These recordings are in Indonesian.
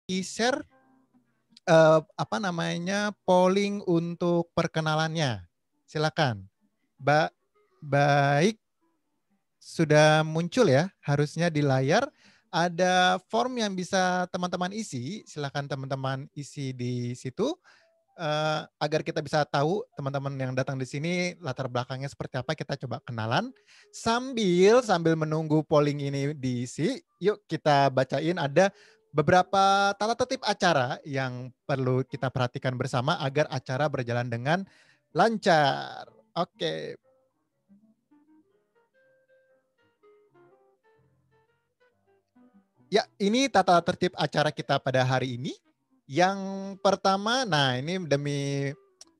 share polling untuk perkenalannya. Silakan. Baik, sudah muncul ya, harusnya di layar. Ada form yang bisa teman-teman isi. Silakan teman-teman isi di situ agar kita bisa tahu teman-teman yang datang di sini latar belakangnya seperti apa. Kita coba kenalan sambil menunggu polling ini diisi. Yuk kita bacain, ada beberapa tata tertib acara yang perlu kita perhatikan bersama agar acara berjalan dengan lancar. Oke. Ya, ini tata tertib acara kita pada hari ini. Yang pertama, nah ini demi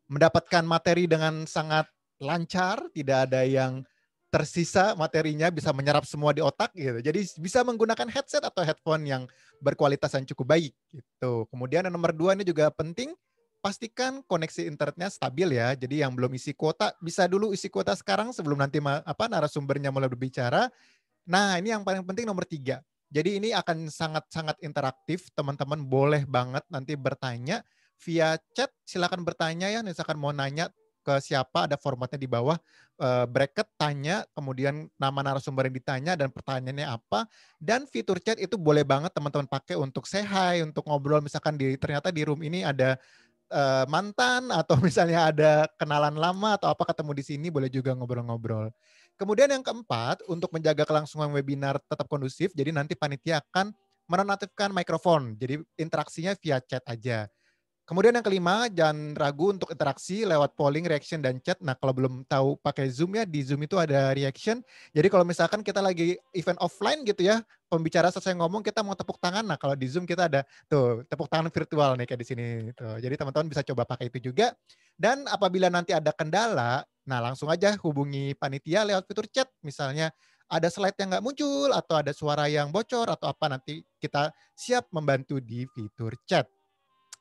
mendapatkan materi dengan sangat lancar, tidak ada yang tersisa materinya, bisa menyerap semua di otak gitu. Jadi bisa menggunakan headset atau headphone yang berkualitas yang cukup baik gitu. Kemudian yang nomor 2 ini juga penting, pastikan koneksi internetnya stabil ya. Jadi yang belum isi kuota bisa dulu isi kuota sekarang sebelum nanti narasumbernya mulai berbicara. Nah, ini yang paling penting nomor 3. Jadi ini akan sangat-sangat interaktif, teman-teman boleh banget nanti bertanya via chat, silakan bertanya ya, misalkan mau nanya ke siapa, ada formatnya di bawah, bracket tanya, kemudian nama narasumber yang ditanya dan pertanyaannya apa, dan fitur chat itu boleh banget teman-teman pakai untuk say hi, untuk ngobrol, misalkan ternyata di room ini ada mantan atau misalnya ada kenalan lama atau apa ketemu di sini, boleh juga ngobrol-ngobrol. Kemudian yang keempat, untuk menjaga kelangsungan webinar tetap kondusif, jadi nanti panitia akan menonaktifkan mikrofon, jadi interaksinya via chat aja. Kemudian yang kelima, jangan ragu untuk interaksi lewat polling, reaction, dan chat. Nah, kalau belum tahu pakai Zoom ya, di Zoom itu ada reaction. Jadi kalau misalkan kita lagi event offline gitu ya, pembicara selesai ngomong, kita mau tepuk tangan. Nah, kalau di Zoom kita ada tuh tepuk tangan virtual nih kayak di sini. Tuh. Jadi teman-teman bisa coba pakai itu juga. Dan apabila nanti ada kendala, nah langsung aja hubungi panitia lewat fitur chat. Misalnya ada slide yang nggak muncul, atau ada suara yang bocor, atau apa, nanti kita siap membantu di fitur chat.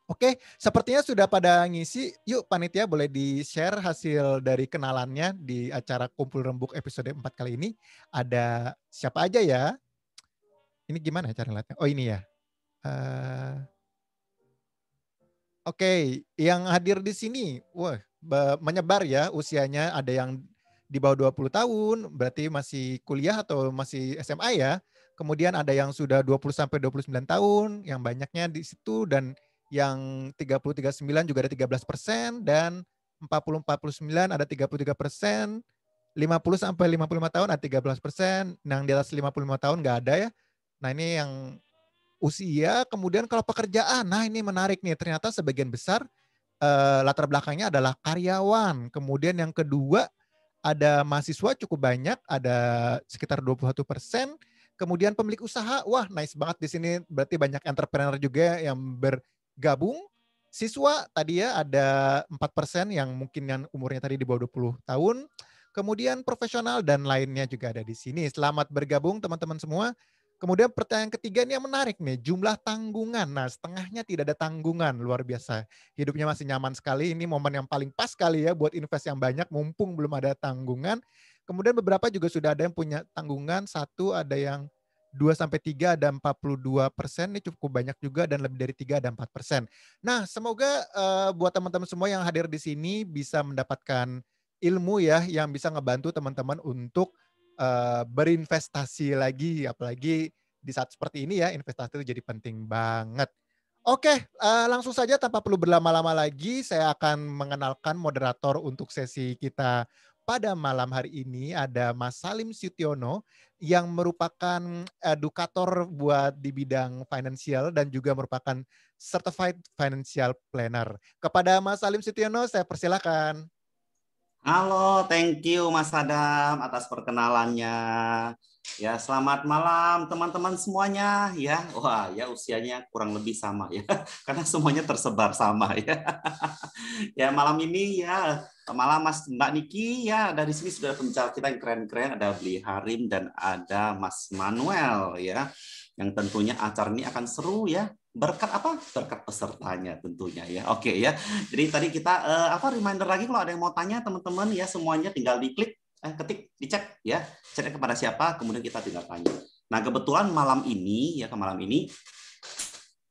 Oke, sepertinya sudah pada ngisi. Yuk panitia boleh di-share hasil dari kenalannya di acara Kumpul Rembuk episode 4 kali ini. Ada siapa aja ya? Ini gimana cara lihatnya? Oh ini ya. Oke, yang hadir di sini, wah menyebar ya usianya, ada yang di bawah 20 tahun, berarti masih kuliah atau masih SMA ya. Kemudian ada yang sudah 20 sampai 29 tahun, yang banyaknya di situ, dan yang 30-39 juga ada 13%, dan 40-49 ada 33%, 50 sampai 55 tahun ada 13%, yang di atas 55 tahun nggak ada ya. Nah ini yang usia, kemudian kalau pekerjaan, nah ini menarik nih, ternyata sebagian besar latar belakangnya adalah karyawan. Kemudian yang kedua ada mahasiswa cukup banyak, ada sekitar 21%. Kemudian pemilik usaha, wah nice banget di sini, berarti banyak entrepreneur juga yang bergabung. Siswa tadi ya ada 4% yang mungkin yang umurnya tadi di bawah 20 tahun. Kemudian profesional dan lainnya juga ada di sini. Selamat bergabung teman-teman semua. Kemudian pertanyaan ketiga ini yang menarik nih, jumlah tanggungan. Nah, setengahnya tidak ada tanggungan, luar biasa. Hidupnya masih nyaman sekali, ini momen yang paling pas kali ya buat invest yang banyak, mumpung belum ada tanggungan. Kemudian beberapa juga sudah ada yang punya tanggungan, satu ada yang 2-3 ada 42%, ini cukup banyak juga, dan lebih dari 3 ada 4%. Nah, semoga buat teman-teman semua yang hadir di sini bisa mendapatkan ilmu ya, yang bisa ngebantu teman-teman untuk berinvestasi lagi, apalagi di saat seperti ini ya, investasi itu jadi penting banget. Oke, langsung saja tanpa perlu berlama-lama lagi, saya akan mengenalkan moderator untuk sesi kita pada malam hari ini. Ada Mas Salim Sutiono yang merupakan edukator buat di bidang financial dan juga merupakan certified financial planner. Kepada Mas Salim Sutiono, saya persilakan. Halo, thank you Mas Adam atas perkenalannya. Ya, selamat malam teman-teman semuanya ya. Wah, ya usianya kurang lebih sama ya. Karena semuanya tersebar sama ya. Ya, malam ini ya, malam Mas Mbak Niki ya, dari sini sudah pembicara kita yang keren-keren, ada Bli Harim dan ada Mas Manuel ya. Yang tentunya acara ini akan seru ya. Berkat apa? Berkat pesertanya tentunya ya. Oke ya. Jadi tadi kita reminder lagi kalau ada yang mau tanya teman-teman ya, semuanya tinggal diklik, ketik, dicek ya. Cek kepada siapa, kemudian kita tinggal tanya. Nah, kebetulan malam ini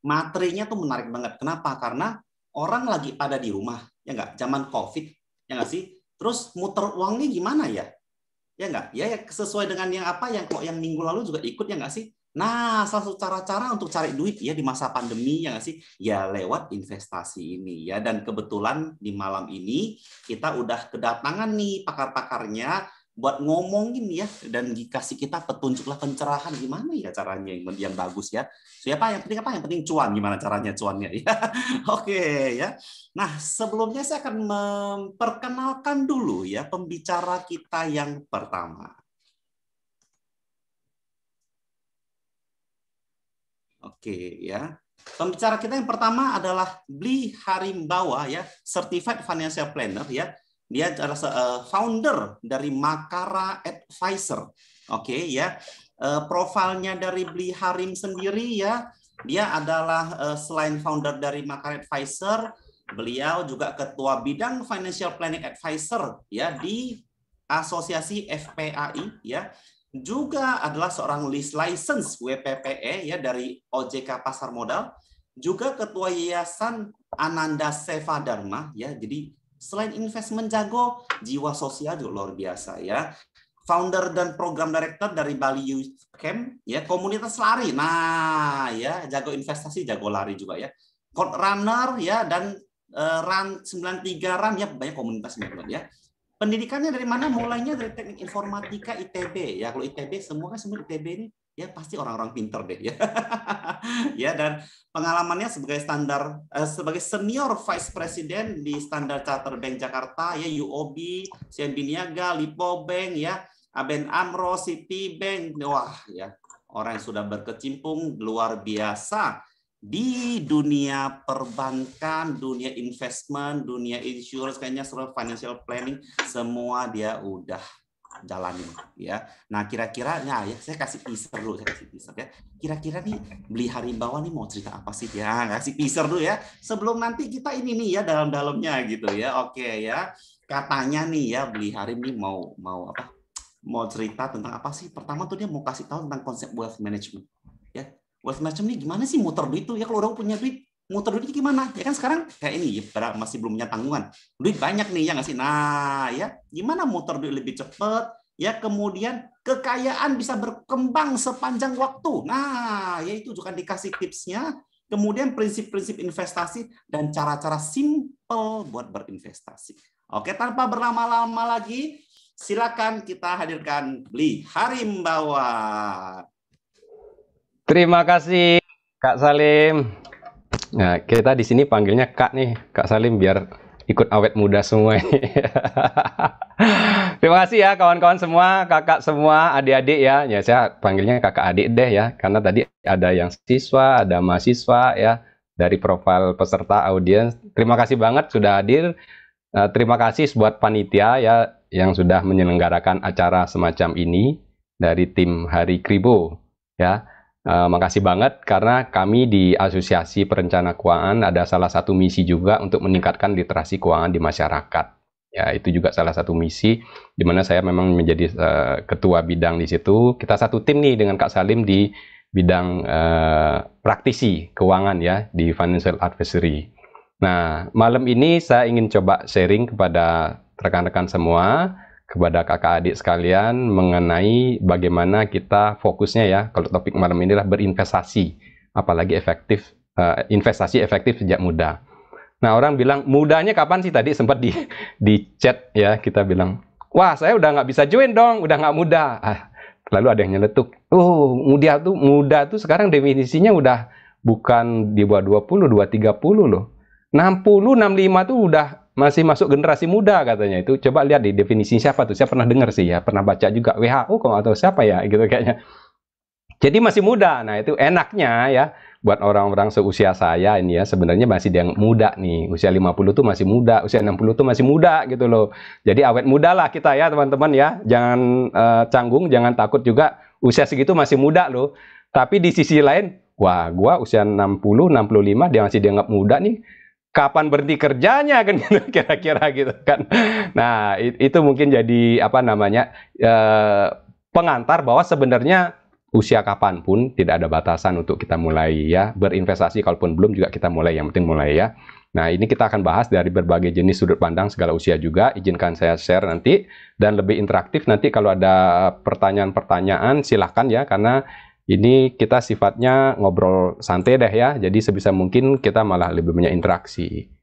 materinya tuh menarik banget. Kenapa? Karena orang lagi pada di rumah, ya nggak? Zaman COVID, ya nggak sih? Terus muter uangnya gimana ya? Ya nggak? Ya sesuai dengan yang apa yang kok yang minggu lalu juga ikut, ya nggak sih? Nah, salah satu cara-cara untuk cari duit ya di masa pandemi, ya nggak sih? Ya lewat investasi ini ya. Dan kebetulan di malam ini kita udah kedatangan nih pakar-pakarnya buat ngomongin ya dan dikasih kita petunjuk lah, pencerahan gimana ya caranya yang bagus ya. Siapa yang penting apa? Yang penting cuan, gimana caranya cuannya ya. Oke ya. Nah, sebelumnya saya akan memperkenalkan dulu ya pembicara kita yang pertama. Oke ya. Pembicara kita yang pertama adalah Bli Harimbawa ya, Certified Financial Planner ya. Dia adalah founder dari Makara Advisor. Oke ya. Profilnya dari Bli Harim sendiri ya, dia adalah selain founder dari Makara Advisor, beliau juga ketua bidang Financial Planning Advisor ya di Asosiasi FPAI ya. Juga adalah seorang license WPPE ya dari OJK Pasar Modal, juga ketua Yayasan Ananda Seva Dharma ya. Jadi selain investment jago, jiwa sosial juga luar biasa ya. Founder dan program director dari Bali Youth Camp ya, komunitas lari. Nah, ya jago investasi, jago lari juga ya. Code runner ya dan Run 93 Run ya, banyak komunitas teman-teman ya. Pendidikannya dari mana? Mulainya dari teknik informatika ITB ya. Kalau ITB semua ITB ini ya pasti orang-orang pinter deh ya. Ya, dan pengalamannya sebagai sebagai senior vice president di Standard Chartered Bank Jakarta ya, UOB, CIMB Niaga, Lipo Bank ya, ABN AMRO, Citibank. Wah ya, orang yang sudah berkecimpung luar biasa di dunia perbankan, dunia investment, dunia insurance, kayaknya seluruh financial planning semua dia udah jalanin ya. Nah, kira-kira ya saya kasih teaser dulu, ya. Kira-kira nih Bli Harimbawa nih mau cerita apa sih ya? Kasih teaser dulu ya. Sebelum nanti kita ini nih ya dalam-dalamnya gitu ya. Oke ya. Katanya nih ya Bli Harim nih mau apa? Mau cerita tentang apa sih? Pertama tuh dia mau kasih tahu tentang konsep wealth management. Ya. Wealth management ini gimana sih muter duit tuh ya, kalau orang punya duit muter duit gimana ya kan sekarang kayak ini ya, masih belum punya tanggungan, duit banyak nih ya nggak sih. Nah ya gimana muter duit lebih cepat ya, kemudian kekayaan bisa berkembang sepanjang waktu. Nah ya itu juga dikasih tipsnya, kemudian prinsip-prinsip investasi dan cara-cara simple buat berinvestasi. Oke, tanpa berlama-lama lagi silakan kita hadirkan Bli Harimbawa. Terima kasih Kak Salim. Nah, kita di sini panggilnya Kak nih, Kak Salim, biar ikut awet muda semua ini. Terima kasih ya kawan-kawan semua, kakak semua, adik-adik ya. Ya saya panggilnya kakak adik deh ya, karena tadi ada yang siswa, ada mahasiswa ya, dari profil peserta audiens. Terima kasih banget sudah hadir. Terima kasih buat panitia ya yang sudah menyelenggarakan acara semacam ini dari tim Hari Kribo ya. Makasih banget karena kami di Asosiasi Perencana Keuangan ada salah satu misi juga untuk meningkatkan literasi keuangan di masyarakat. Ya, itu juga salah satu misi di mana saya memang menjadi ketua bidang di situ. Kita satu tim nih dengan Kak Salim di bidang praktisi keuangan ya di financial advisory. Nah, malam ini saya ingin coba sharing kepada rekan-rekan semua, kepada kakak adik sekalian mengenai bagaimana kita fokusnya ya, kalau topik malam ini adalah berinvestasi, apalagi efektif, investasi efektif sejak muda. Nah, orang bilang mudanya kapan sih, tadi sempat di chat ya, kita bilang, wah saya udah nggak bisa join dong, udah nggak muda. Lalu ada yang nyeletuk, muda tuh sekarang definisinya udah bukan di bawah 20, 30 loh. 60, 65 tuh udah masih masuk generasi muda katanya. Itu coba lihat di definisi siapa tuh, saya pernah dengar sih ya, pernah baca juga WHO kok atau siapa ya gitu kayaknya. Jadi masih muda. Nah itu enaknya ya buat orang-orang seusia saya ini ya, sebenarnya masih yang muda nih, usia 50 tuh masih muda, usia 60 tuh masih muda gitu loh. Jadi awet muda lah kita ya teman-teman ya, jangan canggung, jangan takut juga, usia segitu masih muda loh. Tapi di sisi lain, wah gua usia 60, 65 dia masih dianggap muda nih, kapan berhenti kerjanya kan gitu, kira-kira gitu kan. Nah itu mungkin jadi apa namanya pengantar bahwa sebenarnya usia kapanpun tidak ada batasan untuk kita mulai ya berinvestasi. Kalaupun belum juga kita mulai, yang penting mulai ya. Nah, ini kita akan bahas dari berbagai jenis sudut pandang segala usia juga. Izinkan saya share nanti dan lebih interaktif. Nanti kalau ada pertanyaan-pertanyaan silahkan ya, karena ini kita sifatnya ngobrol santai deh ya. Jadi sebisa mungkin kita malah lebih banyak interaksi.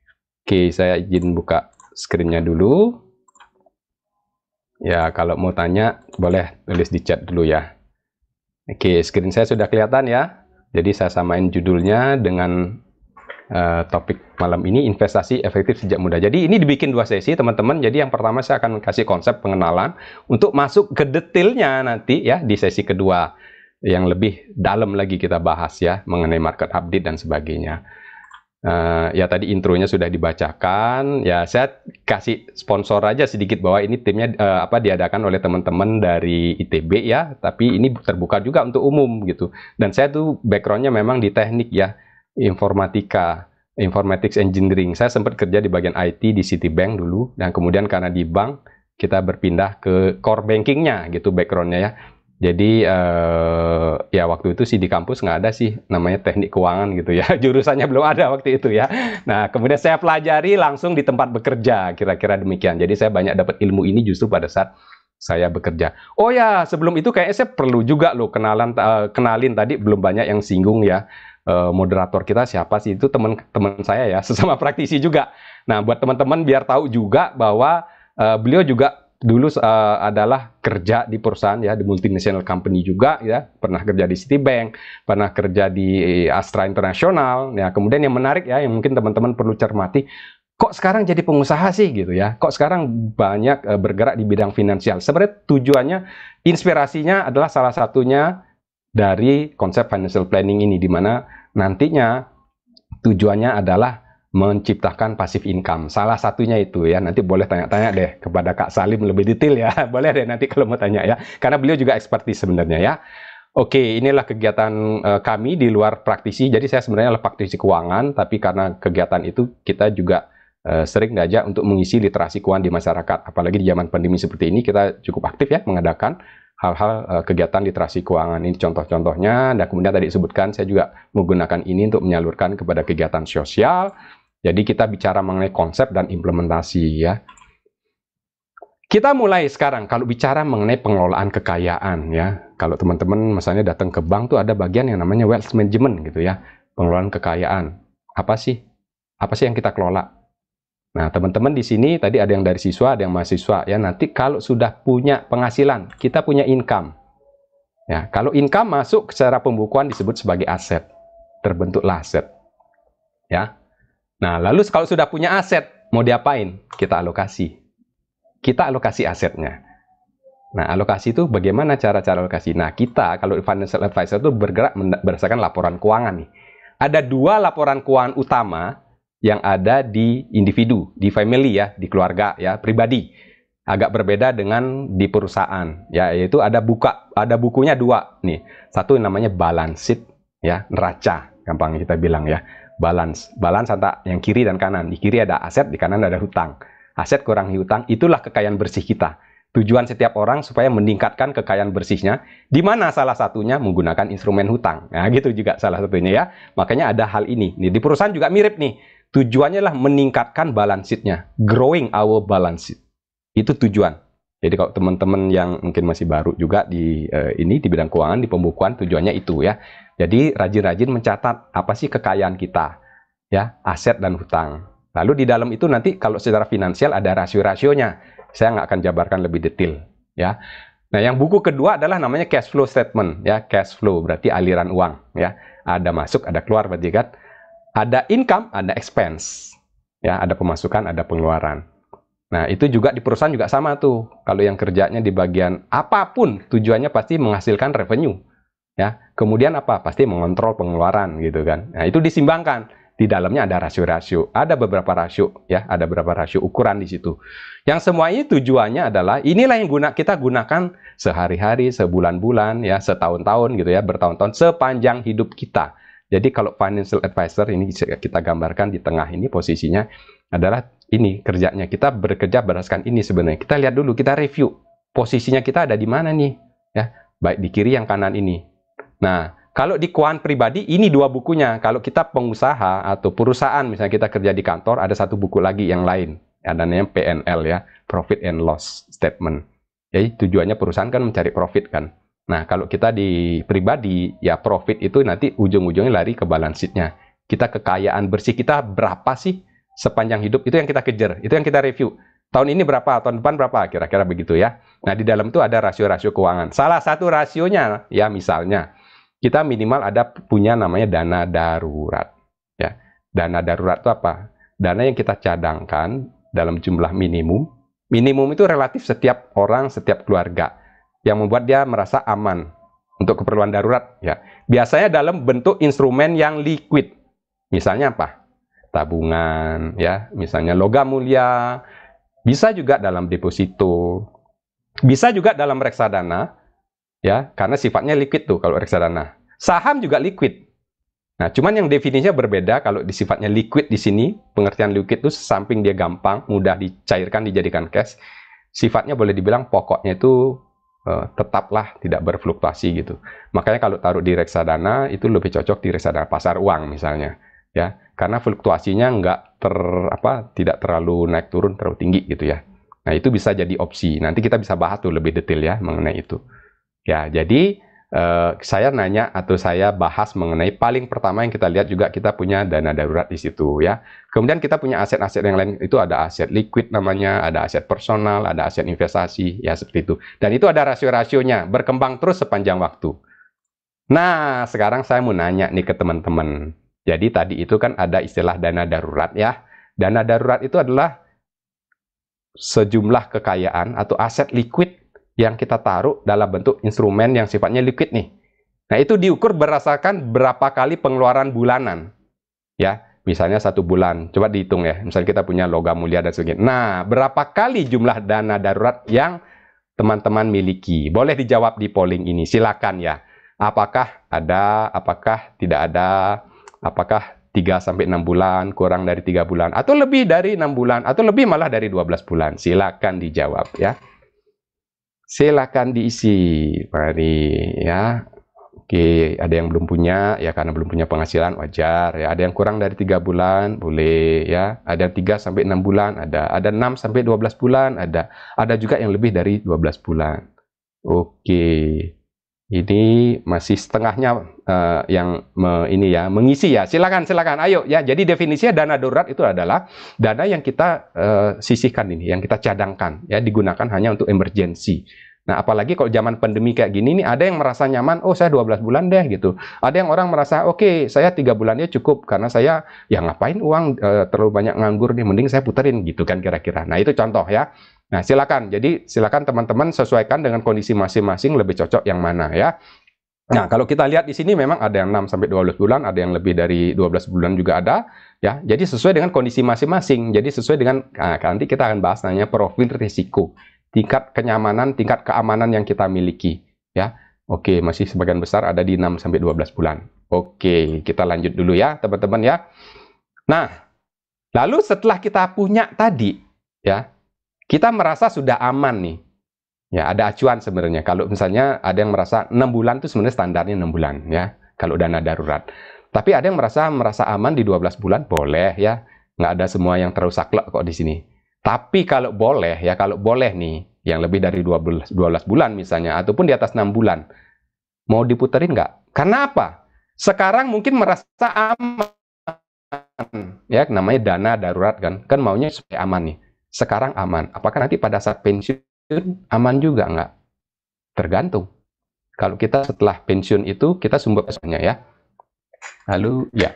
Oke, saya izin buka screen-nya dulu. Ya, kalau mau tanya boleh tulis di chat dulu ya. Oke, screen saya sudah kelihatan ya. Jadi saya samain judulnya dengan topik malam ini, investasi efektif sejak muda. Jadi ini dibikin 2 sesi teman-teman. Jadi yang pertama saya akan kasih konsep pengenalan untuk masuk ke detailnya nanti ya di sesi kedua yang lebih dalam lagi kita bahas ya mengenai market update dan sebagainya. Ya tadi intronya sudah dibacakan. Ya saya kasih sponsor aja sedikit bahwa ini timnya diadakan oleh teman-teman dari ITB ya, tapi ini terbuka juga untuk umum gitu. Dan saya tuh backgroundnya memang di teknik ya, informatika, informatics engineering. Saya sempat kerja di bagian IT di Citibank dulu, dan kemudian karena di bank kita berpindah ke core bankingnya gitu backgroundnya ya. Jadi ya waktu itu sih di kampus nggak ada sih namanya teknik keuangan gitu ya, jurusannya belum ada waktu itu ya. Nah kemudian saya pelajari langsung di tempat bekerja, kira-kira demikian. Jadi saya banyak dapat ilmu ini justru pada saat saya bekerja. Oh ya, sebelum itu kayaknya saya perlu juga loh kenalin tadi belum banyak yang singgung ya. Moderator kita siapa sih? Itu teman-teman saya ya, sesama praktisi juga. Nah buat teman-teman biar tahu juga bahwa beliau juga dulu adalah kerja di perusahaan ya, di multinational company juga ya, pernah kerja di Citibank, pernah kerja di Astra International ya. Kemudian yang menarik ya, yang mungkin teman-teman perlu cermati, kok sekarang jadi pengusaha sih gitu ya, kok sekarang banyak bergerak di bidang finansial. Sebenarnya tujuannya, inspirasinya adalah salah satunya dari konsep financial planning ini, di mana nantinya tujuannya adalah menciptakan passive income. Salah satunya itu ya, nanti boleh tanya-tanya deh kepada Kak Salim lebih detail ya. Boleh deh nanti kalau mau tanya ya, karena beliau juga ekspertis sebenarnya ya. Oke, inilah kegiatan kami di luar praktisi. Jadi saya sebenarnya adalah praktisi keuangan, tapi karena kegiatan itu kita juga sering diajak untuk mengisi literasi keuangan di masyarakat. Apalagi di zaman pandemi seperti ini, kita cukup aktif ya mengadakan hal-hal kegiatan literasi keuangan. Ini contoh-contohnya, dan kemudian tadi disebutkan saya juga menggunakan ini untuk menyalurkan kepada kegiatan sosial. Jadi kita bicara mengenai konsep dan implementasi ya. Kita mulai sekarang kalau bicara mengenai pengelolaan kekayaan ya. Kalau teman-teman misalnya datang ke bank tuh ada bagian yang namanya wealth management gitu ya. Pengelolaan kekayaan. Apa sih? Apa sih yang kita kelola? Nah, teman-teman di sini tadi ada yang dari siswa, ada yang mahasiswa ya. Nanti kalau sudah punya penghasilan, kita punya income. Ya, kalau income masuk secara pembukuan disebut sebagai aset. Terbentuklah aset. Ya. Nah, lalu kalau sudah punya aset, mau diapain? Kita alokasi. Kita alokasi asetnya. Nah, alokasi itu bagaimana cara-cara alokasi? Nah, kita kalau financial advisor itu bergerak berdasarkan laporan keuangan nih. Ada 2 laporan keuangan utama yang ada di individu, di family ya, di keluarga ya, pribadi. Agak berbeda dengan di perusahaan ya, yaitu ada bukunya 2 nih. Satu namanya balance sheet ya, neraca, gampang kita bilang ya. Balance antara yang kiri dan kanan. Di kiri ada aset, di kanan ada hutang. Aset kurangi hutang, itulah kekayaan bersih kita. Tujuan setiap orang supaya meningkatkan kekayaan bersihnya, di mana salah satunya menggunakan instrumen hutang. Nah, gitu juga salah satunya ya. Makanya ada hal ini. Nih, di perusahaan juga mirip nih. Tujuannya lah meningkatkan balance sheet-nya. Growing our balance sheet. Itu tujuan. Jadi kalau teman-teman yang mungkin masih baru juga di ini di bidang keuangan, di pembukuan, tujuannya itu ya. Jadi rajin-rajin mencatat apa sih kekayaan kita, ya, aset dan hutang. Lalu di dalam itu nanti kalau secara finansial ada rasio-rasionya. Saya nggak akan jabarkan lebih detail, ya. Nah, yang buku kedua adalah namanya cash flow statement, ya. Cash flow berarti aliran uang, ya. Ada masuk, ada keluar, berarti kan. Ada income, ada expense, ya. Ada pemasukan, ada pengeluaran. Nah, itu juga di perusahaan juga sama tuh. Kalau yang kerjanya di bagian apapun, tujuannya pasti menghasilkan revenue. Ya, kemudian apa? Pasti mengontrol pengeluaran gitu kan. Nah, itu disimbangkan. Di dalamnya ada rasio-rasio, ada beberapa rasio ya, ada beberapa rasio ukuran di situ. Yang semua ini tujuannya adalah inilah yang kita gunakan sehari-hari, sebulan-bulan ya, setahun-tahun gitu ya, bertahun-tahun sepanjang hidup kita. Jadi kalau financial advisor ini kita gambarkan di tengah ini posisinya adalah ini kerjanya, kita bekerja berdasarkan ini sebenarnya. Kita lihat dulu, kita review posisinya kita ada di mana nih ya, baik di kiri yang kanan ini. Nah, kalau di keuangan pribadi, ini 2 bukunya. Kalau kita pengusaha atau perusahaan, misalnya kita kerja di kantor, ada 1 buku lagi yang lain. Ada namanya PNL ya, Profit and Loss Statement. Jadi tujuannya perusahaan kan mencari profit kan. Nah, kalau kita di pribadi, ya profit itu nanti ujung-ujungnya lari ke balance sheet-nya. Kita kekayaan bersih kita berapa sih sepanjang hidup, itu yang kita kejar, itu yang kita review. Tahun ini berapa, tahun depan berapa, kira-kira begitu ya. Nah, di dalam itu ada rasio-rasio keuangan. Salah satu rasionya, ya misalnya, kita minimal ada punya namanya dana darurat. Ya, dana darurat itu apa? Dana yang kita cadangkan dalam jumlah minimum. Minimum itu relatif setiap orang, setiap keluarga, yang membuat dia merasa aman untuk keperluan darurat. Ya, biasanya dalam bentuk instrumen yang liquid. Misalnya apa? Tabungan, ya, misalnya logam mulia. Bisa juga dalam deposito. Bisa juga dalam reksadana. Ya, karena sifatnya liquid tuh kalau reksadana. Saham juga liquid. Nah, cuman yang definisinya berbeda. Kalau sifatnya liquid di sini, pengertian liquid itu samping dia gampang, mudah dicairkan, dijadikan cash, sifatnya boleh dibilang pokoknya itu tetaplah tidak berfluktuasi gitu. Makanya kalau taruh di reksadana itu lebih cocok di reksadana pasar uang misalnya, ya, karena fluktuasinya tidak terlalu naik turun terlalu tinggi gitu ya. Nah, itu bisa jadi opsi. Nanti kita bisa bahas tuh lebih detail ya mengenai itu. Ya, jadi saya nanya atau saya bahas mengenai paling pertama yang kita lihat juga kita punya dana darurat di situ ya. Kemudian kita punya aset-aset yang lain, itu ada aset liquid namanya, ada aset personal, ada aset investasi, ya seperti itu. Dan itu ada rasio-rasionya, berkembang terus sepanjang waktu. Nah, sekarang saya mau nanya nih ke teman-teman. Jadi tadi itu kan ada istilah dana darurat ya. Dana darurat itu adalah sejumlah kekayaan atau aset liquid yang kita taruh dalam bentuk instrumen yang sifatnya liquid nih. Nah, itu diukur berdasarkan berapa kali pengeluaran bulanan. Ya, misalnya 1 bulan. Coba dihitung ya. Misalnya kita punya logam mulia dan sebagainya. Nah, berapa kali jumlah dana darurat yang teman-teman miliki? Boleh dijawab di polling ini. Silakan ya. Apakah ada, apakah tidak ada, apakah 3-6 bulan, kurang dari 3 bulan, atau lebih dari 6 bulan, atau lebih malah dari 12 bulan. Silakan dijawab ya. Silakan diisi, mari ya. Oke, ada yang belum punya ya karena belum punya penghasilan wajar ya. Ada yang kurang dari 3 bulan boleh ya. Ada 3-6 bulan, ada 6-12 bulan, ada juga yang lebih dari 12 bulan. Oke. Ini masih setengahnya mengisi ya. Silakan. Ayo ya. Jadi definisinya dana darurat itu adalah dana yang kita sisihkan ini, yang kita cadangkan ya, digunakan hanya untuk emergency. Nah, apalagi kalau zaman pandemi kayak gini nih, ada yang merasa nyaman, oh saya 12 bulan deh gitu. Ada yang orang merasa, oke, saya 3 bulannya cukup karena saya ya ngapain uang terlalu banyak nganggur nih, mending saya puterin gitu kan kira-kira. Nah, itu contoh ya. Nah, silakan. Jadi, silakan teman-teman sesuaikan dengan kondisi masing-masing lebih cocok yang mana ya. Nah, kalau kita lihat di sini memang ada yang 6-12 bulan, ada yang lebih dari 12 bulan juga ada ya. Jadi sesuai dengan kondisi masing-masing. Jadi sesuai dengan nanti kita akan bahas namanya profil risiko, tingkat kenyamanan, tingkat keamanan yang kita miliki ya. Oke, masih sebagian besar ada di 6-12 bulan. Oke, kita lanjut dulu ya, teman-teman ya. Nah, lalu setelah kita punya tadi ya, kita merasa sudah aman nih. Ya, ada acuan sebenarnya. Kalau misalnya ada yang merasa 6 bulan itu sebenarnya standarnya 6 bulan ya, kalau dana darurat. Tapi ada yang merasa aman di 12 bulan, boleh ya. Nggak ada semua yang terlalu saklek kok di sini. Tapi kalau boleh nih, yang lebih dari 12 bulan misalnya, ataupun di atas 6 bulan, mau diputerin nggak? Karena apa? Sekarang mungkin merasa aman. Ya, namanya dana darurat kan maunya supaya aman nih. Sekarang aman. Apakah nanti pada saat pensiun aman juga nggak? Tergantung. Kalau kita setelah pensiun itu, kita sumber pesannya ya. Lalu, ya.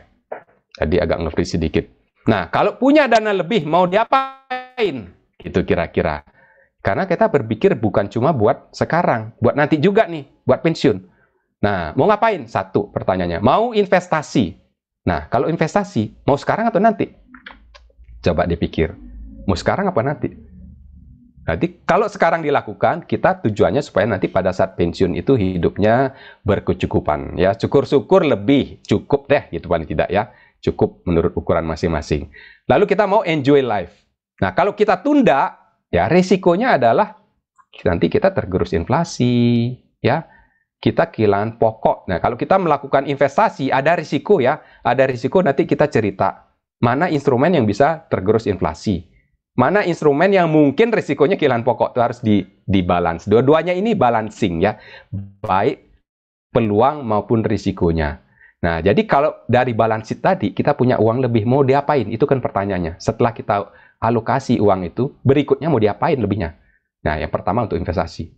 Tadi agak nge-freeze sedikit. Nah, kalau punya dana lebih, mau diapain? Itu kira-kira. Karena kita berpikir bukan cuma buat sekarang. Buat nanti juga nih, buat pensiun. Nah, mau ngapain? Satu pertanyaannya. Mau investasi. Nah, kalau investasi, mau sekarang atau nanti? Coba dipikir. Mau sekarang apa nanti? Nanti kalau sekarang dilakukan, kita tujuannya supaya nanti pada saat pensiun itu hidupnya berkecukupan. Ya, syukur-syukur lebih cukup deh, gitu paling tidak ya. Cukup menurut ukuran masing-masing. Lalu kita mau enjoy life. Nah, kalau kita tunda, ya resikonya adalah nanti kita tergerus inflasi, ya. kita kehilangan pokok. Nah, kalau kita melakukan investasi, ada risiko ya. Ada risiko nanti kita cerita. Mana instrumen yang bisa tergerus inflasi. Mana instrumen yang mungkin risikonya kehilangan pokok. Itu harus dibalance. Dua-duanya ini balancing ya. Baik peluang maupun risikonya. Nah, jadi kalau dari balance sheet tadi, kita punya uang lebih, mau diapain? Itu kan pertanyaannya. Setelah kita alokasi uang itu, berikutnya mau diapain lebihnya? Nah, yang pertama untuk investasi.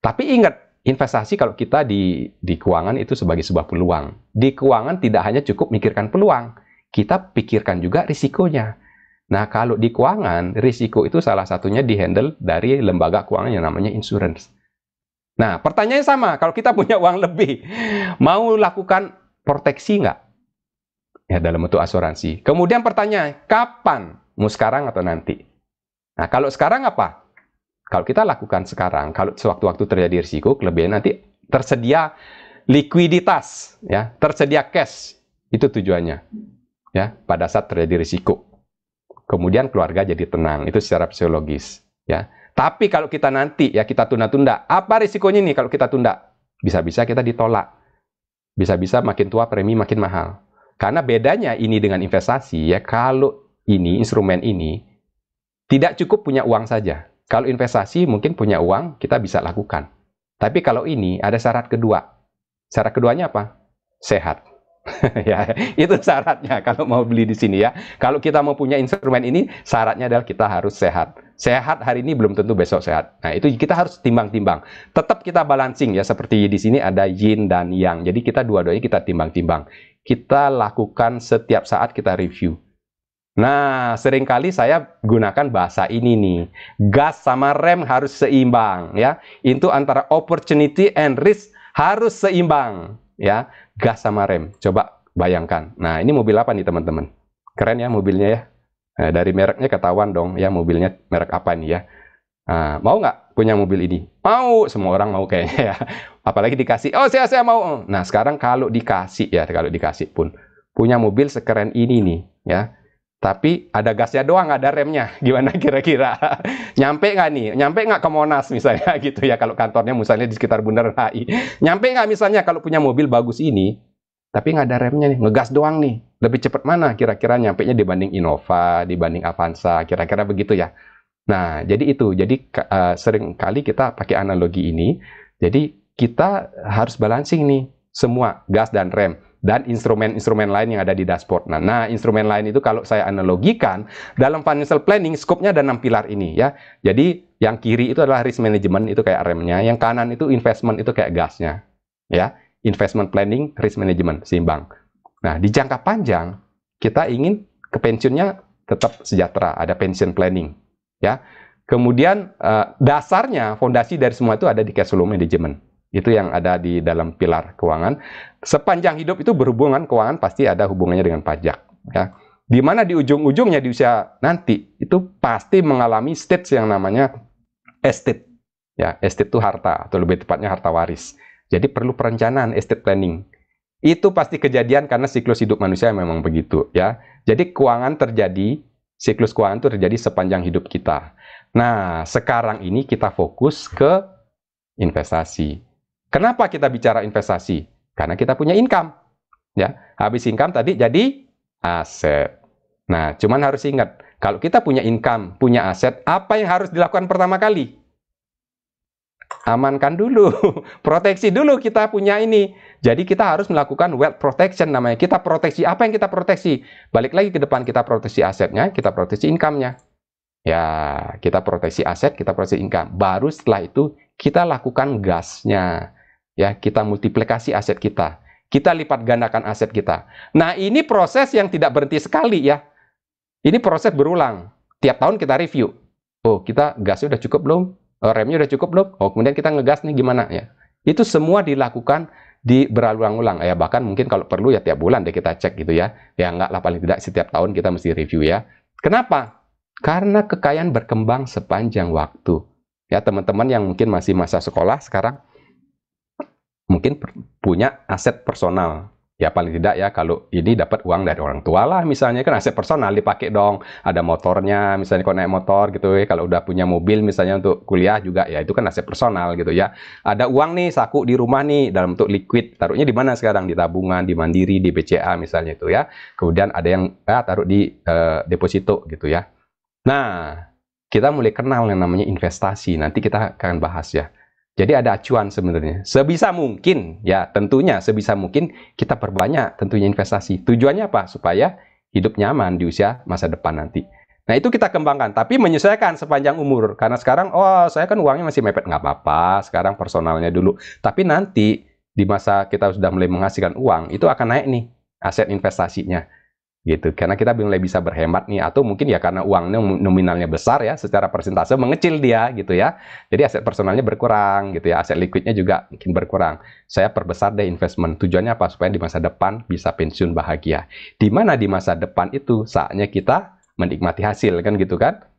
Tapi ingat, investasi kalau kita di keuangan itu sebagai sebuah peluang. Di keuangan tidak hanya cukup mikirkan peluang, kita pikirkan juga risikonya. Nah, kalau di keuangan, risiko itu salah satunya dihandle dari lembaga keuangan yang namanya insurance. Nah, pertanyaannya sama, kalau kita punya uang lebih, mau lakukan proteksi nggak? Ya, dalam bentuk asuransi. Kemudian pertanyaan, kapan? Mau sekarang atau nanti? Nah, kalau sekarang apa? Kalau kita lakukan sekarang, kalau sewaktu-waktu terjadi risiko, kelebihan nanti tersedia likuiditas, ya, tersedia cash, itu tujuannya, ya, pada saat terjadi risiko. Kemudian keluarga jadi tenang, itu secara psikologis, ya. Tapi kalau kita nanti, ya, kita tunda-tunda, apa risikonya nih kalau kita tunda? Bisa-bisa kita ditolak, bisa-bisa makin tua premi makin mahal. Karena bedanya ini dengan investasi, ya, kalau ini instrumen ini tidak cukup punya uang saja. Kalau investasi mungkin punya uang, kita bisa lakukan. Tapi kalau ini ada syarat kedua. Syarat keduanya apa? Sehat. Ya, itu syaratnya kalau mau beli di sini ya. Kalau kita mau punya instrumen ini, syaratnya adalah kita harus sehat. Sehat hari ini belum tentu besok sehat. Nah, itu kita harus timbang-timbang. Tetap kita balancing ya, seperti di sini ada yin dan yang. Jadi kita dua-duanya kita timbang-timbang. Kita lakukan setiap saat, kita review. Nah, seringkali saya gunakan bahasa ini nih. Gas sama rem harus seimbang ya. Itu antara opportunity and risk harus seimbang ya. Gas sama rem. Coba bayangkan. Nah, ini mobil apa nih teman-teman? Keren ya mobilnya ya. Nah, dari mereknya ketahuan dong ya mobilnya merek apa nih ya. Nah, mau nggak punya mobil ini? Mau, semua orang mau kayaknya ya. Apalagi dikasih, oh saya mau. Nah, sekarang kalau dikasih ya, kalau dikasih pun punya mobil sekeren ini nih ya. Tapi ada gasnya doang, nggak ada remnya. Gimana kira-kira? Nyampe nggak nih? Nyampe nggak ke Monas misalnya gitu ya, kalau kantornya misalnya di sekitar Bundaran HI. Nyampe nggak misalnya kalau punya mobil bagus ini, tapi nggak ada remnya nih, ngegas doang nih. Lebih cepat mana kira-kira nyampenya dibanding Innova, dibanding Avanza, kira-kira begitu ya. Nah, jadi itu. Jadi sering kali kita pakai analogi ini. Jadi kita harus balancing nih, semua gas dan rem. Dan instrumen-instrumen lain yang ada di dashboard. Nah, instrumen lain itu kalau saya analogikan, dalam financial planning, skopnya ada 6 pilar ini ya. Jadi, yang kiri itu adalah risk management, itu kayak remnya. Yang kanan itu investment, itu kayak gasnya. Ya, investment planning, risk management, seimbang. Nah, di jangka panjang, kita ingin ke pensiunnya tetap sejahtera, ada pension planning. Ya. Kemudian, dasarnya, fondasi dari semua itu ada di cash flow management. Itu yang ada di dalam pilar keuangan. Sepanjang hidup itu berhubungan keuangan pasti ada hubungannya dengan pajak. Ya. Di mana di ujung-ujungnya di usia nanti itu pasti mengalami stage yang namanya estate. Ya, estate itu harta atau lebih tepatnya harta waris. Jadi perlu perencanaan estate planning. Itu pasti kejadian karena siklus hidup manusia memang begitu. Ya, jadi keuangan terjadi, siklus keuangan itu terjadi sepanjang hidup kita. Nah, sekarang ini kita fokus ke investasi. Kenapa kita bicara investasi? Karena kita punya income. Ya, habis income tadi jadi aset. Nah, cuman harus ingat, kalau kita punya income, punya aset, apa yang harus dilakukan pertama kali? Amankan dulu, proteksi dulu kita punya ini. Jadi kita harus melakukan wealth protection namanya. Kita proteksi, apa yang kita proteksi? Balik lagi ke depan, kita proteksi asetnya, kita proteksi income-nya. Ya, kita proteksi aset, kita proteksi income. Baru setelah itu, kita lakukan gasnya. Ya, kita multiplikasi aset kita. Kita lipat gandakan aset kita. Nah, ini proses yang tidak berhenti sekali ya. Ini proses berulang. Tiap tahun kita review. Oh, kita gasnya udah cukup belum? Remnya udah cukup belum? Oh, kemudian kita ngegas nih gimana ya? Itu semua dilakukan berulang-ulang. Ya, bahkan mungkin kalau perlu ya tiap bulan deh kita cek gitu ya. Ya enggak lah, paling tidak setiap tahun kita mesti review ya. Kenapa? Karena kekayaan berkembang sepanjang waktu. Ya, teman-teman yang mungkin masih masa sekolah sekarang, mungkin punya aset personal, Ya paling tidak ya kalau ini dapat uang dari orang tua lah misalnya, kan aset personal dipakai dong. Ada motornya misalnya kalau naik motor gitu ya. Kalau udah punya mobil misalnya untuk kuliah juga ya itu kan aset personal gitu ya. Ada uang nih saku di rumah nih dalam bentuk liquid. Taruhnya di mana sekarang? Di tabungan, di Mandiri, di BCA misalnya itu ya. Kemudian ada yang taruh di deposito gitu ya. Nah, kita mulai kenal yang namanya investasi. Nanti kita akan bahas ya. Jadi ada acuan sebenarnya. Sebisa mungkin, ya tentunya sebisa mungkin kita perbanyak tentunya investasi. Tujuannya apa? Supaya hidup nyaman di usia masa depan nanti. Nah itu kita kembangkan, tapi menyesuaikan sepanjang umur. Karena sekarang, oh saya kan uangnya masih mepet, nggak apa-apa. Sekarang personalnya dulu. Tapi nanti di masa kita sudah mulai menghasilkan uang, itu akan naik nih aset investasinya. Gitu, karena kita mulai bisa berhemat nih, atau mungkin ya karena uangnya nominalnya besar ya, secara persentase mengecil dia gitu ya, jadi aset personalnya berkurang gitu ya, aset liquidnya juga mungkin berkurang. Saya perbesar deh investment, tujuannya apa? Supaya di masa depan bisa pensiun bahagia. Di mana di masa depan itu saatnya kita menikmati hasil kan gitu kan.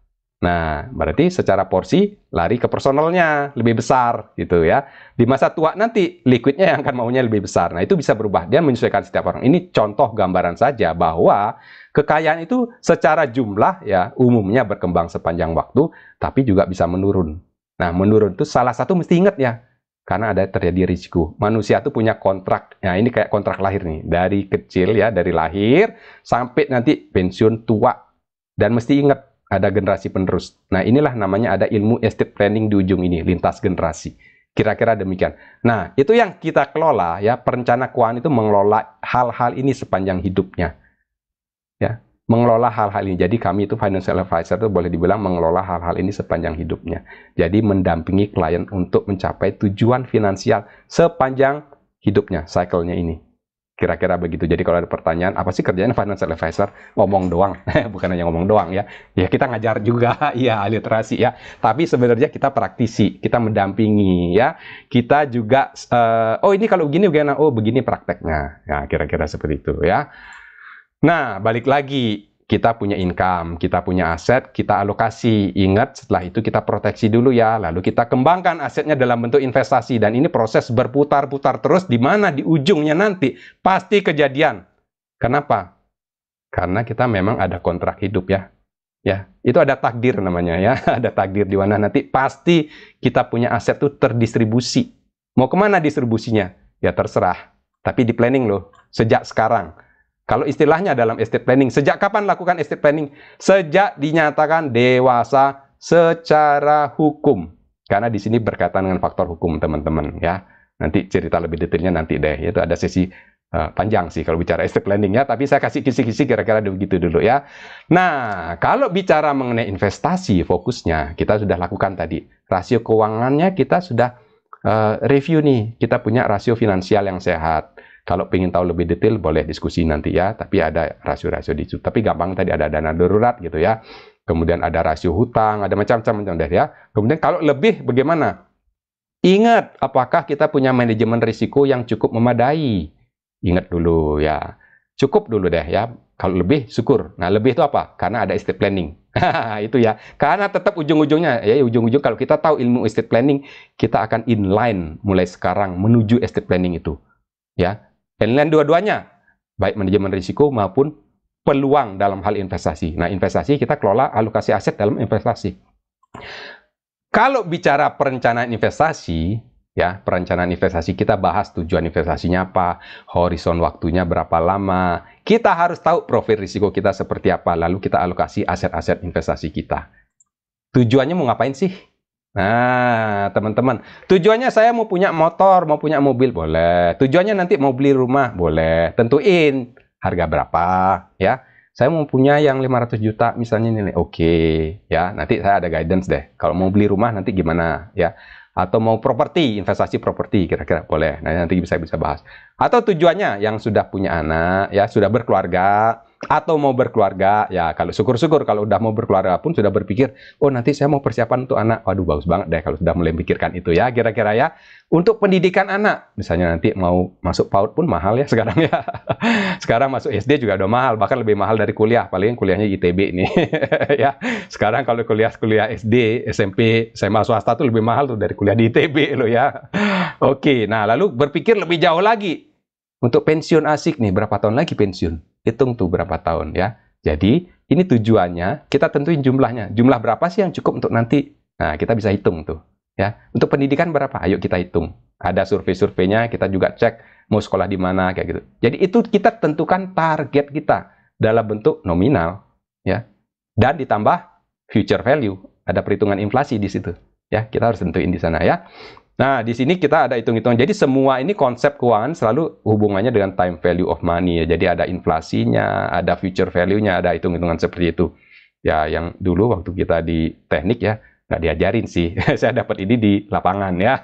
Nah, berarti secara porsi lari ke personalnya lebih besar gitu ya. Di masa tua nanti liquidnya yang akan maunya lebih besar. Nah, itu bisa berubah. Dia menyesuaikan setiap orang. Ini contoh gambaran saja bahwa kekayaan itu secara jumlah ya umumnya berkembang sepanjang waktu, tapi juga bisa menurun. Nah, menurun itu salah satu mesti ingat ya. Karena ada terjadi risiko. Manusia itu punya kontrak. Nah, ini kayak kontrak lahir nih. Dari kecil ya, dari lahir sampai nanti pensiun tua. Dan mesti ingat ada generasi penerus. Nah, inilah namanya ada ilmu estate planning di ujung ini, lintas generasi. Kira-kira demikian. Nah, itu yang kita kelola ya, perencana keuangan itu mengelola hal-hal ini sepanjang hidupnya. Ya, mengelola hal-hal ini. Jadi kami itu financial advisor itu boleh dibilang mengelola hal-hal ini sepanjang hidupnya. Jadi mendampingi klien untuk mencapai tujuan finansial sepanjang hidupnya, cycle-nya ini. Kira-kira begitu. Jadi kalau ada pertanyaan, apa sih kerjanya financial advisor? Ngomong doang. Bukan hanya ngomong doang ya. Ya kita ngajar juga, ya literasi ya. Tapi sebenarnya kita praktisi, kita mendampingi ya. Kita juga, oh ini kalau begini, oh begini prakteknya. Ya kira-kira seperti itu ya. Nah, balik lagi. Kita punya income, kita punya aset, kita alokasi. Ingat, setelah itu kita proteksi dulu ya. Lalu kita kembangkan asetnya dalam bentuk investasi. Dan ini proses berputar-putar terus, di mana di ujungnya nanti pasti kejadian. Kenapa? Karena kita memang ada kontrak hidup ya. Ya, itu ada takdir namanya ya. Ada takdir di mana nanti pasti kita punya aset itu terdistribusi. Mau kemana distribusinya? Ya terserah. Tapi di planning loh, sejak sekarang. Kalau istilahnya dalam estate planning, sejak kapan lakukan estate planning? Sejak dinyatakan dewasa secara hukum. Karena di sini berkaitan dengan faktor hukum, teman-teman ya. Nanti cerita lebih detailnya nanti deh. Itu ada sesi panjang sih kalau bicara estate planning ya. Tapi saya kasih kisi-kisi kira-kira begitu dulu ya. Nah, kalau bicara mengenai investasi, fokusnya kita sudah lakukan tadi. Rasio keuangannya kita sudah review nih. Kita punya rasio finansial yang sehat. Kalau ingin tahu lebih detail, boleh diskusi nanti ya. Tapi ada rasio-rasio di situ. Tapi gampang tadi ada dana darurat gitu ya. Kemudian ada rasio hutang, ada macam-macam deh ya. Kemudian kalau lebih bagaimana? Ingat, apakah kita punya manajemen risiko yang cukup memadai? Ingat dulu ya. Cukup dulu deh ya. Kalau lebih, syukur. Nah, lebih itu apa? Karena ada estate planning. Itu ya. Karena tetap ujung-ujungnya, ya ujung-ujung kalau kita tahu ilmu estate planning, kita akan inline mulai sekarang menuju estate planning itu. Ya. Inline dua-duanya, baik manajemen risiko maupun peluang dalam hal investasi. Nah, investasi kita kelola alokasi aset dalam investasi. Kalau bicara perencanaan investasi, ya, perencanaan investasi kita bahas tujuan investasinya apa, horizon waktunya berapa lama. Kita harus tahu profil risiko kita seperti apa, lalu kita alokasi aset-aset investasi kita. Tujuannya mau ngapain sih? Nah, teman-teman, tujuannya saya mau punya motor, mau punya mobil, boleh. Tujuannya nanti mau beli rumah, boleh. Tentuin harga berapa, ya. Saya mau punya yang 500 juta misalnya ini, oke, ya. Nanti saya ada guidance deh. Kalau mau beli rumah nanti gimana, ya. Atau mau properti, investasi properti, kira-kira boleh. Nah, nanti bisa bahas. Atau tujuannya yang sudah punya anak, ya, sudah berkeluarga, atau mau berkeluarga, ya kalau syukur-syukur kalau udah mau berkeluarga pun sudah berpikir, oh nanti saya mau persiapan untuk anak, waduh bagus banget deh kalau sudah mulai memikirkan itu ya, kira-kira ya. Untuk pendidikan anak, misalnya nanti mau masuk PAUD pun mahal ya sekarang ya. Sekarang masuk SD juga udah mahal, bahkan lebih mahal dari kuliah, paling kuliahnya ITB ini. Ya, sekarang kalau kuliah SD, SMP, SMA swasta tuh lebih mahal tuh dari kuliah di ITB loh ya. Oke, nah lalu berpikir lebih jauh lagi. Untuk pensiun asik nih, berapa tahun lagi pensiun? Hitung tuh berapa tahun ya. Jadi, ini tujuannya, kita tentuin jumlahnya. Jumlah berapa sih yang cukup untuk nanti? Nah, kita bisa hitung tuh. Ya, untuk pendidikan berapa? Ayo kita hitung. Ada survei-surveinya, kita juga cek mau sekolah di mana kayak gitu. Jadi itu kita tentukan target kita dalam bentuk nominal, ya, dan ditambah future value. Ada perhitungan inflasi di situ, ya. Kita harus tentuin di sana, ya. Nah, di sini kita ada hitung-hitungan. Jadi semua ini konsep keuangan selalu hubungannya dengan time value of money, ya. Jadi ada inflasinya, ada future value-nya, ada hitung-hitungan seperti itu. Ya, yang dulu waktu kita di teknik ya nggak diajarin sih. Saya dapat ini di lapangan ya.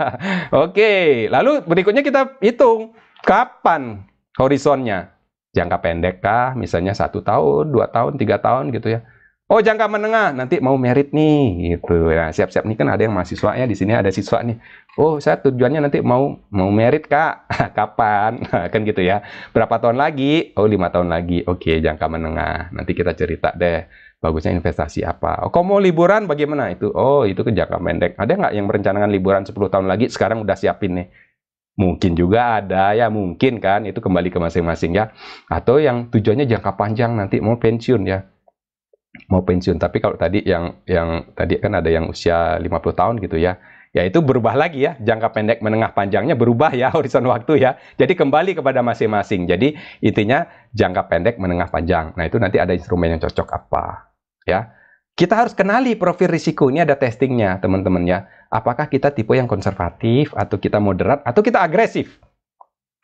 Oke, lalu berikutnya kita hitung kapan horizonnya. Jangka pendek kah? Misalnya 1 tahun, 2 tahun, 3 tahun gitu ya. Oh, jangka menengah, nanti mau merit nih gitu. Nah, siap-siap nih kan ada yang mahasiswa ya, di sini ada siswa nih. Oh, saya tujuannya nanti mau merit, Kak. Kapan? Kan gitu ya. Berapa tahun lagi? Oh, 5 tahun lagi. Oke, jangka menengah. Nanti kita cerita deh. Bagusnya investasi apa? Oh, kok mau liburan bagaimana itu? Oh, itu ke jangka pendek. Ada nggak yang merencanakan liburan 10 tahun lagi? Sekarang udah siapin nih. Mungkin juga ada ya, mungkin kan. Itu kembali ke masing-masing ya. Atau yang tujuannya jangka panjang nanti mau pensiun ya. Mau pensiun. Tapi kalau tadi yang tadi kan ada yang usia 50 tahun gitu ya. Ya itu berubah lagi ya. Jangka pendek, menengah, panjangnya berubah ya horizon waktu ya. Jadi kembali kepada masing-masing. Jadi intinya jangka pendek, menengah, panjang. Nah, itu nanti ada instrumen yang cocok apa. Ya, kita harus kenali profil risiko. Ini ada testingnya, teman-teman ya. Apakah kita tipe yang konservatif, atau kita moderat, atau kita agresif?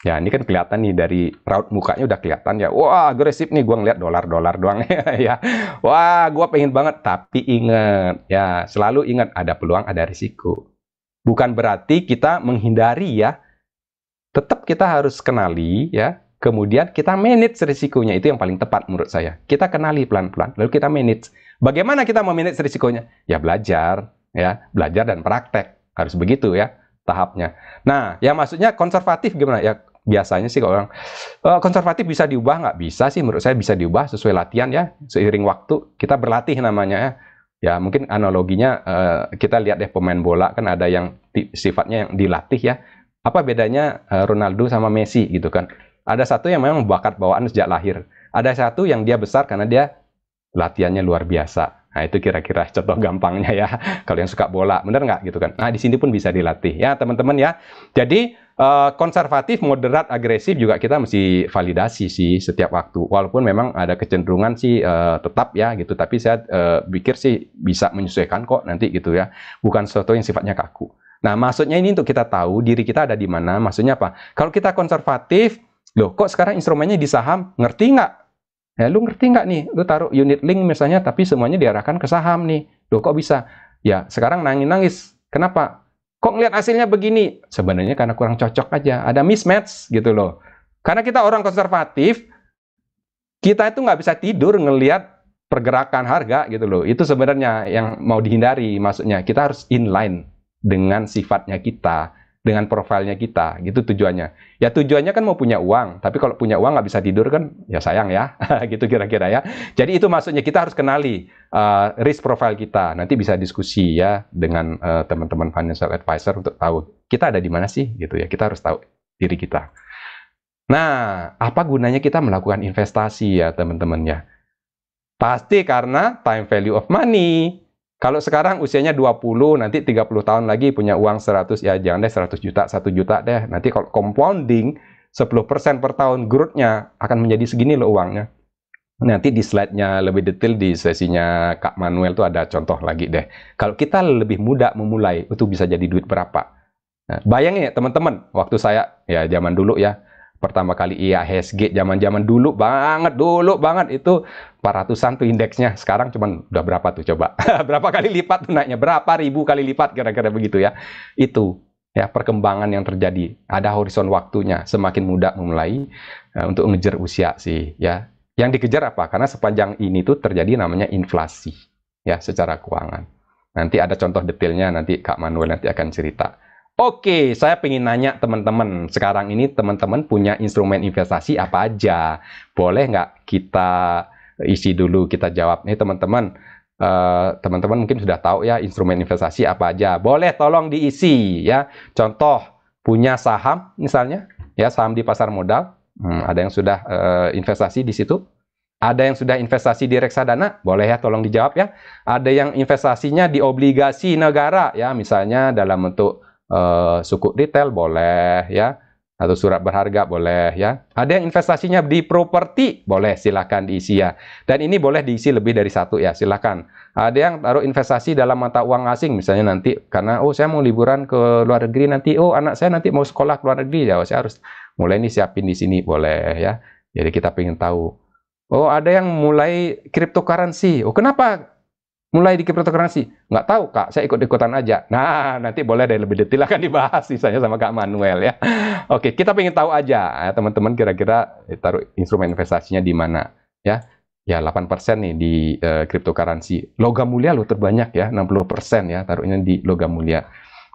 Ya, ini kan kelihatan nih dari raut mukanya udah kelihatan ya. Wah, agresif nih, gua ngeliat dolar doang ya. Wah, gua pengen banget. Tapi ingat ya, selalu ingat ada peluang, ada risiko. Bukan berarti kita menghindari ya. Tetap kita harus kenali ya. Kemudian kita manage risikonya, itu yang paling tepat menurut saya. Kita kenali pelan-pelan, lalu kita manage. Bagaimana kita memanage risikonya? Ya belajar dan praktek. Harus begitu ya tahapnya. Nah, ya maksudnya konservatif gimana? Ya biasanya sih kalau orang konservatif bisa diubah, nggak bisa sih menurut saya bisa diubah sesuai latihan ya. Seiring waktu kita berlatih namanya ya. Ya mungkin analoginya kita lihat deh pemain bola kan ada yang sifatnya yang dilatih ya. Apa bedanya Ronaldo sama Messi gitu kan? Ada satu yang memang bakat bawaan sejak lahir. Ada satu yang dia besar karena dia latihannya luar biasa. Nah, itu kira-kira contoh gampangnya ya. Kalau yang suka bola, bener nggak gitu kan? Nah, di sini pun bisa dilatih ya, teman-teman ya. Jadi, konservatif, moderat, agresif juga kita mesti validasi sih setiap waktu. Walaupun memang ada kecenderungan sih tetap ya gitu. Tapi saya pikir sih bisa menyesuaikan kok nanti gitu ya. Bukan sesuatu yang sifatnya kaku. Nah, maksudnya ini untuk kita tahu diri kita ada di mana. Maksudnya apa? Kalau kita konservatif, loh, kok sekarang instrumennya di saham? Ngerti nggak? Ya, lu ngerti nggak nih? Lu taruh unit link misalnya, tapi semuanya diarahkan ke saham nih. Loh, kok bisa? Ya, sekarang nangis-nangis. Kenapa? Kok ngeliat hasilnya begini? Sebenarnya karena kurang cocok aja. Ada mismatch gitu loh. Karena kita orang konservatif, kita itu nggak bisa tidur ngelihat pergerakan harga gitu loh. Itu sebenarnya yang mau dihindari. Maksudnya, kita harus inline dengan sifatnya kita, dengan profilnya kita, gitu tujuannya. Ya tujuannya kan mau punya uang, tapi kalau punya uang nggak bisa tidur kan, ya sayang ya, gitu kira-kira ya. Jadi itu maksudnya kita harus kenali risk profile kita. Nanti bisa diskusi ya dengan teman-teman financial advisor untuk tahu kita ada di mana sih, gitu ya. Kita harus tahu diri kita. Nah, apa gunanya kita melakukan investasi ya teman-teman ya? Pasti karena time value of money. Kalau sekarang usianya 20, nanti 30 tahun lagi punya uang 100, ya jangan deh 100 juta, 1 juta deh. Nanti kalau compounding 10% per tahun, growth-nya akan menjadi segini loh uangnya. Nanti di slide-nya lebih detail di sesinya Kak Manuel tuh ada contoh lagi deh. Kalau kita lebih muda memulai, itu bisa jadi duit berapa. Nah, bayangin ya teman-teman, waktu saya, ya zaman dulu ya, pertama kali IHSG, zaman-zaman dulu banget itu 400-an tuh indeksnya. Sekarang cuman udah berapa tuh coba? Berapa kali lipat tuh naiknya? Berapa ribu kali lipat kira-kira begitu ya. Itu ya perkembangan yang terjadi. Ada horizon waktunya. Semakin muda memulai untuk ngejar usia sih ya. Yang dikejar apa? Karena sepanjang ini tuh terjadi namanya inflasi ya secara keuangan. Nanti ada contoh detailnya, nanti Kak Manuel nanti akan cerita. Oke, saya pengen nanya teman-teman, sekarang ini teman-teman punya instrumen investasi apa aja? Boleh nggak kita isi dulu, kita jawab. Nih teman-teman, teman-teman mungkin sudah tahu ya instrumen investasi apa aja. Boleh tolong diisi ya. Contoh, punya saham misalnya, ya saham di pasar modal. Ada yang sudah investasi di situ? Ada yang sudah investasi di reksadana? Boleh ya, tolong dijawab ya. Ada yang investasinya di obligasi negara ya, misalnya dalam bentuk sukuk retail boleh ya, atau surat berharga boleh ya. Ada yang investasinya di properti, boleh, silakan diisi ya. Dan ini boleh diisi lebih dari satu ya, silakan. Ada yang taruh investasi dalam mata uang asing, misalnya nanti karena saya mau liburan ke luar negeri nanti, anak saya nanti mau sekolah ke luar negeri ya, saya harus mulai nih siapin di sini, boleh ya. Jadi kita pengen tahu. Ada yang mulai cryptocurrency. Kenapa mulai di cryptocurrency? Nggak tahu, Kak. Saya ikut-ikutan aja. Nah, nanti boleh deh lebih detail akan dibahas misalnya sama Kak Manuel ya. Oke, kita pengen tahu aja ya, teman-teman kira-kira taruh instrumen investasinya di mana ya. Ya, 8% nih di cryptocurrency. Logam mulia loh terbanyak ya, 60% ya taruhnya di logam mulia.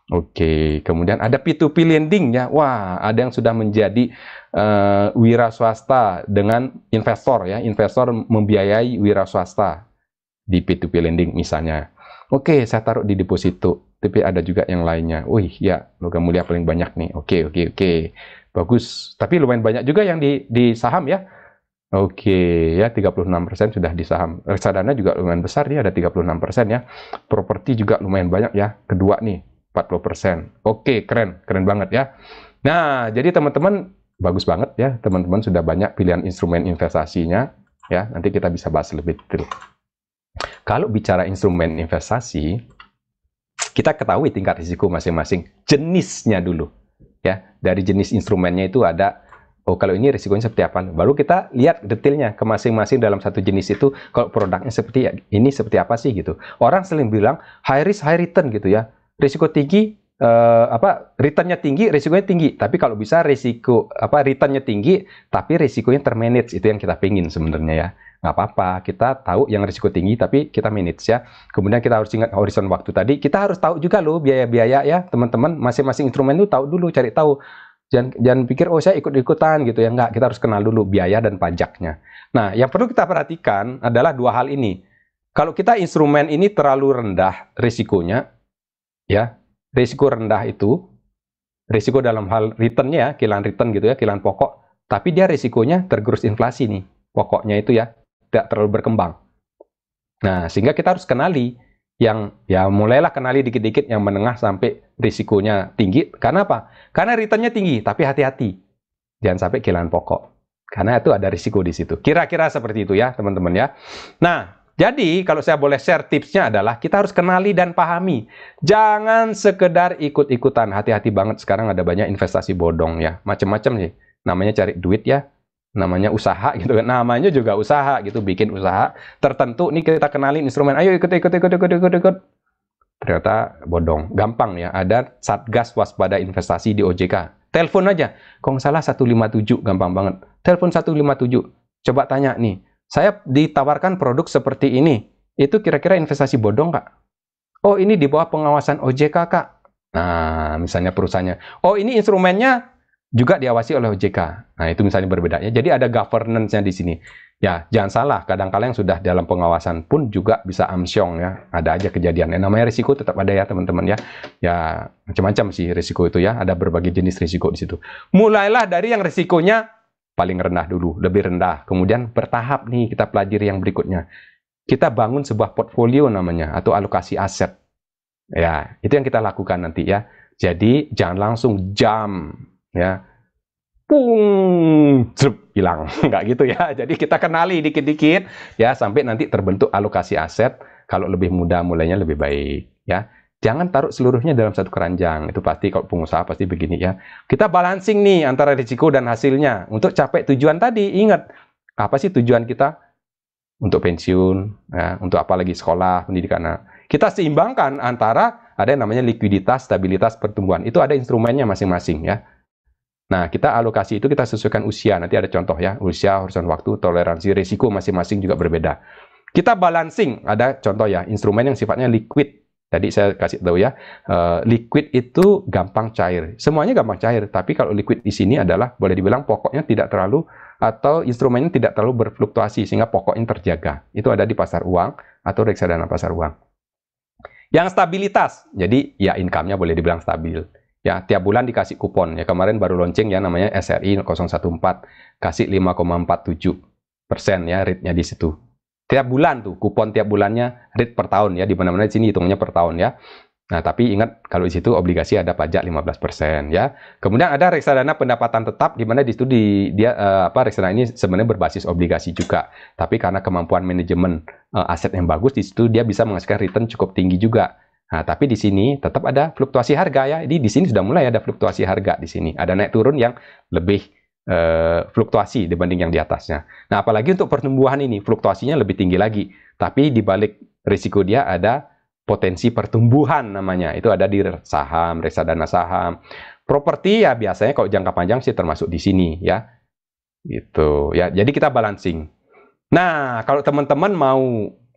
Oke, kemudian ada P2P lending ya. Wah, ada yang sudah menjadi wira swasta dengan investor ya. Investor membiayai wira swasta di P2P lending misalnya. Oke, saya taruh di deposito. Tapi ada juga yang lainnya. Wih, ya, logam mulia paling banyak nih. Oke. Bagus. Tapi lumayan banyak juga yang di saham ya. Oke, ya 36% sudah di saham. Reksadana juga lumayan besar dia, ada 36% ya. Properti juga lumayan banyak ya. Kedua nih, 40%. Oke, keren banget ya. Nah, jadi teman-teman bagus banget ya, teman-teman sudah banyak pilihan instrumen investasinya ya. Nanti kita bisa bahas lebih detail. Kalau bicara instrumen investasi, kita ketahui tingkat risiko masing-masing, jenisnya dulu ya. Dari jenis instrumennya itu ada, kalau ini risikonya seperti apa. Baru kita lihat detailnya ke masing-masing dalam satu jenis itu. Kalau produknya seperti ini seperti apa sih gitu. Orang sering bilang high risk high return gitu ya. Risiko tinggi, returnnya tinggi, risikonya tinggi. Tapi kalau bisa returnnya tinggi, tapi risikonya termanage, itu yang kita pingin sebenarnya ya. Nggak apa-apa, kita tahu yang risiko tinggi, tapi kita manage ya. Kemudian kita harus ingat horizon waktu tadi. Kita harus tahu juga loh biaya-biaya ya, teman-teman. Masing-masing instrumen itu tahu dulu, cari tahu. Jangan pikir, saya ikut-ikutan gitu ya. Enggak, kita harus kenal dulu biaya dan pajaknya. Nah, yang perlu kita perhatikan adalah dua hal ini. Kalau kita instrumen ini terlalu rendah risikonya, ya, risiko rendah itu, risiko dalam hal returnnya, kilang return gitu ya, kilang pokok, tapi dia risikonya tergerus inflasi nih, pokoknya itu ya, tidak terlalu berkembang. Nah, sehingga kita harus kenali yang, ya mulailah kenali dikit-dikit yang menengah sampai risikonya tinggi. Karena apa? Karena returnnya tinggi, tapi hati-hati. Jangan sampai kehilangan pokok. Karena itu ada risiko di situ. Kira-kira seperti itu ya, teman-teman ya. Nah, jadi, kalau saya boleh share tipsnya adalah kita harus kenali dan pahami. Jangan sekedar ikut-ikutan. Hati-hati banget, sekarang ada banyak investasi bodong ya. Macam-macam nih. Namanya cari duit ya. Namanya usaha gitu kan. Namanya juga usaha gitu. Bikin usaha tertentu. Nih kita kenalin instrumen. Ayo ikut. Ternyata bodong. Gampang ya. Ada Satgas Waspada Investasi di OJK. Telepon aja. Kalau nggak salah 157. Gampang banget. Telepon 157. Coba tanya nih. Saya ditawarkan produk seperti ini. Itu kira-kira investasi bodong, Kak? Oh, ini di bawah pengawasan OJK, Kak. Nah, misalnya perusahaannya. Oh, ini instrumennya juga diawasi oleh OJK. Nah, itu misalnya berbedanya. Jadi ada governance-nya di sini. Ya, jangan salah. Kadang-kadang yang sudah dalam pengawasan pun juga bisa amsyong ya. Ada aja kejadian. Namanya risiko tetap ada ya, teman-teman ya. Ya, macam-macam sih risiko itu ya. Ada berbagai jenis risiko di situ. Mulailah dari yang risikonya paling rendah dulu, lebih rendah. Kemudian bertahap nih kita pelajari yang berikutnya. Kita bangun sebuah portfolio namanya, atau alokasi aset. Ya, itu yang kita lakukan nanti ya. Jadi, jangan langsung jam ya. Pung, hilang. Nggak gitu ya. Jadi kita kenali dikit-dikit ya, sampai nanti terbentuk alokasi aset. Kalau lebih mudah mulainya lebih baik ya. Jangan taruh seluruhnya dalam satu keranjang. Itu pasti kalau pengusaha pasti begini ya. Kita balancing nih antara risiko dan hasilnya. Untuk capai tujuan tadi, ingat. Apa sih tujuan kita? Untuk pensiun, ya, untuk apa lagi sekolah, pendidikan. Nah, kita seimbangkan antara ada yang namanya likuiditas, stabilitas, pertumbuhan. Itu ada instrumennya masing-masing ya. Nah, kita alokasi itu kita sesuaikan usia. Nanti ada contoh ya. Usia, horizon waktu, toleransi, risiko masing-masing juga berbeda. Kita balancing. Ada contoh ya. Instrumen yang sifatnya liquid. Tadi saya kasih tahu ya, liquid itu gampang cair. Semuanya gampang cair, tapi kalau liquid di sini adalah boleh dibilang pokoknya tidak terlalu, atau instrumennya tidak terlalu berfluktuasi, sehingga pokoknya terjaga. Itu ada di pasar uang atau reksadana pasar uang. Yang stabilitas, jadi ya income-nya boleh dibilang stabil. Ya, tiap bulan dikasih kupon. Ya, kemarin baru launching ya, namanya SRI 014. Kasih 5,47% ya rate-nya di situ. Tiap bulan tuh, kupon tiap bulannya, rate per tahun ya, di mana-mana di sini hitungnya per tahun ya. Nah, tapi ingat kalau di situ obligasi ada pajak 15% ya. Kemudian ada reksadana pendapatan tetap di mana di situ reksadana ini sebenarnya berbasis obligasi juga. Tapi karena kemampuan manajemen aset yang bagus di situ dia bisa menghasilkan return cukup tinggi juga. Nah, tapi di sini tetap ada fluktuasi harga ya. Jadi di sini sudah mulai ada fluktuasi harga di sini. Ada naik turun yang lebih fluktuasi dibanding yang di atasnya. Nah, apalagi untuk pertumbuhan ini fluktuasinya lebih tinggi lagi. Tapi di balik risiko dia ada potensi pertumbuhan namanya. Itu ada di saham, reksadana saham. Properti ya biasanya kalau jangka panjang sih termasuk di sini ya. Gitu ya. Jadi kita balancing. Nah, kalau teman-teman mau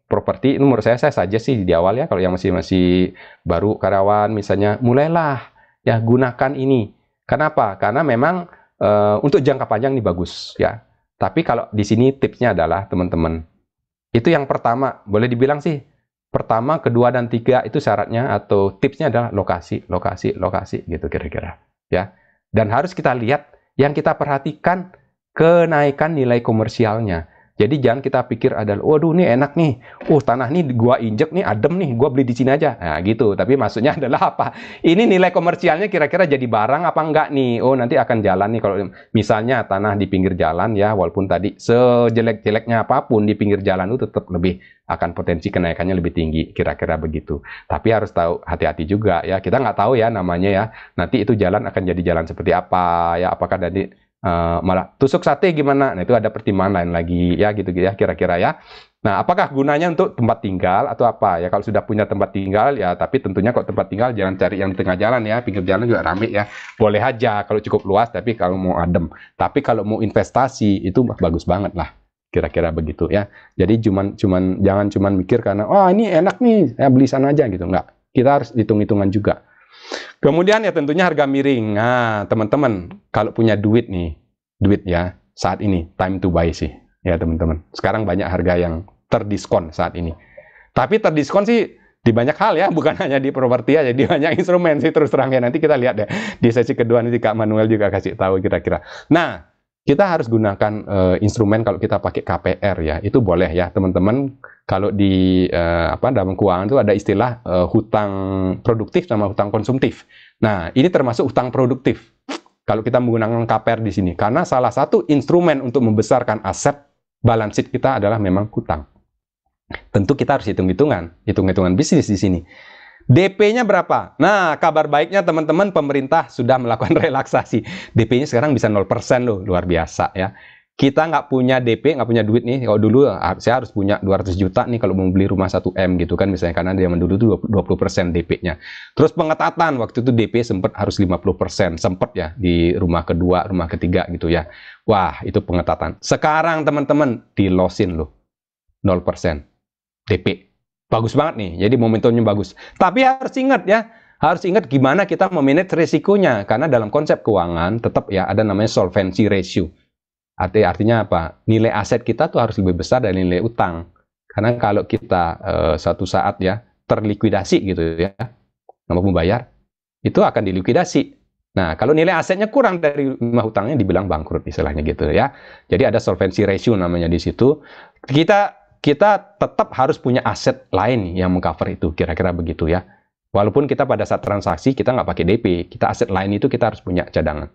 properti, menurut saya saja sih di awal ya, kalau yang masih baru karyawan misalnya, mulailah ya gunakan ini. Kenapa? Karena memang untuk jangka panjang ini bagus ya. Tapi kalau di sini tipsnya adalah teman-teman, itu yang pertama, boleh dibilang sih pertama, kedua, dan tiga itu syaratnya atau tipsnya adalah lokasi gitu kira-kira ya. Dan harus kita lihat, yang kita perhatikan kenaikan nilai komersialnya. Jadi jangan kita pikir adalah, waduh ini enak nih, tanah nih gua injek nih, adem nih, gua beli di sini aja. Nah gitu, tapi maksudnya adalah apa? Ini nilai komersialnya kira-kira jadi barang apa enggak nih? Oh nanti akan jalan nih kalau misalnya tanah di pinggir jalan ya, walaupun tadi sejelek-jeleknya apapun di pinggir jalan itu tetap lebih akan potensi kenaikannya lebih tinggi, kira-kira begitu. Tapi harus tahu hati-hati juga ya, kita nggak tahu ya namanya ya, nanti itu jalan akan jadi jalan seperti apa ya, apakah dari malah tusuk sate gimana? Nah itu ada pertimbangan lain lagi ya gitu ya kira-kira ya. Nah apakah gunanya untuk tempat tinggal atau apa ya? Kalau sudah punya tempat tinggal ya, tapi tentunya kalau tempat tinggal jangan cari yang di tengah jalan ya, pinggir jalan juga rame ya. Boleh aja kalau cukup luas, tapi kalau mau adem. Tapi kalau mau investasi itu bagus banget lah. Kira-kira begitu ya. Jadi jangan cuman mikir karena ini enak nih, ya beli sana aja gitu, enggak. Kita harus hitung-hitungan juga. Kemudian ya tentunya harga miring. Nah, teman-teman, kalau punya duit ya, saat ini time to buy sih. Ya, teman-teman. Sekarang banyak harga yang terdiskon saat ini. Tapi terdiskon sih di banyak hal ya, bukan hanya di properti aja, di banyak instrumen sih terus terang ya. Nanti kita lihat ya. Di sesi kedua nanti Kak Manuel juga kasih tahu kira-kira. Nah, kita harus gunakan instrumen kalau kita pakai KPR ya. Itu boleh ya, teman-teman. Kalau di dalam keuangan itu ada istilah hutang produktif sama hutang konsumtif. Nah, ini termasuk hutang produktif kalau kita menggunakan KPR di sini, karena salah satu instrumen untuk membesarkan aset balance sheet kita adalah memang hutang. Tentu kita harus hitung-hitungan bisnis di sini. DP-nya berapa? Nah, kabar baiknya teman-teman, pemerintah sudah melakukan relaksasi. DP-nya sekarang bisa 0% loh, luar biasa ya. Kita nggak punya DP, nggak punya duit nih. Kalau dulu saya harus punya 200 juta nih kalau mau beli rumah 1M gitu kan misalnya, karena dia dulu itu 20% DP-nya. Terus pengetatan, waktu itu DP sempat harus 50%, sempat ya di rumah kedua, rumah ketiga gitu ya. Wah, itu pengetatan. Sekarang teman-teman dilosin loh. 0% DP. Bagus banget nih. Jadi momentumnya bagus. Tapi harus ingat ya, harus ingat gimana kita memanage risikonya, karena dalam konsep keuangan tetap ya ada namanya solvency ratio. Artinya apa? Nilai aset kita tuh harus lebih besar dari nilai utang. Karena kalau kita suatu saat ya terlikuidasi gitu ya, nggak mau membayar, itu akan dilikuidasi. Nah, kalau nilai asetnya kurang dari rumah hutangnya dibilang bangkrut istilahnya gitu ya. Jadi ada solvency ratio namanya di situ. Kita tetap harus punya aset lain yang mengcover itu, kira-kira begitu ya. Walaupun kita pada saat transaksi kita nggak pakai DP, kita aset lain itu kita harus punya cadangan.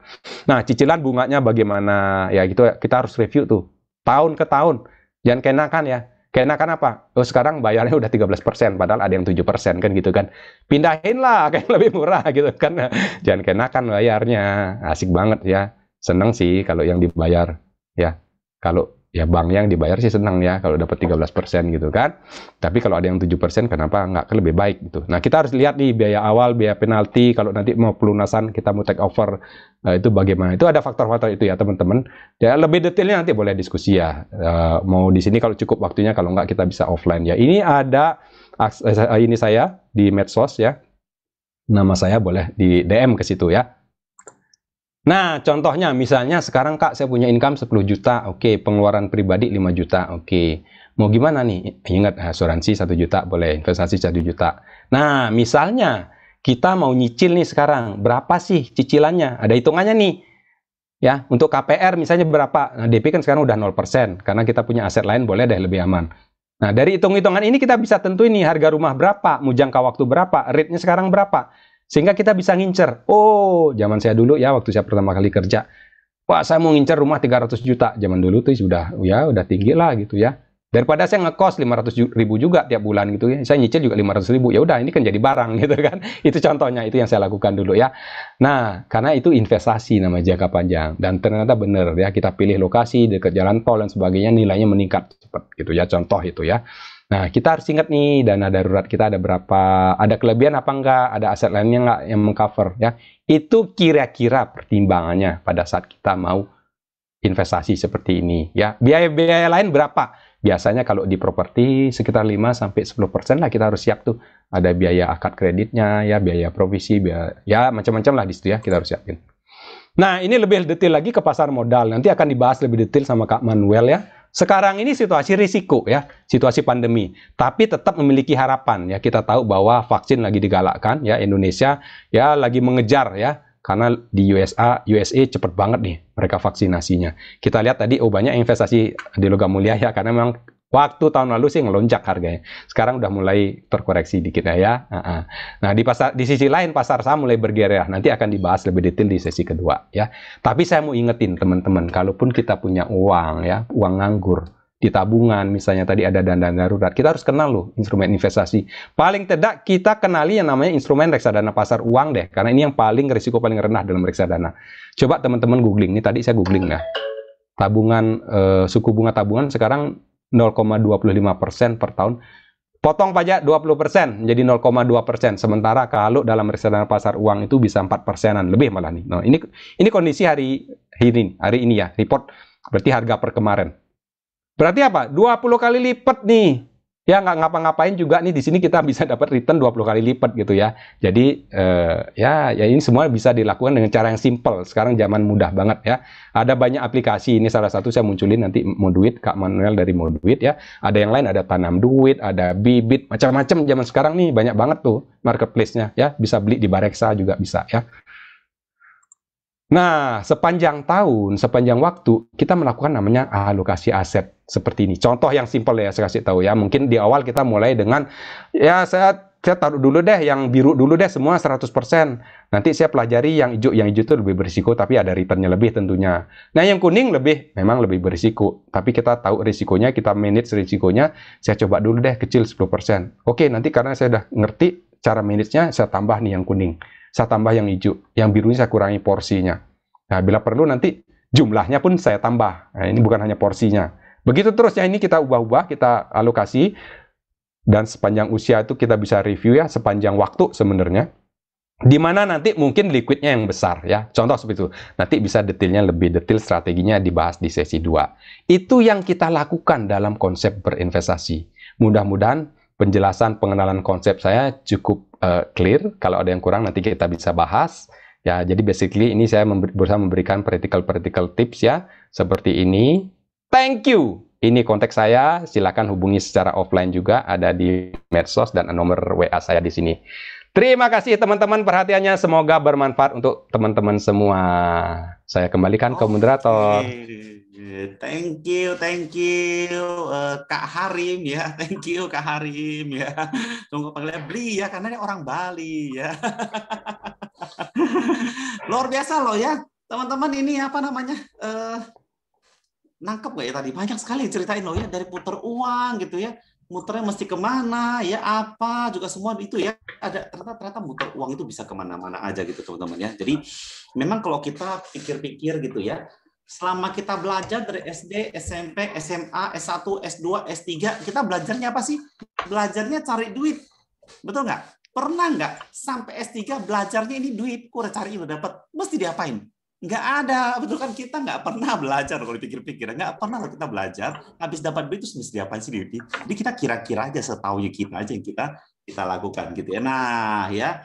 Nah, cicilan bunganya bagaimana? Ya gitu, kita harus review tuh tahun ke tahun. Jangan kenakan ya. Kenakan apa? Oh, sekarang bayarnya udah 13%, padahal ada yang 7% kan gitu kan. Pindahin lah, kayak lebih murah gitu kan. Jangan kenakan bayarnya. Asik banget ya. Seneng sih kalau yang dibayar ya. Kalau ya bank yang dibayar sih senang ya kalau dapat 13% gitu kan. Tapi kalau ada yang 7% kenapa nggak lebih baik gitu. Nah, kita harus lihat nih biaya awal, biaya penalti, kalau nanti mau pelunasan kita mau take over itu bagaimana. Itu ada faktor-faktor itu ya teman-teman. Ya lebih detailnya nanti boleh diskusi ya. Mau di sini kalau cukup waktunya, kalau nggak kita bisa offline ya. Ini ada ini saya di medsos ya. Nama saya boleh di DM ke situ ya. Nah, contohnya misalnya sekarang Kak saya punya income 10 juta, oke, pengeluaran pribadi 5 juta, oke. Mau gimana nih? Ingat asuransi 1 juta boleh, investasi 1 juta. Nah, misalnya kita mau nyicil nih sekarang, berapa sih cicilannya? Ada hitungannya nih. Ya, untuk KPR misalnya berapa? Nah, DP kan sekarang udah 0%, karena kita punya aset lain boleh deh lebih aman. Nah, dari hitung-hitungan ini kita bisa tentuin nih harga rumah berapa, mau jangka waktu berapa, rate-nya sekarang berapa. Sehingga kita bisa ngincer. Oh, zaman saya dulu ya, waktu saya pertama kali kerja, wah, saya mau ngincer rumah 300 juta. Zaman dulu tuh udah tinggi lah gitu ya. Daripada saya ngekos 500.000 juga tiap bulan gitu ya. Saya nyicil juga 500.000. Ya udah, ini kan jadi barang gitu kan. Itu contohnya, itu yang saya lakukan dulu ya. Nah, karena itu investasi namanya jangka panjang. Dan ternyata benar ya, kita pilih lokasi dekat jalan tol dan sebagainya, nilainya meningkat cepat gitu ya. Contoh itu ya. Nah, kita harus ingat nih, dana darurat kita ada berapa, ada kelebihan apa enggak, ada aset lainnya enggak yang mengcover ya. Itu kira-kira pertimbangannya pada saat kita mau investasi seperti ini ya. Biaya-biaya lain berapa? Biasanya kalau di properti sekitar 5-10% lah kita harus siap tuh. Ada biaya akad kreditnya ya, biaya provisi, biaya, ya macam-macam lah di situ ya, kita harus siapin. Nah, ini lebih detail lagi ke pasar modal. Nanti akan dibahas lebih detail sama Kak Manuel ya. Sekarang ini situasi risiko ya, situasi pandemi. Tapi tetap memiliki harapan ya. Kita tahu bahwa vaksin lagi digalakkan ya, Indonesia ya lagi mengejar ya. Karena di USA cepet banget nih mereka vaksinasinya. Kita lihat tadi banyak investasi di logam mulia ya, karena memang waktu tahun lalu sih ngelonjak harganya. Sekarang udah mulai terkoreksi dikit ya. Nah, di sisi lain pasar saham mulai bergerak. Nanti akan dibahas lebih detail di sesi kedua ya. Tapi saya mau ingetin teman-teman, kalaupun kita punya uang ya, uang nganggur di tabungan misalnya tadi ada dana darurat, kita harus kenal loh instrumen investasi. Paling tidak kita kenali yang namanya instrumen reksadana pasar uang deh, karena ini yang paling risiko paling rendah dalam reksadana. Coba teman-teman googling, ini tadi saya googling ya. Tabungan suku bunga tabungan sekarang 0,25% per tahun. Potong pajak 20% menjadi 0,2%. Sementara kalau dalam reksadana pasar uang itu bisa 4%-an lebih malah nih. Nah, ini kondisi hari ini ya, report berarti harga per kemarin. Berarti apa? 20 kali lipat nih. Ya nggak ngapa-ngapain juga nih, di sini kita bisa dapat return 20 kali lipat gitu ya. Jadi ya ini semua bisa dilakukan dengan cara yang simple. Sekarang zaman mudah banget ya. Ada banyak aplikasi, ini salah satu saya munculin nanti Moduit, Kak Manuel dari Moduit ya. Ada yang lain, ada Tanam Duit, ada Bibit, macam-macam zaman sekarang nih banyak banget tuh marketplace-nya ya. Bisa beli di Bareksa juga bisa ya. Nah, sepanjang tahun, sepanjang waktu, kita melakukan namanya alokasi aset seperti ini. Contoh yang simpel ya, saya kasih tahu ya. Mungkin di awal kita mulai dengan, ya saya taruh dulu deh, yang biru dulu deh semua 100%. Nanti saya pelajari yang hijau itu lebih berisiko, tapi ada returnnya lebih tentunya. Nah, yang kuning memang lebih berisiko. Tapi kita tahu risikonya, kita manage risikonya, saya coba dulu deh kecil 10%. Oke, nanti karena saya udah ngerti cara manage-nya, saya tambah nih yang kuning. Saya tambah yang hijau, yang birunya saya kurangi porsinya. Nah, bila perlu nanti jumlahnya pun saya tambah. Nah, ini bukan hanya porsinya. Begitu terus ya, ini kita ubah-ubah, kita alokasi, dan sepanjang usia itu kita bisa review ya, sepanjang waktu sebenarnya. Di mana nanti mungkin liquidnya yang besar ya. Contoh seperti itu. Nanti bisa detailnya lebih detail, strateginya dibahas di sesi 2. Itu yang kita lakukan dalam konsep berinvestasi. Mudah-mudahan penjelasan pengenalan konsep saya cukup clear. Kalau ada yang kurang nanti kita bisa bahas. Ya, jadi basically ini saya berusaha memberikan practical tips ya. Seperti ini. Thank you. Ini kontak saya. Silakan hubungi secara offline juga. Ada di medsos dan nomor WA saya di sini. Terima kasih teman-teman perhatiannya. Semoga bermanfaat untuk teman-teman semua. Saya kembalikan ke moderator. Thank you, Kak Harim ya, thank you Kak Harim ya. Tunggu panggilnya Bli ya, karena dia orang Bali ya. Luar biasa loh ya, teman-teman. Ini apa namanya? Nangkep nggak ya tadi? Banyak sekali ceritain loh ya, dari puter uang gitu ya. Muternya mesti kemana ya, apa juga semua itu ya. Ada ternyata muter uang itu bisa kemana-mana aja gitu teman-teman ya. Jadi memang kalau kita pikir-pikir gitu ya, selama kita belajar dari SD, SMP, SMA, S1, S2, S3, kita belajarnya apa sih? Belajarnya cari duit. Betul nggak? Pernah nggak sampai S3 belajarnya ini duit? Udah cari, udah dapat. Mesti diapain? Nggak ada. Betul kan? Kita nggak pernah belajar kalau dipikir-pikir. Nggak pernah loh kita belajar. Habis dapat duit itu mesti diapain sih? Jadi kita kira-kira aja, setaunya kita aja yang kita lakukan gitu ya. Nah ya,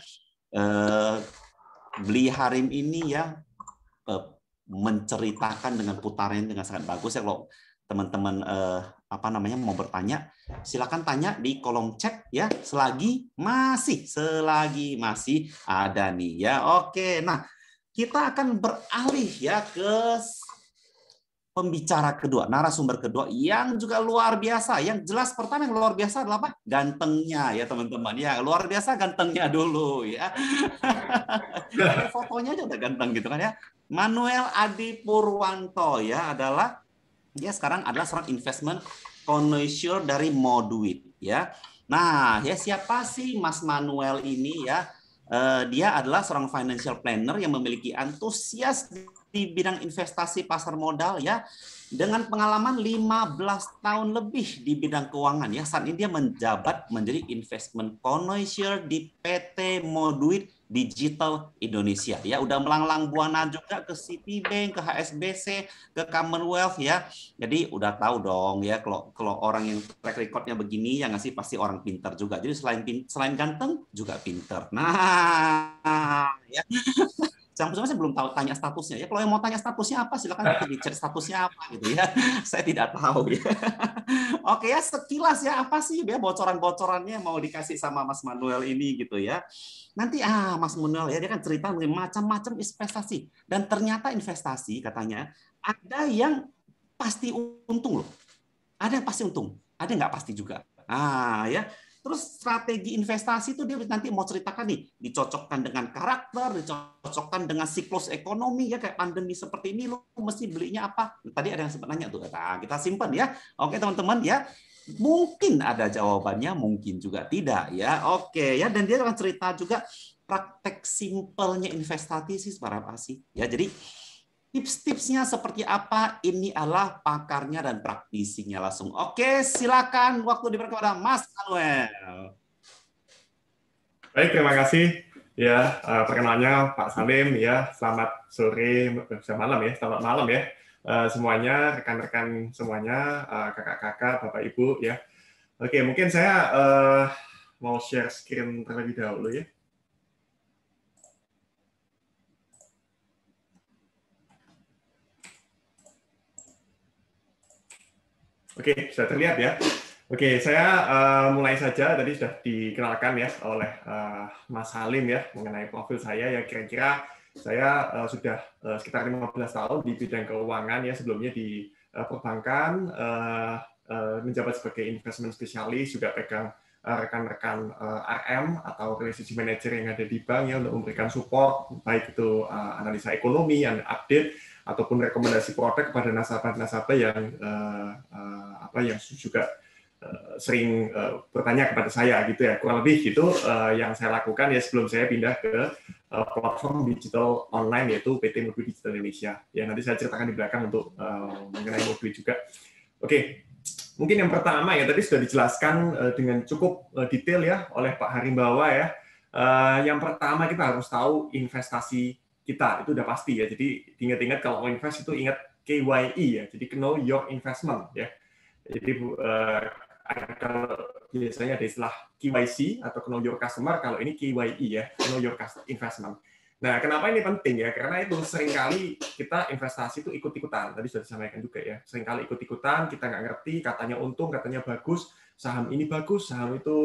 Bli Harim ini ya menceritakan dengan putaran dengan sangat bagus ya. Kalau teman-teman mau bertanya, silakan tanya di kolom chat ya, selagi masih ada nih ya. Oke, nah kita akan beralih ya ke pembicara kedua, narasumber kedua yang juga luar biasa. Yang jelas pertama yang luar biasa adalah apa? Gantengnya ya teman-teman. Ya, luar biasa gantengnya dulu ya. Dari fotonya aja udah ganteng gitu kan ya. Manuel Adi Purwanto ya dia sekarang adalah seorang investment connoisseur dari Moduit ya. Nah, ya siapa sih Mas Manuel ini ya? Dia adalah seorang financial planner yang memiliki antusias di bidang investasi pasar modal ya, dengan pengalaman 15 tahun lebih di bidang keuangan ya. Saat ini dia menjabat menjadi investment connoisseur di PT Moduit Digital Indonesia ya. Udah melanglang buana juga ke Citibank, ke HSBC, ke Commonwealth ya. Jadi udah tahu dong ya, kalau orang yang track recordnya begini ya nggak sih, pasti orang pintar juga. Jadi selain ganteng juga pintar. Nah ya, Sampai saya belum tahu tanya statusnya ya. Kalau yang mau tanya statusnya apa, silakan nanti di chat statusnya apa gitu ya. Saya tidak tahu ya. Oke ya, sekilas ya apa sih ya bocoran-bocorannya mau dikasih sama Mas Manuel ini gitu ya. Nanti Mas Manuel ya, dia kan cerita macam-macam investasi, dan ternyata investasi katanya ada yang pasti untung loh. Ada yang pasti untung, ada yang nggak pasti juga. Ya. Terus strategi investasi itu dia nanti mau ceritakan nih, dicocokkan dengan karakter, dicocokkan dengan siklus ekonomi ya, kayak pandemi seperti ini lo mesti belinya apa? Tadi ada yang sempat nanya tuh, kita simpan ya. Oke teman-teman ya, mungkin ada jawabannya, mungkin juga tidak ya. Oke ya, dan dia akan cerita juga praktek simpelnya investasi sih seperti apa sih ya. Jadi tips-tipsnya seperti apa? Ini adalah pakarnya dan praktisinya langsung. Oke, silakan waktu diberikan kepada Mas Manuel. Baik, terima kasih. Ya, perkenalnya Pak Salim ya. Selamat sore, malam ya. Selamat malam ya. Semuanya, rekan-rekan semuanya, kakak-kakak, Bapak Ibu ya. Oke, mungkin saya mau share screen terlebih dahulu ya. Oke, sudah terlihat ya. Oke, saya mulai saja. Tadi sudah dikenalkan ya oleh Mas Salim ya mengenai profil saya ya. Kira-kira saya sudah sekitar 15 tahun di bidang keuangan ya. Sebelumnya di perbankan, menjabat sebagai investment spesialis, juga pegang rekan-rekan RM atau relationship manager yang ada di bank ya untuk memberikan support baik itu analisa ekonomi, update ataupun rekomendasi produk kepada nasabah-nasabah yang juga sering bertanya kepada saya gitu ya. Kurang lebih gitu yang saya lakukan ya sebelum saya pindah ke platform digital online yaitu PT Moduit Digital Indonesia. Ya nanti saya ceritakan di belakang untuk mengenai Moduit juga. Oke. Mungkin yang pertama ya tadi sudah dijelaskan dengan cukup detail ya oleh Pak Harimbawa ya. Yang pertama kita harus tahu investasi kita, itu udah pasti ya. Jadi ingat-ingat kalau mau invest itu ingat KYE ya. Jadi know your investment ya. Jadi kalau biasanya ada istilah KYC atau know your customer, kalau ini KYE ya, know your investment. Nah, kenapa ini penting ya? Karena itu seringkali kita investasi itu ikut-ikutan. Tadi sudah disampaikan juga ya. Seringkali ikut-ikutan, kita nggak ngerti, katanya untung, katanya bagus, saham ini bagus, saham itu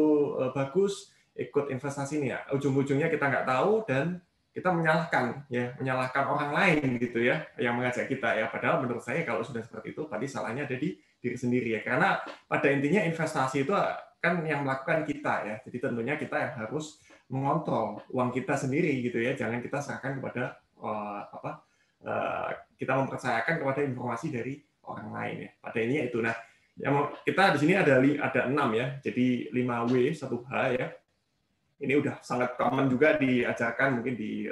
bagus, ikut investasi ini ya. Ujung-ujungnya kita nggak tahu dan kita menyalahkan orang lain gitu ya, yang mengajak kita ya. Padahal menurut saya kalau sudah seperti itu, tadi salahnya ada di diri sendiri ya. Karena pada intinya investasi itu kan yang melakukan kita ya. Jadi tentunya kita yang harus mengontrol uang kita sendiri gitu ya, jangan kita serahkan kepada kita mempercayakan kepada informasi dari orang lain ya. Pada ini itu. Nah, yang kita di sini ada 6 ya, jadi 5W 1H ya. Ini udah sangat common juga diajarkan mungkin di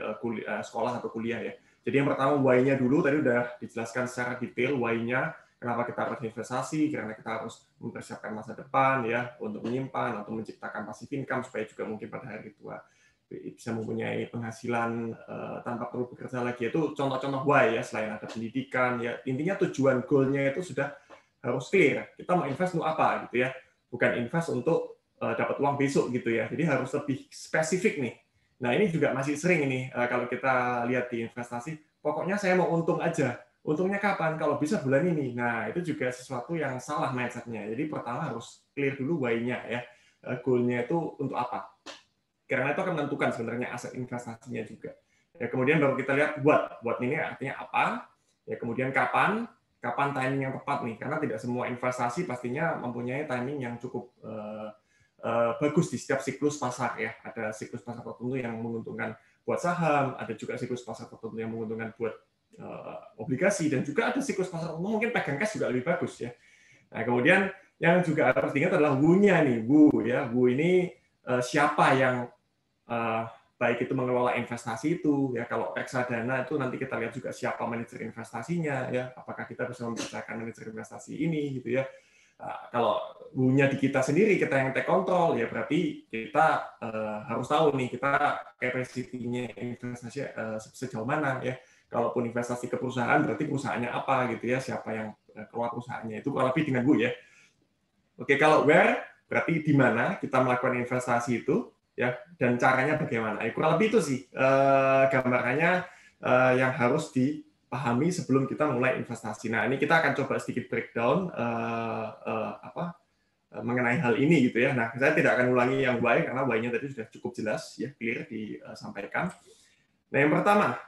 sekolah atau kuliah ya. Jadi yang pertama why-nya dulu tadi udah dijelaskan secara detail why-nya. Kenapa kita harus investasi? Karena kita harus mempersiapkan masa depan ya, untuk menyimpan atau menciptakan passive income supaya juga mungkin pada hari tua bisa mempunyai penghasilan tanpa perlu bekerja lagi. Itu contoh-contoh why ya, selain ada pendidikan ya. Intinya tujuan goal-nya itu sudah harus clear. Kita mau invest untuk apa gitu ya. Bukan invest untuk dapat uang besok gitu ya. Jadi harus lebih spesifik nih. Nah, ini juga masih sering ini kalau kita lihat di investasi, pokoknya saya mau untung aja. Untungnya kapan? Kalau bisa bulan ini. Nah, itu juga sesuatu yang salah mindset-nya. Jadi pertama harus clear dulu why-nya ya. Goal-nya itu untuk apa? Karena itu akan menentukan sebenarnya aset investasinya juga. Ya, kemudian baru kita lihat what. What ini artinya apa? Ya, kemudian kapan timing yang tepat nih. Karena tidak semua investasi pastinya mempunyai timing yang cukup bagus di setiap siklus pasar ya. Ada siklus pasar tertentu yang menguntungkan buat saham, ada juga siklus pasar tertentu yang menguntungkan buat obligasi, dan juga ada siklus pasar tertentu mungkin pegang cash juga lebih bagus ya. Nah, kemudian yang juga harus diingat adalah who-nya nih, who ya. Who ini siapa yang baik itu mengelola investasi itu ya. Kalau reksadana itu nanti kita lihat juga siapa manajer investasinya ya. Apakah kita bisa mempercayakan manajer investasi ini gitu ya. Kalau who-nya di kita sendiri, kita yang take control, ya berarti kita harus tahu nih kita capacity-nya investasi sejauh mana ya. Kalaupun investasi ke perusahaan, berarti perusahaannya apa gitu ya, siapa yang keluar perusahaannya, itu kurang lebih dengan who ya. Oke, kalau where, berarti di mana kita melakukan investasi itu ya, dan caranya bagaimana. Kurang lebih itu sih gambarannya yang harus dipahami sebelum kita mulai investasi. Nah, ini kita akan coba sedikit breakdown mengenai hal ini gitu ya. Nah, saya tidak akan ulangi yang why karena why-nya tadi sudah cukup jelas ya, clear disampaikan. Nah, yang pertama,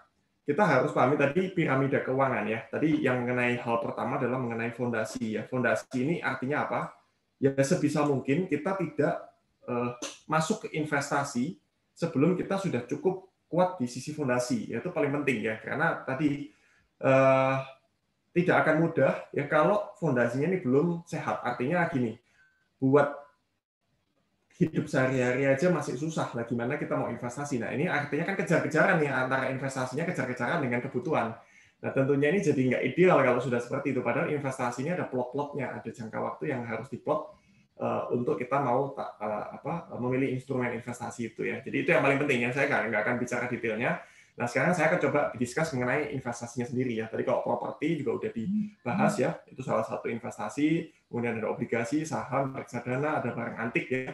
kita harus pahami tadi piramida keuangan ya. Tadi yang mengenai hal pertama adalah mengenai fondasi ya. Fondasi ini artinya apa? Ya sebisa mungkin kita tidak masuk ke investasi sebelum kita sudah cukup kuat di sisi fondasi. Ya, itu paling penting ya. Karena tadi tidak akan mudah ya kalau fondasinya ini belum sehat. Artinya gini, buat hidup sehari-hari aja masih susah lah, gimana kita mau investasi. Nah, ini artinya kan kejar-kejaran nih, antara investasinya kejar-kejaran dengan kebutuhan. Nah, tentunya ini jadi nggak ideal kalau sudah seperti itu. Padahal investasinya ada plot-plotnya, ada jangka waktu yang harus diplot untuk kita mau memilih instrumen investasi itu ya. Jadi itu yang paling penting ya. Saya nggak akan bicara detailnya. Nah, sekarang saya akan coba discuss mengenai investasinya sendiri ya. Tadi kalau properti juga udah dibahas ya, itu salah satu investasi. Kemudian ada obligasi, saham, reksadana, ada barang antik ya.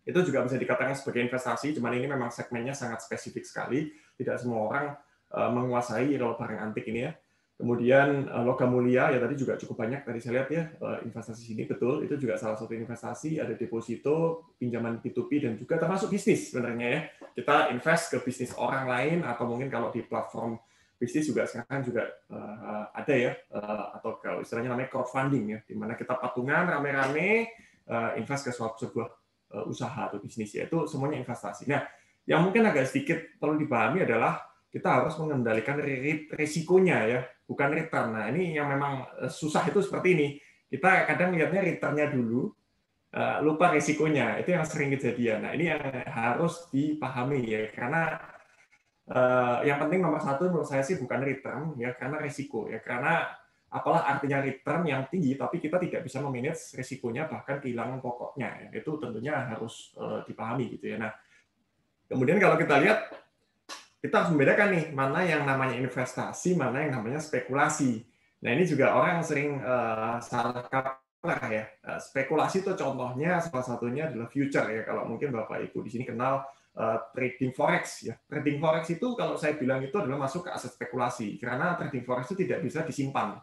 Itu juga bisa dikatakan sebagai investasi, cuman ini memang segmennya sangat spesifik sekali. Tidak semua orang menguasai kalau barang antik ini ya. Kemudian logam mulia, ya tadi juga cukup banyak, tadi saya lihat ya, investasi sini, betul, itu juga salah satu investasi, ada deposito, pinjaman P2P, dan juga termasuk bisnis sebenarnya ya. Kita invest ke bisnis orang lain, atau mungkin kalau di platform bisnis juga sekarang juga ada ya, atau kalau istilahnya namanya crowdfunding ya, di mana kita patungan rame-rame invest ke sebuah usaha atau bisnis, yaitu semuanya investasi. Nah, yang mungkin agak sedikit perlu dipahami adalah kita harus mengendalikan risikonya ya, bukan return. Nah, ini yang memang susah itu seperti ini. Kita kadang lihatnya returnnya dulu, lupa risikonya. Itu yang sering kejadian. Nah, ini yang harus dipahami ya, karena yang penting nomor satu menurut saya sih bukan return ya, karena risiko ya, karena apalah artinya return yang tinggi, tapi kita tidak bisa memanage risikonya, bahkan kehilangan pokoknya. Ya. Itu tentunya harus dipahami gitu ya. Nah, kemudian kalau kita lihat, kita harus membedakan nih mana yang namanya investasi, mana yang namanya spekulasi. Nah, ini juga orang yang sering salah kaprah ya. Spekulasi itu contohnya salah satunya adalah future ya. Kalau mungkin Bapak Ibu di sini kenal trading forex ya. Trading forex itu kalau saya bilang itu adalah masuk ke aset spekulasi, karena trading forex itu tidak bisa disimpan.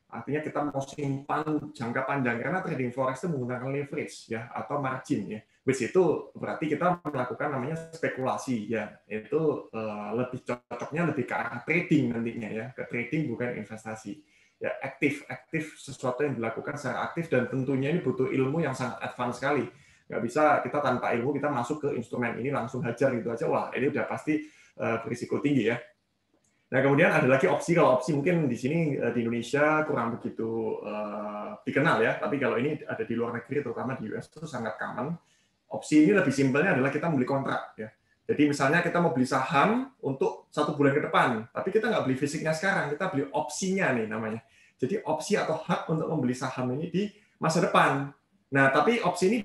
Artinya kita mau simpan jangka panjang, karena trading forex itu menggunakan leverage ya, atau margin ya. Which itu berarti kita melakukan namanya spekulasi ya. Itu lebih cocoknya lebih ke arah trading nantinya ya, ke trading bukan investasi. Ya, aktif sesuatu yang dilakukan secara aktif, dan tentunya ini butuh ilmu yang sangat advance sekali. Nggak bisa kita tanpa ilmu kita masuk ke instrumen ini langsung hajar gitu aja, wah ini udah pasti berisiko tinggi ya. Nah, kemudian ada lagi opsi. Kalau opsi mungkin di sini di Indonesia kurang begitu dikenal ya, tapi kalau ini ada di luar negeri, terutama di US itu sangat common. Opsi ini lebih simpelnya adalah kita membeli kontrak ya. Jadi misalnya kita mau beli saham untuk 1 bulan ke depan, tapi kita nggak beli fisiknya sekarang, kita beli opsinya nih namanya. Jadi opsi atau hak untuk membeli saham ini di masa depan. Nah, tapi opsi ini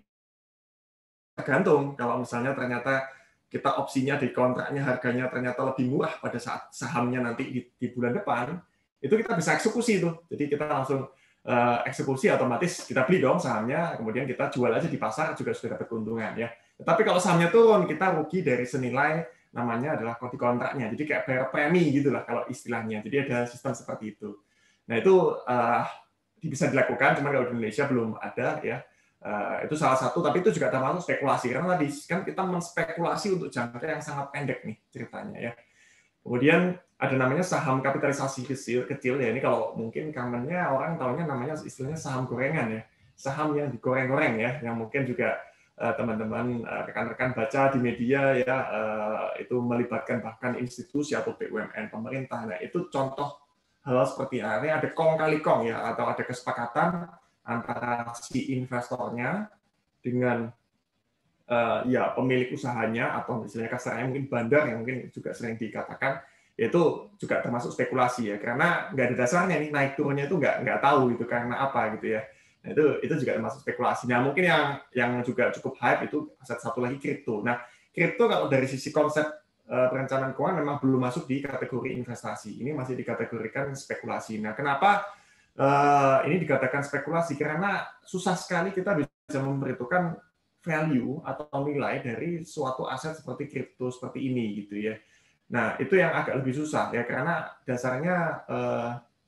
tergantung. Kalau misalnya ternyata kita opsinya di kontraknya harganya ternyata lebih murah pada saat sahamnya nanti di bulan depan, itu kita bisa eksekusi itu. Jadi kita langsung eksekusi, otomatis kita beli dong sahamnya, kemudian kita jual aja di pasar juga sudah dapat keuntungan ya. Tapi kalau sahamnya turun, kita rugi dari senilai namanya adalah kontraknya. Jadi kayak bayar premi gitulah kalau istilahnya. Jadi ada sistem seperti itu. Nah itu bisa dilakukan, cuma kalau di Indonesia belum ada ya. Itu salah satu, tapi itu juga termasuk spekulasi karena tadi kan kita menspekulasi untuk jangka yang sangat pendek nih ceritanya ya. Kemudian ada namanya saham kapitalisasi kecil ya, ini kalau mungkin commonnya orang tahunya namanya istilahnya saham gorengan ya, saham yang digoreng-goreng ya, yang mungkin juga teman-teman rekan-rekan baca di media ya, itu melibatkan bahkan institusi atau BUMN pemerintah. Nah itu contoh hal seperti ini, ada kong kali kong ya, atau ada kesepakatan antara si investornya dengan ya pemilik usahanya, atau misalnya kasarnya mungkin bandar yang mungkin juga sering dikatakan, itu juga termasuk spekulasi ya, karena nggak ada dasarnya nih, naik turunnya itu nggak tahu itu karena apa gitu ya. Nah itu juga termasuk spekulasi. Nah mungkin yang juga cukup hype itu aset satu lagi kripto. Nah kripto kalau dari sisi konsep perencanaan keuangan memang belum masuk di kategori investasi, ini masih dikategorikan spekulasi. Nah kenapa ini dikatakan spekulasi? Karena susah sekali kita bisa memperhitungkan value atau nilai dari suatu aset seperti kripto seperti ini gitu ya. Nah itu yang agak lebih susah ya, karena dasarnya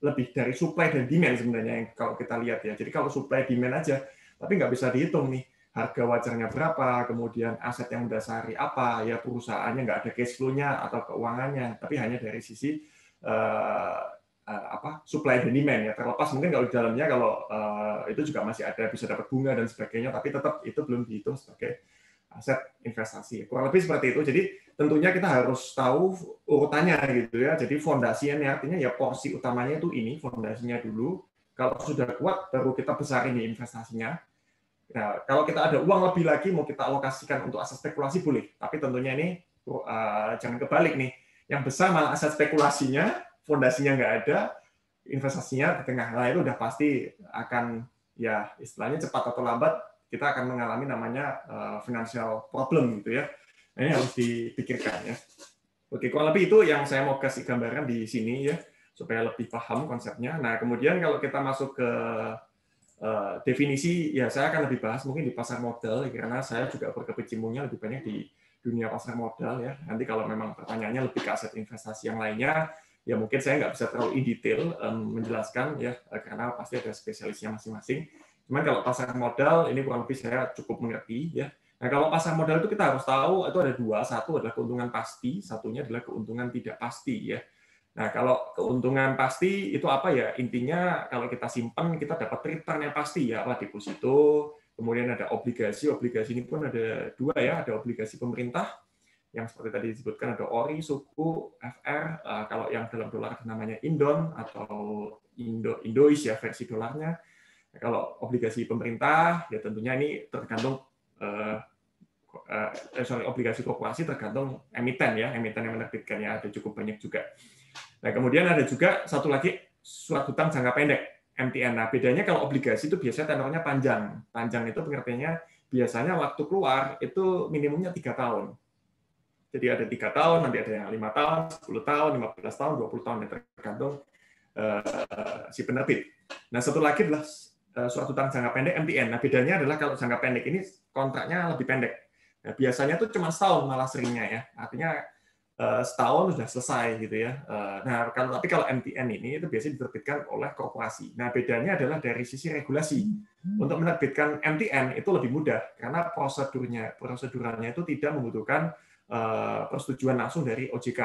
lebih dari supply dan demand sebenarnya yang kalau kita lihat ya. Jadi kalau supply demand aja, tapi nggak bisa dihitung nih harga wajarnya berapa, kemudian aset yang mendasari apa, ya perusahaannya nggak ada cash flow-nya atau keuangannya, tapi hanya dari sisi supply dan demand ya. Terlepas mungkin kalau di dalamnya kalau itu juga masih ada bisa dapat bunga dan sebagainya, tapi tetap itu belum dihitung sebagai aset investasi. Kurang lebih seperti itu. Jadi tentunya kita harus tahu urutannya gitu ya. Jadi fondasinya artinya ya porsi utamanya itu ini fondasinya dulu. Kalau sudah kuat baru kita besarin nih investasinya. Nah, kalau kita ada uang lebih lagi mau kita alokasikan untuk aset spekulasi boleh. Tapi tentunya ini jangan kebalik nih. Yang besar malah aset spekulasinya, fondasinya nggak ada, investasinya di tengah. Nah itu udah pasti akan ya istilahnya cepat atau lambat kita akan mengalami namanya financial problem gitu ya. Nah, ini harus dipikirkan ya. Oke, kurang lebih itu yang saya mau kasih gambaran di sini ya, supaya lebih paham konsepnya. Nah kemudian kalau kita masuk ke definisi, ya saya akan lebih bahas mungkin di pasar modal, karena saya juga berkecimpungnya lebih banyak di dunia pasar modal ya. Nanti kalau memang pertanyaannya lebih ke aset investasi yang lainnya, ya mungkin saya nggak bisa terlalu in detail menjelaskan ya, karena pasti ada spesialisnya masing-masing. Cuman kalau pasar modal ini kurang lebih saya cukup mengerti ya. Nah kalau pasar modal itu kita harus tahu itu ada dua, satu adalah keuntungan pasti, satunya adalah keuntungan tidak pasti ya. Nah kalau keuntungan pasti itu apa ya? Intinya kalau kita simpan kita dapat return yang pasti ya, apa deposito, kemudian ada obligasi, obligasi ini pun ada dua ya, ada obligasi pemerintah yang seperti tadi disebutkan ada ORI, suku, FR, kalau yang dalam dolar namanya Indon atau Indois ya versi dolarnya. Kalau obligasi pemerintah ya tentunya ini tergantung obligasi korporasi tergantung emiten ya, emiten yang menerbitkan ya, ada cukup banyak juga. Nah kemudian ada juga satu lagi surat hutang jangka pendek MTN. Nah bedanya kalau obligasi itu biasanya tenornya panjang. Panjang itu pengertiannya biasanya waktu keluar itu minimumnya 3 tahun. Jadi ada 3 tahun, nanti ada yang 5 tahun, 10 tahun, 15 tahun, 20 tahun, tergantung si penerbit. Nah satu lagi adalah surat hutang jangka pendek MTN. Nah bedanya adalah kalau jangka pendek ini kontraknya lebih pendek. Nah, biasanya tuh cuma setahun malah seringnya ya. Artinya setahun sudah selesai gitu ya. Nah tapi kalau MTN ini itu biasanya diterbitkan oleh korporasi. Nah bedanya adalah dari sisi regulasi. Untuk menerbitkan MTN itu lebih mudah karena proseduralnya itu tidak membutuhkan persetujuan langsung dari OJK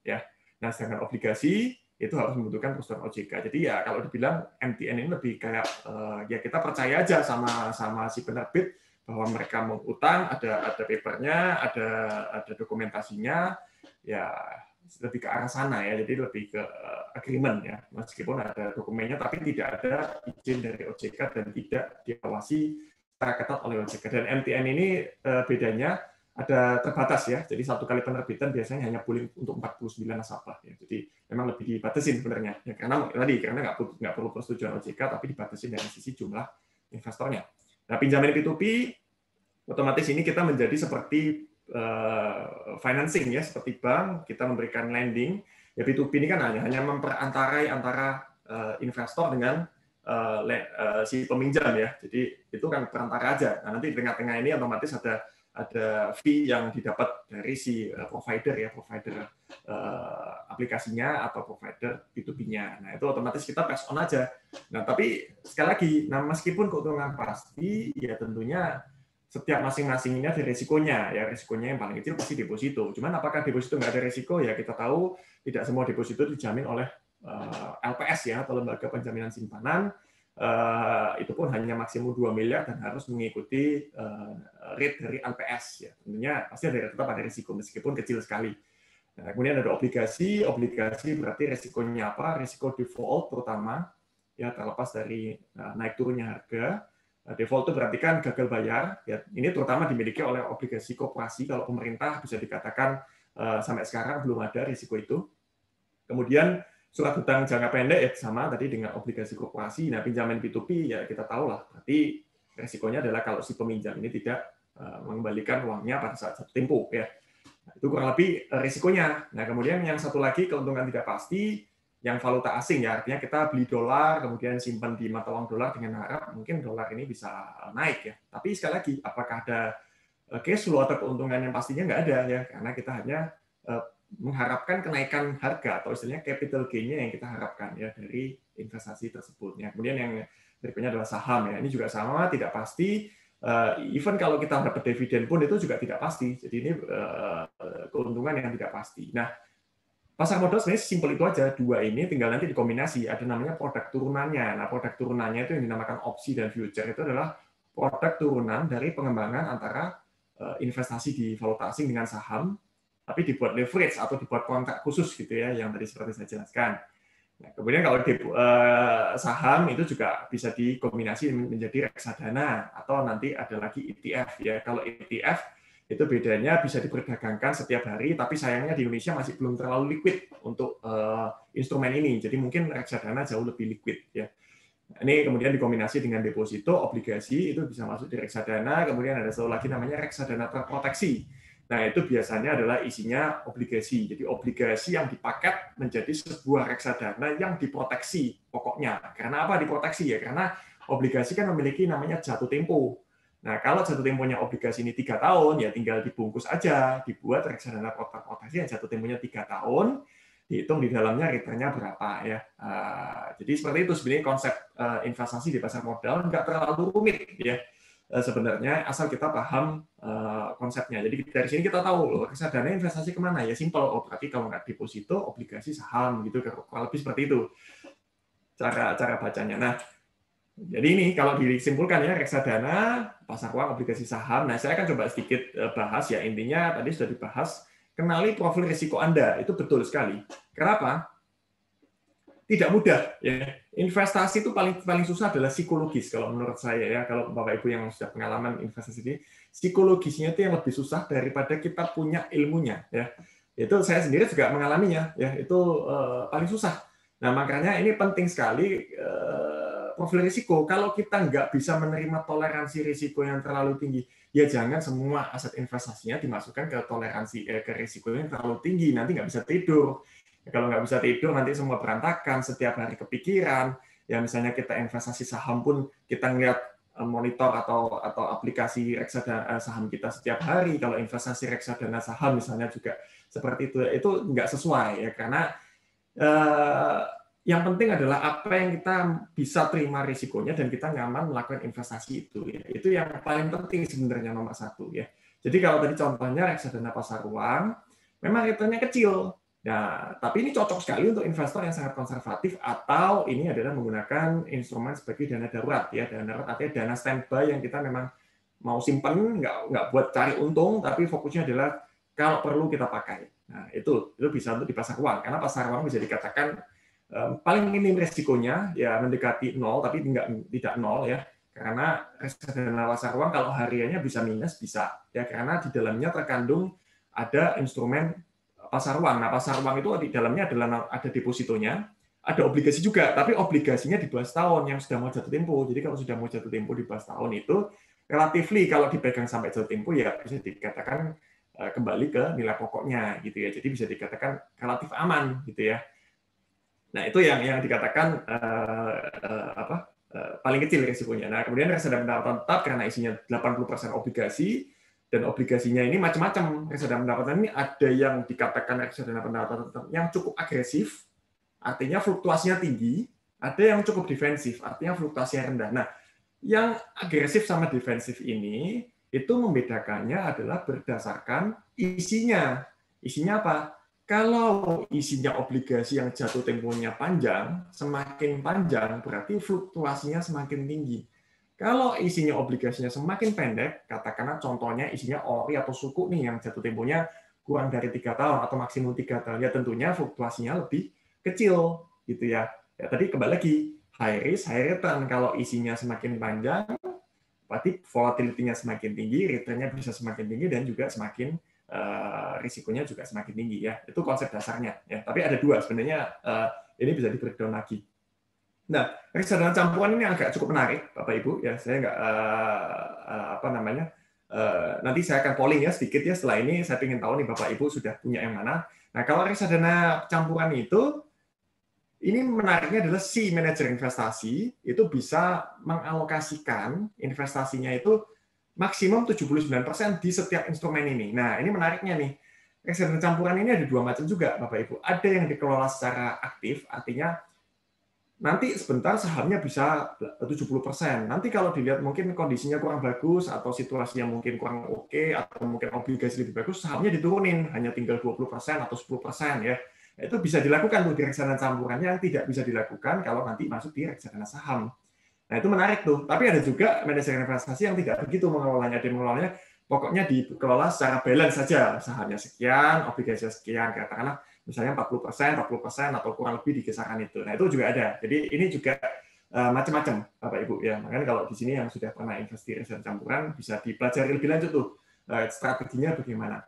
ya. Nah sedangkan obligasi itu harus membutuhkan persetujuan OJK. Jadi ya kalau dibilang MTN ini lebih kayak ya kita percaya aja sama si penerbit bahwa mereka mengutang, ada papernya, ada dokumentasinya, ya lebih ke arah sana ya. Jadi lebih ke agreement ya, meskipun ada dokumennya tapi tidak ada izin dari OJK dan tidak diawasi secara ketat oleh OJK. Dan MTN ini bedanya ada terbatas ya, jadi satu kali penerbitan biasanya hanya boleh untuk 49 nasabah ya. Jadi memang lebih dibatasin sebenarnya ya, karena nggak perlu persetujuan OJK tapi dibatasin dari sisi jumlah investornya. Nah pinjaman P2P otomatis ini kita menjadi seperti financing ya, seperti bank kita memberikan lending ya. P2P ini kan hanya memperantarai antara investor dengan si peminjam ya, jadi itu kan perantara aja. Nah nanti di tengah-tengah ini otomatis ada fee yang didapat dari si provider aplikasinya atau provider B2B-nya. Nah, itu otomatis kita pass on aja. Nah, tapi sekali lagi, nah meskipun keuntungan pasti, ya tentunya setiap masing-masing ini ada risikonya. Ya, risikonya yang paling kecil pasti deposito. Cuman apakah deposito nggak ada risiko? Ya kita tahu tidak semua deposito dijamin oleh LPS ya, atau lembaga penjaminan simpanan. Itu pun hanya maksimum 2 miliar dan harus mengikuti rate dari LPS ya. Tentunya pasti tetap ada risiko meskipun kecil sekali. Nah, kemudian ada obligasi berarti risikonya apa? Risiko default terutama ya, terlepas dari naik turunnya harga. Default itu berarti kan gagal bayar ya. Ini terutama dimiliki oleh obligasi koperasi. Kalau pemerintah bisa dikatakan sampai sekarang belum ada risiko itu. Kemudian surat hutang jangka pendek ya sama tadi dengan obligasi koperasi. Nah, pinjaman P2P ya kita tahu lah. Berarti resikonya adalah kalau si peminjam ini tidak mengembalikan uangnya pada saat jatuh tempo ya. Nah, itu kurang lebih risikonya. Nah, kemudian yang satu lagi keuntungan tidak pasti yang valuta asing ya. Artinya kita beli dolar kemudian simpan di mata uang dolar dengan harap mungkin dolar ini bisa naik ya. Tapi sekali lagi apakah ada cash flow atau keuntungan yang pastinya nggak ada ya, karena kita hanya mengharapkan kenaikan harga atau istilahnya capital gain-nya yang kita harapkan ya dari investasi tersebut. Ya, kemudian yang berikutnya adalah saham ya. Ini juga sama, tidak pasti. Even kalau kita dapat dividen pun itu juga tidak pasti. Jadi ini keuntungan yang tidak pasti. Nah, pasar modal sebenarnya simpel itu aja. Dua ini tinggal nanti dikombinasi. Ada namanya produk turunannya. Nah, produk turunannya itu yang dinamakan opsi dan future. Itu adalah produk turunan dari pengembangan antara investasi di valuta asing dengan saham, tapi dibuat leverage atau dibuat kontrak khusus gitu ya, yang tadi seperti saya jelaskan. Nah, kemudian kalau saham itu juga bisa dikombinasi menjadi reksadana atau nanti ada lagi ETF ya. Kalau ETF itu bedanya bisa diperdagangkan setiap hari, tapi sayangnya di Indonesia masih belum terlalu liquid untuk instrumen ini. Jadi mungkin reksadana jauh lebih liquid ya. Nah, ini kemudian dikombinasi dengan deposito, obligasi itu bisa masuk di reksadana. Kemudian ada satu lagi namanya reksadana terproteksi. Nah, itu biasanya adalah isinya obligasi. Jadi obligasi yang dipaket menjadi sebuah reksadana yang diproteksi pokoknya. Karena apa diproteksi ya? Karena obligasi kan memiliki namanya jatuh tempo. Nah, kalau jatuh temponya obligasi ini 3 tahun, ya tinggal dibungkus aja, dibuat reksadana terproteksi yang jatuh temponya 3 tahun, dihitung di dalamnya returnnya berapa ya. Jadi seperti itu sebenarnya konsep investasi di pasar modal nggak terlalu rumit ya. Sebenarnya asal kita paham konsepnya. Jadi dari sini kita tahu loh reksadana investasi kemana ya, simpel. Oh berarti kalau nggak deposito obligasi saham gitu, kurang lebih seperti itu cara bacanya. Nah jadi ini kalau disimpulkan ya reksadana, pasar uang, obligasi saham. Nah saya akan coba sedikit bahas ya, intinya tadi sudah dibahas. Kenali profil risiko Anda itu betul sekali. Kenapa? Tidak mudah ya. Investasi itu paling susah adalah psikologis kalau menurut saya ya. Kalau Bapak Ibu yang sudah pengalaman investasi ini, psikologisnya itu yang lebih susah daripada kita punya ilmunya ya. Itu saya sendiri juga mengalaminya ya. Itu paling susah. Nah, makanya ini penting sekali profil risiko. Kalau kita nggak bisa menerima toleransi risiko yang terlalu tinggi, ya jangan semua aset investasinya dimasukkan ke toleransi ke risiko yang terlalu tinggi. Nanti nggak bisa tidur. Kalau nggak bisa tidur, nanti semua berantakan, setiap hari kepikiran. Ya misalnya kita investasi saham pun, kita ngeliat monitor atau aplikasi reksadana saham kita setiap hari. Kalau investasi reksadana saham misalnya juga seperti itu nggak sesuai ya, karena yang penting adalah apa yang kita bisa terima risikonya dan kita nyaman melakukan investasi itu. Ya. Itu yang paling penting sebenarnya nomor 1 ya. Jadi kalau tadi contohnya reksadana pasar uang, memang returnnya kecil. Nah, tapi ini cocok sekali untuk investor yang sangat konservatif atau ini adalah menggunakan instrumen sebagai dana darurat ya. Dana darurat artinya dana standby yang kita memang mau simpan, nggak buat cari untung, tapi fokusnya adalah kalau perlu kita pakai. Nah, itu bisa untuk di pasar uang karena pasar uang bisa dikatakan paling minim resikonya ya mendekati 0 tapi tidak 0 ya. Karena reksadana pasar uang kalau hariannya bisa minus bisa ya karena di dalamnya terkandung ada instrumen pasar uang. Nah, pasar uang itu di dalamnya ada depositonya, ada obligasi juga, tapi obligasinya di bawah setahun yang sudah mau jatuh tempo. Jadi kalau sudah mau jatuh tempo di bawah setahun itu relatively kalau dipegang sampai jatuh tempo ya bisa dikatakan kembali ke nilai pokoknya gitu ya. Jadi bisa dikatakan relatif aman gitu ya. Nah, itu yang dikatakan paling kecil risikonya. Nah, kemudian reksadana pendapatan tetap karena isinya 80% obligasi, Dan obligasinya ini macam-macam. Reksadana pendapatan ini ada yang dikatakan reksadana pendapatan yang cukup agresif, artinya fluktuasinya tinggi, ada yang cukup defensif, artinya fluktuasinya rendah. Nah, yang agresif sama defensif ini itu membedakannya adalah berdasarkan isinya. Isinya apa? Kalau isinya obligasi yang jatuh temponya panjang, semakin panjang berarti fluktuasinya semakin tinggi. Kalau isinya obligasinya semakin pendek, katakanlah contohnya isinya ori atau suku nih yang jatuh temponya kurang dari 3 tahun atau maksimum 3 tahun, ya tentunya fluktuasinya lebih kecil gitu ya. Ya tadi kembali lagi, high risk, high return. Kalau isinya semakin panjang, berarti volatility-nya semakin tinggi, return-nya bisa semakin tinggi, dan juga semakin risikonya juga semakin tinggi ya. Itu konsep dasarnya. Ya. Tapi ada dua sebenarnya, ini bisa di-breakdown lagi. Nah, reksadana campuran ini agak cukup menarik, Bapak Ibu. Ya, saya nggak nanti saya akan polling ya sedikit ya. Setelah ini saya ingin tahu nih Bapak Ibu sudah punya yang mana. Nah, kalau reksadana campuran itu, ini menariknya adalah si manajer investasi itu bisa mengalokasikan investasinya itu maksimum 79% di setiap instrumen ini. Nah, ini menariknya nih. Reksadana campuran ini ada dua macam juga, Bapak Ibu. Ada yang dikelola secara aktif, artinya nanti sebentar sahamnya bisa 70%. Nanti kalau dilihat mungkin kondisinya kurang bagus atau situasinya mungkin kurang oke atau mungkin obligasi lebih bagus, sahamnya diturunin hanya tinggal 20% atau 10% ya. Itu bisa dilakukan tuh di reksadana campurannya, yang tidak bisa dilakukan kalau nanti masuk di reksadana saham. Nah, itu menarik tuh. Tapi ada juga manajer investasi yang tidak begitu mengelolanya. Dia mengelolanya pokoknya dikelola secara balance saja. Sahamnya sekian, obligasi sekian, katakanlah misalnya 40%, atau kurang lebih di kisaran itu. Nah, itu juga ada. Jadi ini juga macam-macam, Bapak Ibu ya. Makanya kalau di sini yang sudah pernah investasi reksadana campuran bisa dipelajari lebih lanjut tuh strateginya bagaimana.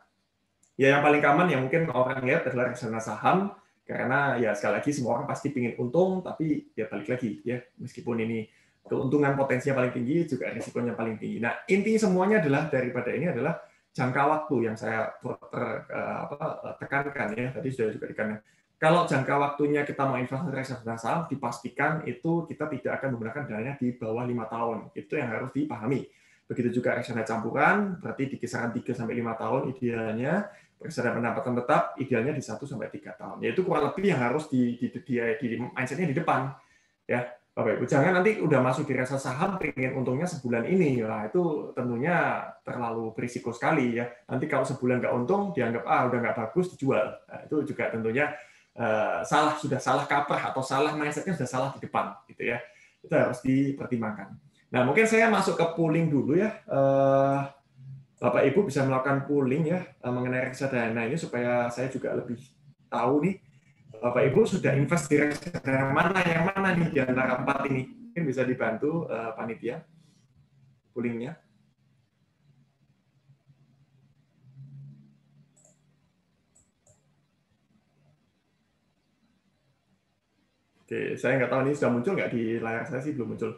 Ya, yang paling common yang mungkin orang lihat adalah reksadana saham, karena ya sekali lagi semua orang pasti ingin untung, tapi ya balik lagi ya, meskipun ini keuntungan potensinya paling tinggi, juga risikonya paling tinggi. Nah, inti semuanya adalah daripada ini adalah jangka waktu yang saya tekankan ya, tadi sudah juga ditekankan. Kalau jangka waktunya kita mau investasi reksadana saham, dipastikan itu kita tidak akan menggunakan dananya di bawah 5 tahun. Itu yang harus dipahami. Begitu juga reksadana campuran, berarti di kisaran 3-5 tahun idealnya. Reksadana pendapatan tetap idealnya di 1-3 tahun. Yaitu kurang lebih yang harus di mindset-nya di depan. Ya, Bapak Ibu, jangan nanti udah masuk di reksadana saham pengen untungnya sebulan ini, lah itu tentunya terlalu berisiko sekali ya. Nanti kalau sebulan nggak untung dianggap udah nggak bagus dijual. Nah, itu juga tentunya sudah salah kaprah atau salah mindsetnya sudah salah di depan gitu ya. Itu harus dipertimbangkan. Nah, mungkin saya masuk ke pooling dulu ya. Bapak Ibu bisa melakukan pooling ya mengenai reksadana ini supaya saya juga lebih tahu nih. Bapak Ibu sudah invest di reksadana yang mana nih di antara 4 ini? Mungkin bisa dibantu panitia poolingnya. Oke, saya nggak tahu ini sudah muncul nggak di layar saya sih, belum muncul.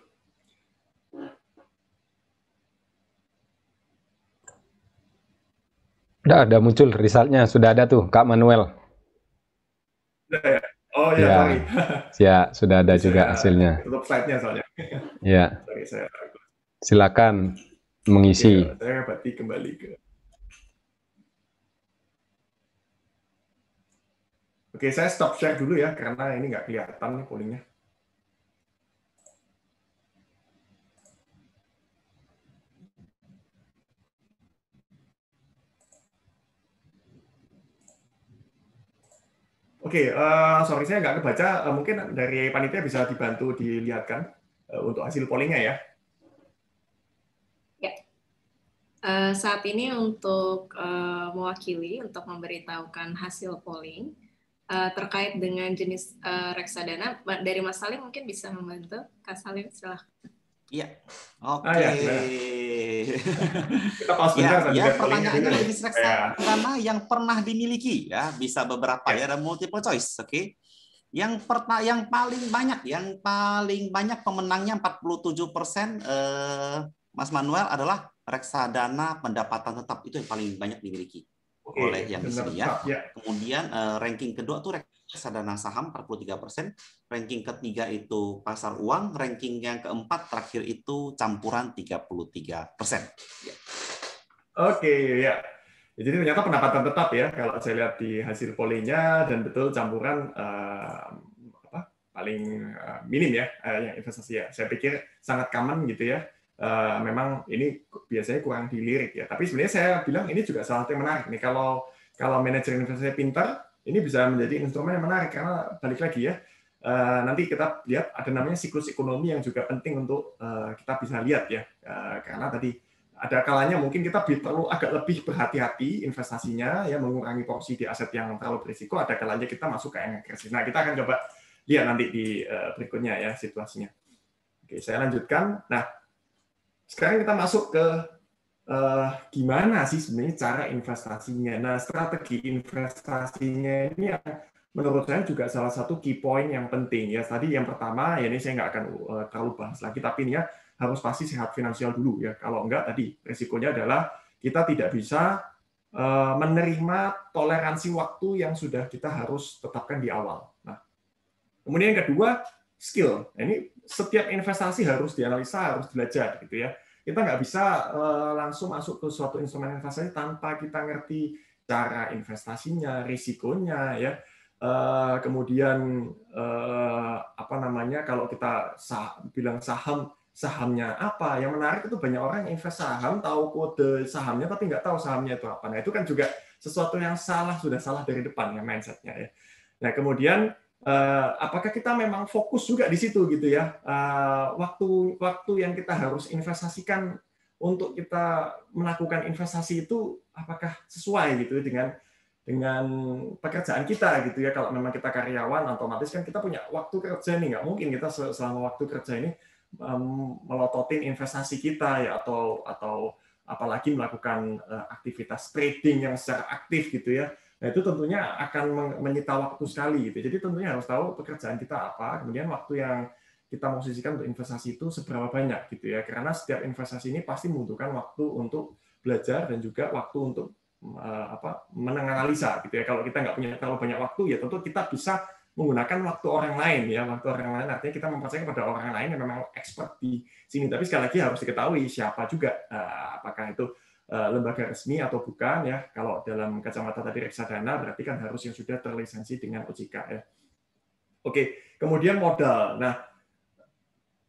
Udah ada muncul resultnya, sudah ada tuh Kak Manuel. Sudah ya? Oh ya, ya sorry. Ya, sudah ada juga hasilnya. Tutup slide-nya soalnya. Ya. Sorry, silakan mengisi. Ya, saya berarti kembali ke. Oke, saya stop share dulu ya karena ini nggak kelihatan nih pollingnya. Oke, sorry saya nggak kebaca. Mungkin dari panitia bisa dibantu dilihatkan untuk hasil pollingnya ya. Ya. Saat ini untuk mewakili untuk memberitahukan hasil polling terkait dengan jenis reksadana dari Mas Salim mungkin bisa membantu. Kak Salim silahkan. Iya, oke. Ya, kita pause bentar. Pertanyaannya jenis reksadana yang pernah dimiliki ya, bisa beberapa ya, ada multiple choice, oke. Yang paling banyak pemenangnya 47%, Mas Manuel, adalah reksadana pendapatan tetap, itu yang paling banyak dimiliki oleh yang di sini ya. Kemudian ranking kedua tuh reksadana saham 43%, ranking ketiga itu pasar uang, ranking yang keempat terakhir itu campuran 33%. Ya. Oke, ya. Jadi ternyata pendapatan tetap ya kalau saya lihat di hasil pollingnya, dan betul campuran paling minim ya yang investasi ya. Saya pikir sangat common gitu ya. Memang ini biasanya kurang dilirik ya. Tapi sebenarnya saya bilang ini juga salah satu yang menarik nih. Kalau manajer investasi pintar, ini bisa menjadi instrumen yang menarik karena balik lagi ya. Nanti kita lihat ada namanya siklus ekonomi yang juga penting untuk kita bisa lihat ya. Karena tadi ada kalanya mungkin kita perlu agak lebih berhati-hati investasinya, ya mengurangi porsi di aset yang terlalu berisiko. Ada kalanya kita masuk ke yang agresif. Nah, kita akan coba lihat nanti di berikutnya ya situasinya. Oke, saya lanjutkan. Nah, sekarang kita masuk ke gimana sih sebenarnya cara investasinya. Nah, strategi investasinya ini yang menurut saya juga salah satu key point yang penting ya. Tadi yang pertama, ya ini saya nggak akan terlalu bahas lagi, tapi ini ya harus pasti sehat finansial dulu ya. Kalau enggak tadi risikonya adalah kita tidak bisa menerima toleransi waktu yang sudah kita harus tetapkan di awal. Nah, kemudian yang kedua skill. Nah, ini setiap investasi harus dianalisa, harus belajar gitu ya. Kita nggak bisa langsung masuk ke suatu instrumen investasi tanpa kita ngerti cara investasinya, risikonya ya. Kemudian apa namanya kalau kita bilang sahamnya apa, yang menarik itu banyak orang yang invest saham tahu kode sahamnya tapi nggak tahu sahamnya itu apa. Nah itu kan juga sesuatu yang sudah salah dari depan ya mindsetnya ya. Nah kemudian apakah kita memang fokus juga di situ gitu ya, waktu yang kita harus investasikan untuk kita melakukan investasi itu apakah sesuai gitu dengan pekerjaan kita gitu ya. Kalau memang kita karyawan otomatis kan kita punya waktu kerja nih, nggak mungkin kita selama waktu kerja ini melototin investasi kita ya, atau apalagi melakukan aktivitas trading yang secara aktif gitu ya. Nah itu tentunya akan menyita waktu sekali gitu. Jadi tentunya harus tahu pekerjaan kita apa, kemudian waktu yang kita mau sisihkan untuk investasi itu seberapa banyak gitu ya. Karena setiap investasi ini pasti membutuhkan waktu untuk belajar dan juga waktu untuk menganalisa gitu ya. Kalau kita nggak punya terlalu banyak waktu ya tentu kita bisa menggunakan waktu orang lain ya. Waktu orang lain artinya kita mempercayai kepada orang lain yang memang expert di sini. Tapi sekali lagi harus diketahui siapa juga, apakah itu lembaga resmi atau bukan ya. Kalau dalam kacamata tadi reksadana berarti kan harus yang sudah terlisensi dengan OJK ya. Oke, kemudian modal. Nah,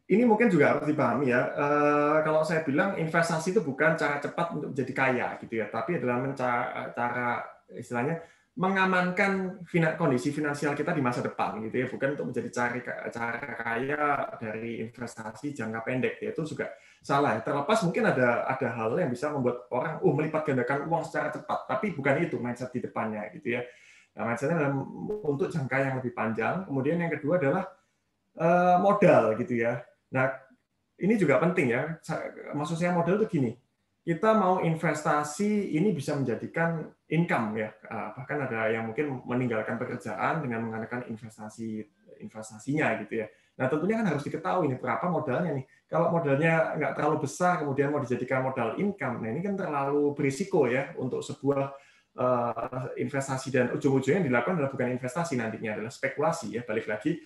ini mungkin juga harus dipahami ya. Kalau saya bilang investasi itu bukan cara cepat untuk menjadi kaya gitu ya, tapi adalah cara istilahnya mengamankan kondisi finansial kita di masa depan gitu ya, bukan untuk menjadi cara kaya dari investasi jangka pendek ya. Itu juga salah. Terlepas mungkin ada hal yang bisa membuat orang melipat gandakan uang secara cepat, tapi bukan itu mindset di depannya gitu ya. Nah, mindsetnya adalah untuk jangka yang lebih panjang. Kemudian yang kedua adalah modal gitu ya. Nah, ini juga penting ya. Maksud saya modal itu gini. Kita mau investasi ini bisa menjadikan income ya. Bahkan ada yang mungkin meninggalkan pekerjaan dengan menggunakan investasinya gitu ya. Nah, tentunya kan harus diketahui nih berapa modalnya nih. Kalau modalnya nggak terlalu besar kemudian mau dijadikan modal income, nah ini kan terlalu berisiko ya untuk sebuah investasi, dan ujung-ujungnya yang dilakukan adalah bukan investasi, nantinya adalah spekulasi ya. Balik lagi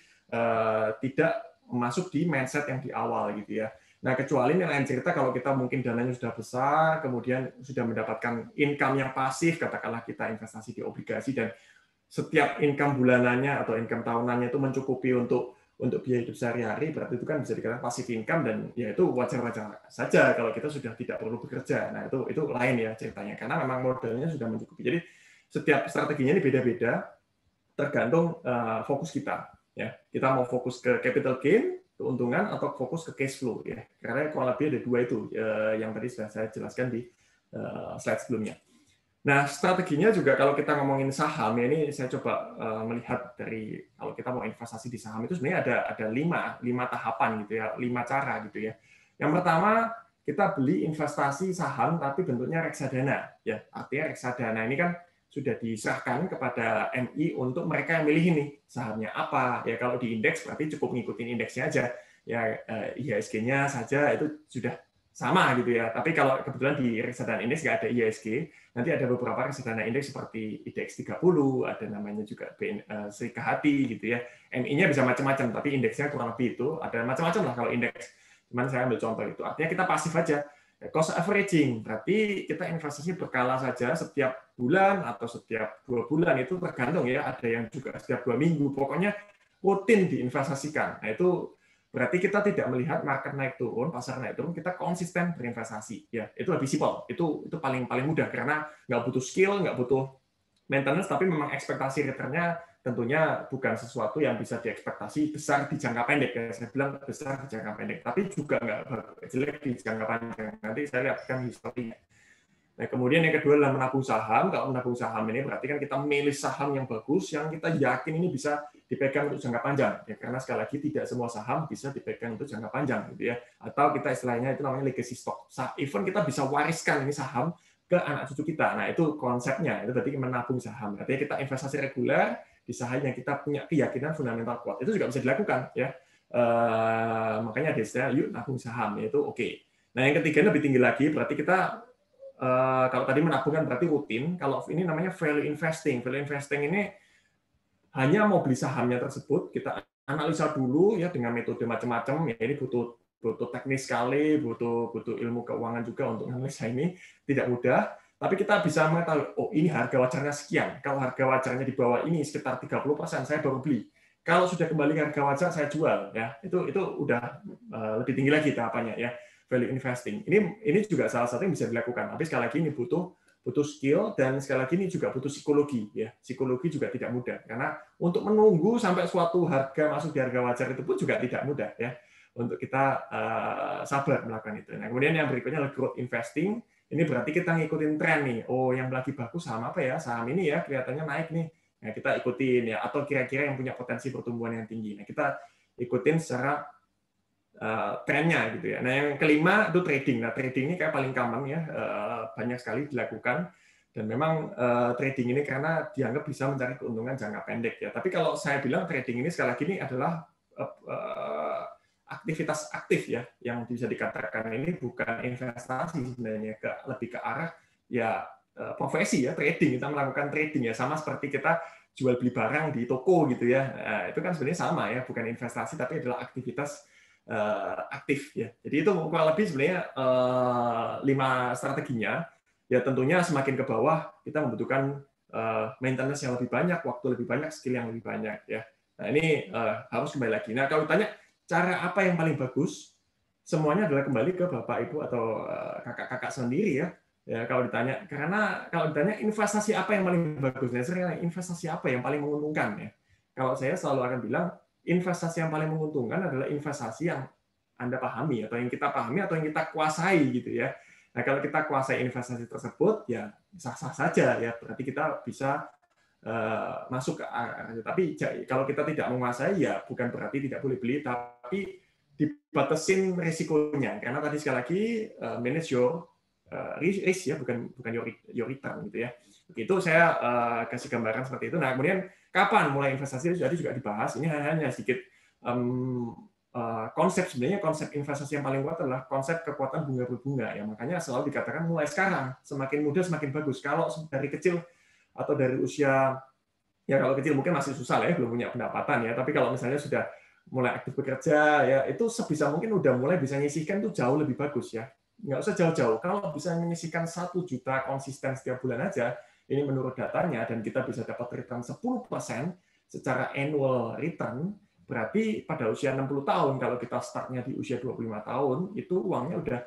tidak masuk di mindset yang di awal gitu ya. Nah, kecuali ini lain cerita kalau kita mungkin dananya sudah besar, kemudian sudah mendapatkan income yang pasif, katakanlah kita investasi di obligasi dan setiap income bulanannya atau income tahunannya itu mencukupi untuk biaya hidup sehari-hari, berarti itu kan bisa dikatakan passive income, dan ya itu wajar-wajar saja kalau kita sudah tidak perlu bekerja. Nah, itu lain ya ceritanya, karena memang modalnya sudah mencukupi. Jadi setiap strateginya ini beda-beda tergantung fokus kita. Ya, kita mau fokus ke capital gain, keuntungan, atau fokus ke cash flow ya. Karena kurang lebih ada dua itu yang tadi sudah saya jelaskan di slide sebelumnya. Nah, strateginya juga kalau kita ngomongin saham ya, ini saya coba melihat dari kalau kita mau investasi di saham itu sebenarnya ada lima tahapan gitu ya, 5 cara gitu ya. Yang pertama, kita beli investasi saham tapi bentuknya reksadana ya. Artinya reksadana ini kan sudah diserahkan kepada MI untuk mereka yang milih ini sahamnya apa ya. Kalau di indeks berarti cukup ngikutin indeksnya aja ya, IHSG-nya saja itu sudah sama gitu ya. Tapi kalau kebetulan di reksadana indeks nggak ada IHSG, nanti ada beberapa reksadana indeks seperti IDX 30, ada namanya juga Sri Kahati gitu ya. MI-nya bisa macam-macam, tapi indeksnya kurang lebih itu ada macam-macam lah kalau indeks. Cuman saya ambil contoh itu. Artinya kita pasif aja. Cost averaging, berarti kita investasi berkala saja setiap bulan atau setiap 2 bulan, itu tergantung ya, ada yang juga setiap 2 minggu, pokoknya rutin diinvestasikan. Nah itu berarti kita tidak melihat market naik turun, pasar naik turun, kita konsisten berinvestasi. Ya, itu lebih simpel, itu paling mudah karena nggak butuh skill, nggak butuh maintenance, tapi memang ekspektasi returnnya tentunya bukan sesuatu yang bisa diekspektasi besar di jangka pendek. Ya, saya bilang besar di jangka pendek, tapi juga nggak jelek di jangka panjang. Nanti saya lihatkan historinya. Nah, kemudian yang kedua adalah menabung saham. Kalau menabung saham ini berarti kan kita milih saham yang bagus, yang kita yakin ini bisa dipegang untuk jangka panjang. Ya, karena sekali lagi tidak semua saham bisa dipegang untuk jangka panjang, gitu ya. Atau kita istilahnya itu namanya legacy stock. Even kita bisa wariskan ini saham ke anak cucu kita. Nah, itu konsepnya. Itu berarti menabung saham. Berarti kita investasi reguler di saham yang kita punya keyakinan fundamental kuat. Itu juga bisa dilakukan, ya. Makanya ada istilah yuk nabung saham, itu oke. Nah, yang ketiga lebih tinggi lagi, berarti kita kalau tadi menabung kan berarti rutin. Kalau ini namanya value investing. Value investing ini hanya mau beli sahamnya tersebut, kita analisa dulu ya dengan metode macam-macam. Ya, ini butuh teknis sekali, butuh ilmu keuangan juga untuk analisa ini, tidak mudah. Tapi kita bisa mengetahui, oh ini harga wajarnya sekian. Kalau harga wajarnya di bawah ini sekitar 30%, saya baru beli. Kalau sudah kembali ke harga wajar, saya jual. Ya, itu udah lebih tinggi lagi tahapannya ya. Value investing. Ini juga salah satu yang bisa dilakukan. Tapi sekali lagi ini butuh skill, dan sekali lagi ini juga butuh psikologi. Ya, psikologi juga tidak mudah karena untuk menunggu sampai suatu harga masuk di harga wajar itu pun juga tidak mudah ya. Untuk kita sabar melakukan itu. Nah, kemudian yang berikutnya adalah growth investing. Ini berarti kita ngikutin tren nih. Oh, yang lagi bagus saham apa ya? Saham ini ya kelihatannya naik nih. Nah, kita ikutin ya. Atau kira-kira yang punya potensi pertumbuhan yang tinggi. Nah, kita ikutin secara trennya gitu ya. Nah, yang kelima itu trading. Nah, trading ini kayak paling common ya, banyak sekali dilakukan. Dan memang trading ini karena dianggap bisa mencari keuntungan jangka pendek ya. Tapi kalau saya bilang trading ini sekali lagi ini adalah aktivitas aktif ya, yang bisa dikatakan ini bukan investasi sebenarnya, lebih ke arah ya profesi ya, trading. Kita melakukan trading ya, sama seperti kita jual beli barang di toko gitu ya. Nah, itu kan sebenarnya sama ya, bukan investasi tapi adalah aktivitas aktif ya. Jadi itu kurang lebih sebenarnya 5 strateginya. Ya tentunya semakin ke bawah kita membutuhkan maintenance yang lebih banyak, waktu lebih banyak, skill yang lebih banyak ya. Nah ini harus kembali lagi. Nah kalau ditanya cara apa yang paling bagus, semuanya adalah kembali ke Bapak Ibu atau kakak-kakak sendiri ya. Ya kalau ditanya, karena kalau ditanya investasi apa yang paling bagus, ya sering investasi apa yang paling menguntungkan ya. Kalau saya selalu akan bilang investasi yang paling menguntungkan adalah investasi yang Anda pahami atau yang kita pahami atau yang kita kuasai gitu ya. Nah kalau kita kuasai investasi tersebut ya sah-sah saja ya, berarti kita bisa masuk ke arah. Tapi kalau kita tidak menguasai ya bukan berarti tidak boleh beli, tapi dibatasin risikonya. Karena tadi sekali lagi manage your risk ya, bukan your return gitu ya. Itu saya kasih gambaran seperti itu. Nah kemudian kapan mulai investasi jadi juga dibahas. Ini hanya sedikit konsep, sebenarnya konsep investasi yang paling kuat adalah konsep kekuatan bunga berbunga ya. Makanya selalu dikatakan mulai sekarang, semakin muda semakin bagus. Kalau dari kecil atau dari usia, ya kalau kecil mungkin masih susah lah ya, belum punya pendapatan ya, tapi kalau misalnya sudah mulai aktif bekerja ya, itu sebisa mungkin udah mulai bisa nyisihkan tuh jauh lebih bagus ya. Nggak usah jauh-jauh, kalau bisa menyisihkan 1 juta konsisten setiap bulan aja, ini menurut datanya, dan kita bisa dapat return 10% secara annual return, berarti pada usia 60 tahun, kalau kita startnya di usia 25 tahun, itu uangnya udah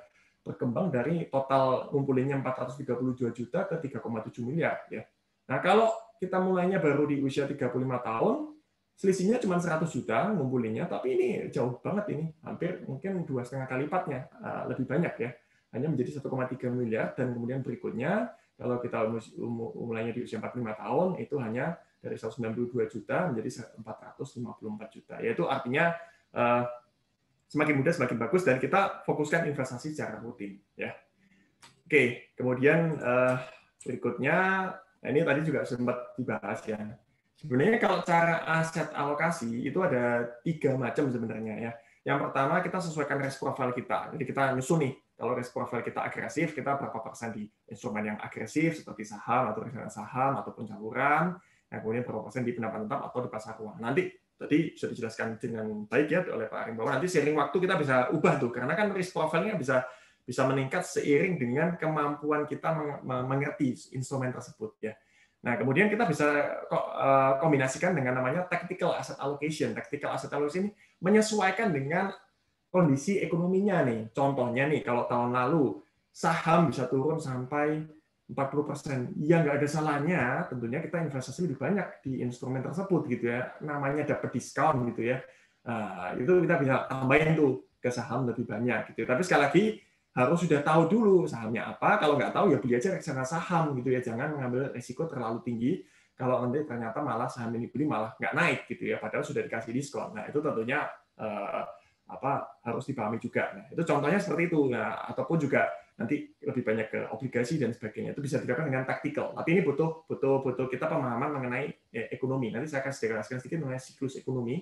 berkembang dari total ngumpulinnya 432 juta ke 3,7 miliar ya. Nah, kalau kita mulainya baru di usia 35 tahun, selisihnya cuma 100 juta ngumpulinnya, tapi ini jauh banget ini, hampir mungkin 2,5 kali lipatnya, lebih banyak ya, hanya menjadi 1,3 miliar, dan kemudian berikutnya, kalau kita mulainya di usia 45 tahun, itu hanya dari 192 juta menjadi 454 juta. Yaitu artinya semakin muda semakin bagus, dan kita fokuskan investasi secara rutin. Ya. Oke, kemudian berikutnya, nah ini tadi juga sempat dibahas ya. Sebenarnya kalau cara aset alokasi itu ada 3 macam sebenarnya ya. Yang pertama kita sesuaikan risk profile kita. Jadi kita nyusun nih, kalau risk profile kita agresif, kita berapa persen di instrumen yang agresif seperti saham atau reksadana saham ataupun campuran. Nah, kemudian berapa persen di pendapatan tetap atau di pasar uang. Nanti tadi sudah dijelaskan dengan baik ya oleh Pak Arim bahwa nanti seiring waktu kita bisa ubah tuh, karena kan risk profile-nya bisa bisa meningkat seiring dengan kemampuan kita mengerti instrumen tersebut ya. Nah, kemudian kita bisa kombinasikan dengan namanya tactical asset allocation. Tactical asset allocation ini menyesuaikan dengan kondisi ekonominya nih. Contohnya nih, kalau tahun lalu saham bisa turun sampai 40%. Ya nggak ada salahnya, tentunya kita investasi lebih banyak di instrumen tersebut gitu ya. Namanya dapat diskon gitu ya. Nah, itu kita bisa tambahin tuh ke saham lebih banyak gitu. Tapi sekali lagi harus sudah tahu dulu sahamnya apa. Kalau nggak tahu ya beli aja reksadana saham gitu ya. Jangan mengambil risiko terlalu tinggi. Kalau nanti ternyata malah saham ini beli malah nggak naik gitu ya. Padahal sudah dikasih diskon. Nah itu tentunya harus dipahami juga. Nah itu contohnya seperti itu. Nah ataupun juga nanti lebih banyak ke obligasi dan sebagainya. Itu bisa dilakukan dengan taktikal. Tapi ini butuh kita pemahaman mengenai ekonomi. Nanti saya akan jelaskan sedikit mengenai siklus ekonomi.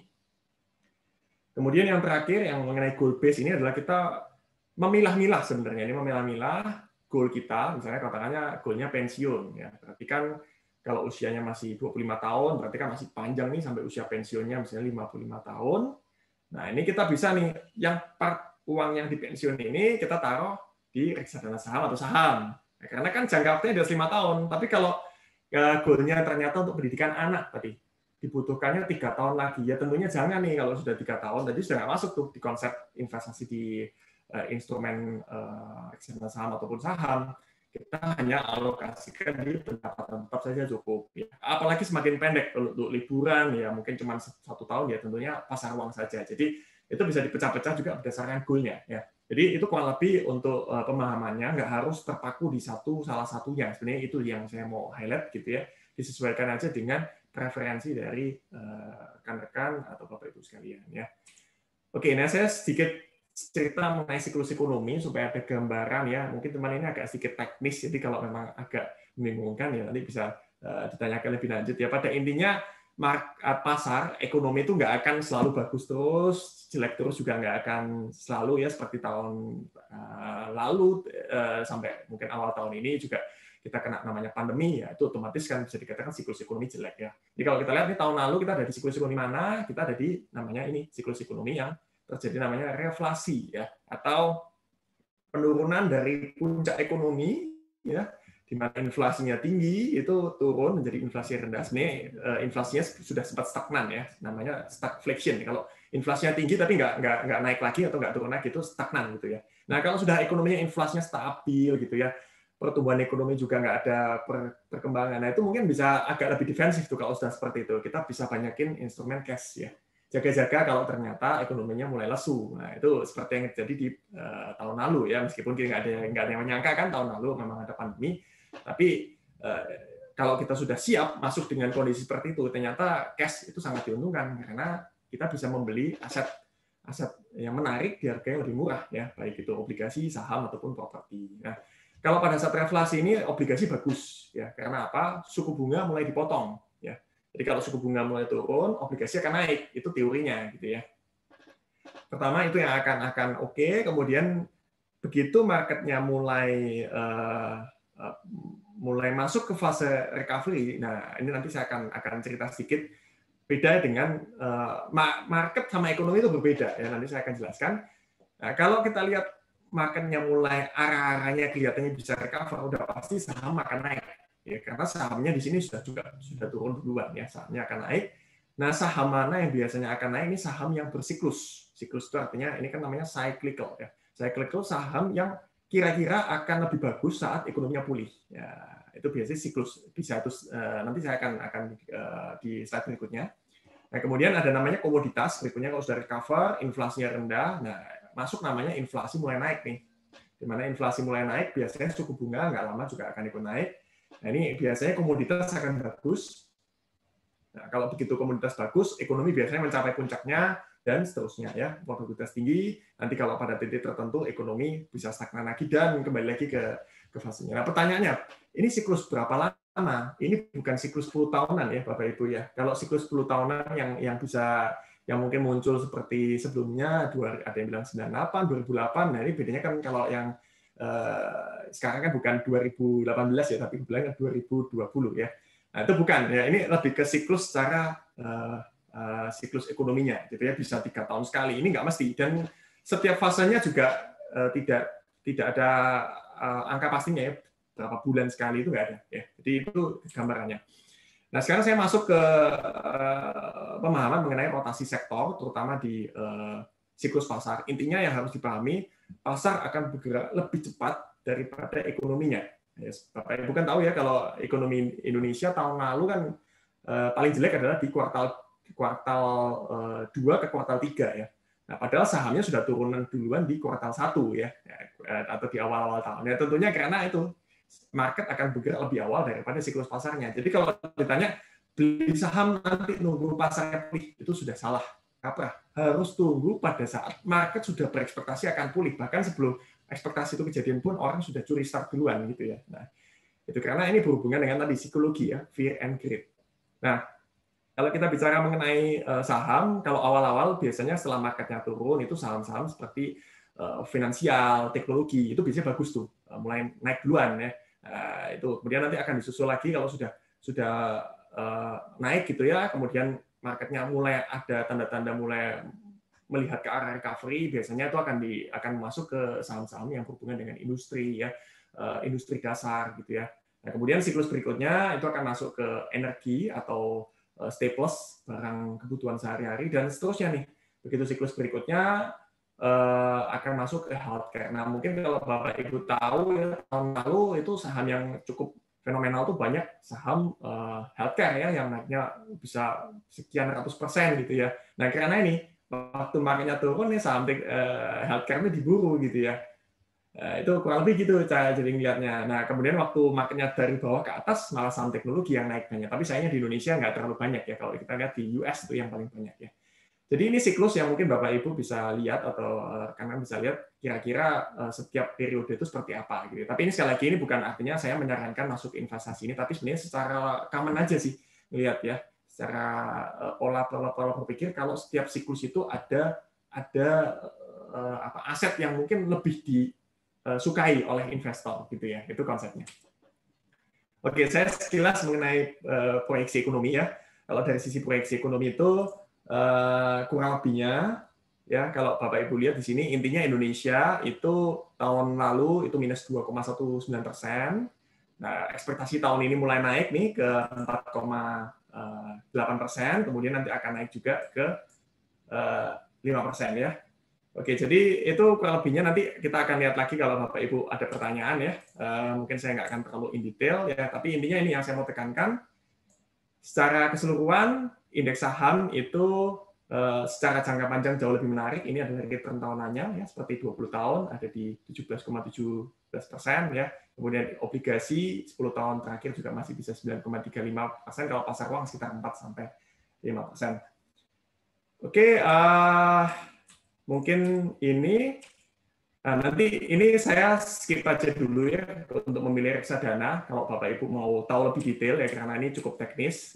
Kemudian yang terakhir yang mengenai goal base ini adalah kita memilah-milah sebenarnya. Ini memilah-milah goal kita, misalnya katakannya goalnya pensiun. Ya. Berarti kan kalau usianya masih 25 tahun, berarti kan masih panjang nih sampai usia pensiunnya misalnya 55 tahun. Nah ini kita bisa nih, yang part uang yang di pensiun ini kita taruh di reksadana saham atau saham. Nah, karena kan jangka waktunya sudah 5 tahun. Tapi kalau goalnya ternyata untuk pendidikan anak tadi, dibutuhkannya 3 tahun lagi, ya tentunya jangan nih kalau sudah 3 tahun, tadi sudah nggak masuk tuh di konsep investasi di instrumen reksadana saham ataupun saham. Kita hanya alokasikan di pendapatan tetap saja cukup. Ya. Apalagi semakin pendek untuk liburan ya mungkin cuma 1 tahun ya tentunya pasar uang saja. Jadi itu bisa dipecah-pecah juga berdasarkan goalnya ya. Jadi itu kurang lebih untuk pemahamannya, nggak harus terpaku di salah satunya. Sebenarnya itu yang saya mau highlight gitu ya. Disesuaikan aja dengan preferensi dari rekan-rekan atau Bapak Ibu sekalian ya. Oke, nah saya sedikit cerita mengenai siklus ekonomi supaya ada gambaran ya. Mungkin teman ini agak sedikit teknis, jadi kalau memang agak membingungkan ya nanti bisa ditanyakan lebih lanjut ya. Pada intinya pasar ekonomi itu nggak akan selalu bagus terus, jelek terus juga nggak akan selalu ya seperti tahun lalu sampai mungkin awal tahun ini juga kita kena namanya pandemi ya itu otomatis kan bisa dikatakan siklus ekonomi jelek ya. Jadi kalau kita lihat nih tahun lalu kita ada di siklus ekonomi mana? Kita ada di namanya ini siklus ekonomi yang terjadi namanya reflasi ya atau penurunan dari puncak ekonomi ya. Di mana inflasinya tinggi itu turun menjadi inflasi rendah. Sebenarnya inflasinya sudah sempat stagnan ya, namanya stagflation. Kalau inflasinya tinggi tapi nggak naik lagi atau nggak turun lagi itu stagnan gitu ya. Nah kalau sudah ekonominya inflasinya stabil gitu ya, pertumbuhan ekonomi juga nggak ada perkembangan. Nah itu mungkin bisa agak lebih defensif tuh kalau sudah seperti itu. Kita bisa banyakin instrumen cash ya. Jaga-jaga kalau ternyata ekonominya mulai lesu. Nah itu seperti yang terjadi di tahun lalu ya, meskipun nggak ada yang menyangka kan tahun lalu memang ada pandemi. Tapi kalau kita sudah siap masuk dengan kondisi seperti itu, ternyata cash itu sangat diuntungkan karena kita bisa membeli aset yang menarik di harga yang lebih murah ya, baik itu obligasi, saham ataupun properti. Nah, kalau pada saat reflasi ini obligasi bagus ya, karena apa? Suku bunga mulai dipotong ya. Jadi kalau suku bunga mulai turun, obligasi akan naik, itu teorinya gitu ya. Pertama itu yang akan oke, kemudian begitu marketnya mulai masuk ke fase recovery. Nah, ini nanti saya akan cerita sedikit beda dengan market sama ekonomi itu berbeda ya. Nanti saya akan jelaskan. Nah, kalau kita lihat marketnya mulai arah-arahnya kelihatannya bisa recover, udah pasti saham akan naik. Ya, karena sahamnya di sini sudah turun duluan ya, sahamnya akan naik. Nah, saham mana yang biasanya akan naik? Ini saham yang bersiklus. Siklus itu artinya ini kan namanya cyclical ya. Cyclical saham yang kira-kira akan lebih bagus saat ekonominya pulih. Ya, itu biasanya siklus bisa itu nanti saya akan di slide berikutnya. Nah, kemudian ada namanya komoditas berikutnya kalau sudah recover, inflasinya rendah. Nah, masuk namanya inflasi mulai naik nih. Di mana inflasi mulai naik, biasanya suku bunga nggak lama juga akan ikut naik. Nah, ini biasanya komoditas akan bagus. Nah, kalau begitu komoditas bagus, ekonomi biasanya mencapai puncaknya dan seterusnya ya, produktivitas tinggi. Nanti kalau pada titik tertentu ekonomi bisa stagnan lagi dan kembali lagi ke fasenya. Nah, pertanyaannya, ini siklus berapa lama? Ini bukan siklus 10 tahunan ya, Bapak Ibu ya. Kalau siklus 10 tahunan yang mungkin muncul seperti sebelumnya, ada yang bilang 98, 2008. Nah, ini bedanya kan kalau yang sekarang kan bukan 2018 ya, tapi bilang 2020 ya. Nah, itu bukan ya, ini lebih ke siklus secara siklus ekonominya gitu ya, bisa 3 tahun sekali, ini nggak mesti, dan setiap fasenya juga tidak ada angka pastinya ya, berapa bulan sekali itu nggak ada ya. Jadi itu gambarannya. Nah, sekarang saya masuk ke pemahaman mengenai rotasi sektor, terutama di siklus pasar. Intinya yang harus dipahami, pasar akan bergerak lebih cepat daripada ekonominya. Bapak Ibu kan tahu ya, kalau ekonomi Indonesia tahun lalu kan paling jelek adalah di kuartal 2 ke kuartal 3 ya. Nah, padahal sahamnya sudah turunan duluan di kuartal 1 ya, atau di awal-awal tahun. Ya, tentunya karena itu market akan bergerak lebih awal daripada siklus pasarnya. Jadi kalau ditanya beli saham nanti nunggu pasarnya pulih, itu sudah salah kaprah. Harus tunggu pada saat market sudah berekspektasi akan pulih. Bahkan sebelum ekspektasi itu kejadian pun orang sudah curi start duluan gitu ya. Nah, itu karena ini berhubungan dengan tadi psikologi ya, fear and greed. Nah, kalau kita bicara mengenai saham, kalau awal-awal biasanya setelah marketnya turun itu saham-saham seperti finansial, teknologi itu biasanya bagus tuh, mulai naik duluan ya. Itu kemudian nanti akan disusul lagi kalau sudah naik gitu ya, kemudian marketnya mulai ada tanda-tanda mulai melihat ke arah recovery, biasanya itu akan masuk ke saham-saham yang berhubungan dengan industri ya, industri dasar gitu ya. Nah, kemudian siklus berikutnya itu akan masuk ke energi atau staples, barang kebutuhan sehari-hari dan seterusnya nih. Begitu siklus berikutnya akan masuk ke healthcare. Nah, mungkin kalau Bapak Ibu tahu ya, tahun lalu itu saham yang cukup fenomenal tuh banyak saham healthcare ya yang naiknya bisa sekian ratus% gitu ya. Nah, karena ini waktu marketnya turun nih saham healthcare ini diburu gitu ya. Itu kurang lebih gitu cara jadi ngeliatnya. Nah, kemudian waktu marketnya dari bawah ke atas malah saham teknologi yang naik banyak. Tapi sayangnya di Indonesia nggak terlalu banyak ya. Kalau kita lihat di US itu yang paling banyak ya. Jadi ini siklus yang mungkin Bapak Ibu bisa lihat atau rekan-rekan bisa lihat kira-kira setiap periode itu seperti apa gitu. Tapi ini sekali lagi ini bukan artinya saya menyarankan masuk investasi ini, tapi sebenarnya secara common aja sih melihat ya, secara pola berpikir kalau setiap siklus itu ada aset yang mungkin lebih disukai oleh investor gitu ya. Itu konsepnya. Oke, saya sekilas mengenai proyeksi ekonomi ya. Kalau dari sisi proyeksi ekonomi itu kurang lebihnya ya kalau Bapak Ibu lihat di sini intinya Indonesia itu tahun lalu itu minus 2,19%. Nah, ekspektasi tahun ini mulai naik nih ke 4,8%, kemudian nanti akan naik juga ke 5% ya. Oke, jadi itu kurang lebihnya nanti kita akan lihat lagi kalau Bapak Ibu ada pertanyaan ya. Mungkin saya nggak akan terlalu in detail ya, tapi intinya ini yang saya mau tekankan. Secara keseluruhan indeks saham itu secara jangka panjang jauh lebih menarik. Ini adalah return tahunannya ya, seperti 20 tahun ada di 17,17% ya. Kemudian obligasi 10 tahun terakhir juga masih bisa 9,35%, kalau pasar uang sekitar 4-5%. Oke, mungkin ini nanti ini saya skip aja dulu ya untuk memilih reksadana. Kalau Bapak Ibu mau tahu lebih detail ya karena ini cukup teknis,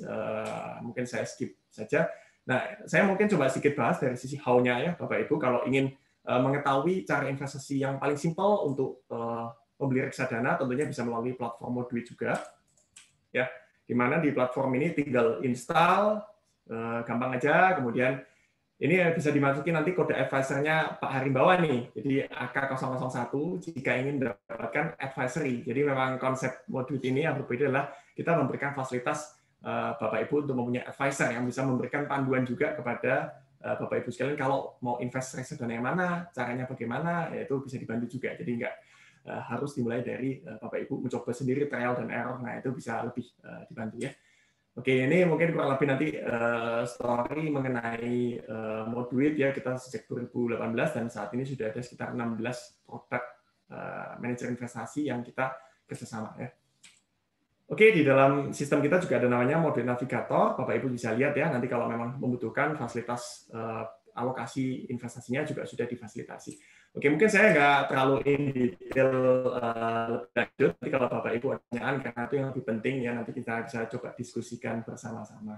mungkin saya skip saja. Nah, saya mungkin coba sedikit bahas dari sisi how-nya ya Bapak Ibu. Kalau ingin mengetahui cara investasi yang paling simpel untuk membeli reksadana, tentunya bisa melalui platform Moduit juga. Ya, di mana di platform ini tinggal install, gampang aja, kemudian ini bisa dimasuki nanti kode advisor-nya Pak Harimbawa nih. Jadi AK001 jika ingin mendapatkan advisory. Jadi memang konsep Moduit ini yang berbeda adalah kita memberikan fasilitas Bapak Ibu untuk mempunyai advisor yang bisa memberikan panduan juga kepada Bapak Ibu sekalian kalau mau invest reksadana yang mana, caranya bagaimana, ya itu bisa dibantu juga. Jadi nggak harus dimulai dari Bapak Ibu mencoba sendiri trial dan error. Nah, itu bisa lebih dibantu ya. Oke, ini mungkin kurang lebih nanti story mengenai Moduit ya, kita sejak 2018 dan saat ini sudah ada sekitar 16 produk manajer investasi yang kita kerjasama ya. Oke, di dalam sistem kita juga ada namanya Moduit Navigator, Bapak Ibu bisa lihat ya, nanti kalau memang membutuhkan fasilitas alokasi investasinya juga sudah difasilitasi. Oke, mungkin saya nggak terlalu in detail lebih lanjut. Nanti kalau Bapak Ibu ada pertanyaan, karena itu yang lebih penting ya, nanti kita bisa coba diskusikan bersama-sama.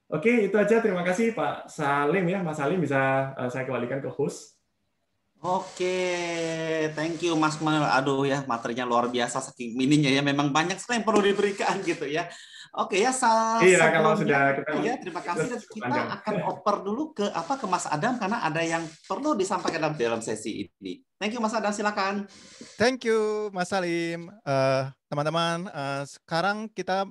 Oke, itu aja. Terima kasih Pak Salim ya. Mas Salim bisa saya kembalikan ke host. Oke, thank you Mas Mel. Aduh ya, materinya luar biasa saking mininya ya. Memang banyak sekali yang perlu diberikan gitu ya. Oke ya, Iya, kalau sebelumnya sudah kita ya terima kasih dan cukup kita panjang. akan oper dulu ke Mas Adam karena ada yang perlu disampaikan dalam sesi ini. Thank you Mas Adam, silakan. Thank you, Mas Salim. Teman-teman, sekarang kita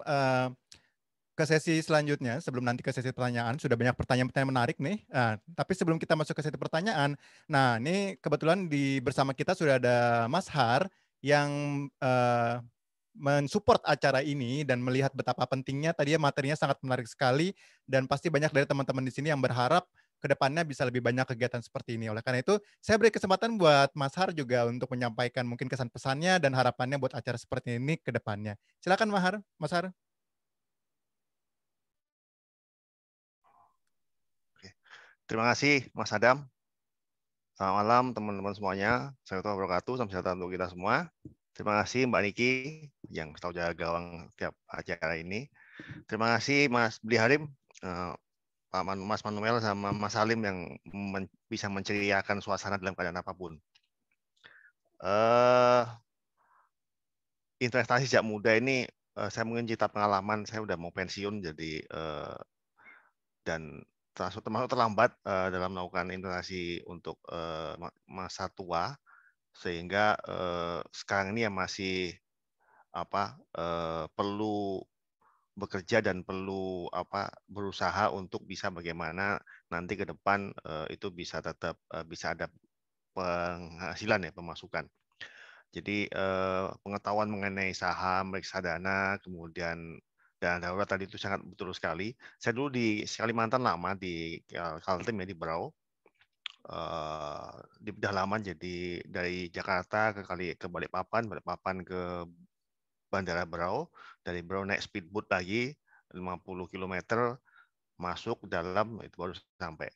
ke sesi selanjutnya. Sebelum nanti ke sesi pertanyaan, sudah banyak pertanyaan-pertanyaan menarik nih. Tapi sebelum kita masuk ke sesi pertanyaan, nah ini kebetulan bersama kita sudah ada Mas Har yang mensupport acara ini dan melihat betapa pentingnya. Tadinya materinya sangat menarik sekali dan pasti banyak dari teman-teman di sini yang berharap ke depannya bisa lebih banyak kegiatan seperti ini. Oleh karena itu, saya beri kesempatan buat Mas Har juga untuk menyampaikan mungkin kesan pesannya dan harapannya buat acara seperti ini ke depannya. Silakan Mas Har. Terima kasih Mas Adam. Selamat malam teman-teman semuanya. Assalamualaikum warahmatullahi wabarakatuh. Salam sejahtera untuk kita semua. Terima kasih Mbak Niki yang selalu jaga gawang tiap acara ini. Terima kasih Mas Bli Harim, Mas Manuel sama Mas Salim yang bisa menceriakan suasana dalam keadaan apapun. Investasi sejak muda ini saya mungkin cerita pengalaman. Saya udah mau pensiun jadi dan termasuk terlambat dalam melakukan investasi untuk masa tua, sehingga sekarang ini ya masih perlu bekerja dan perlu berusaha untuk bisa bagaimana nanti ke depan itu bisa tetap bisa ada penghasilan ya, pemasukan. Jadi pengetahuan mengenai saham, reksadana, kemudian dana darurat tadi itu sangat betul sekali. Saya dulu di Kalimantan lama di Kaltim ya, di Berau. Di pedalaman, jadi dari Jakarta ke Balikpapan, Balikpapan ke Bandara Berau, dari Berau naik speedboat lagi 50 km masuk dalam, itu baru sampai.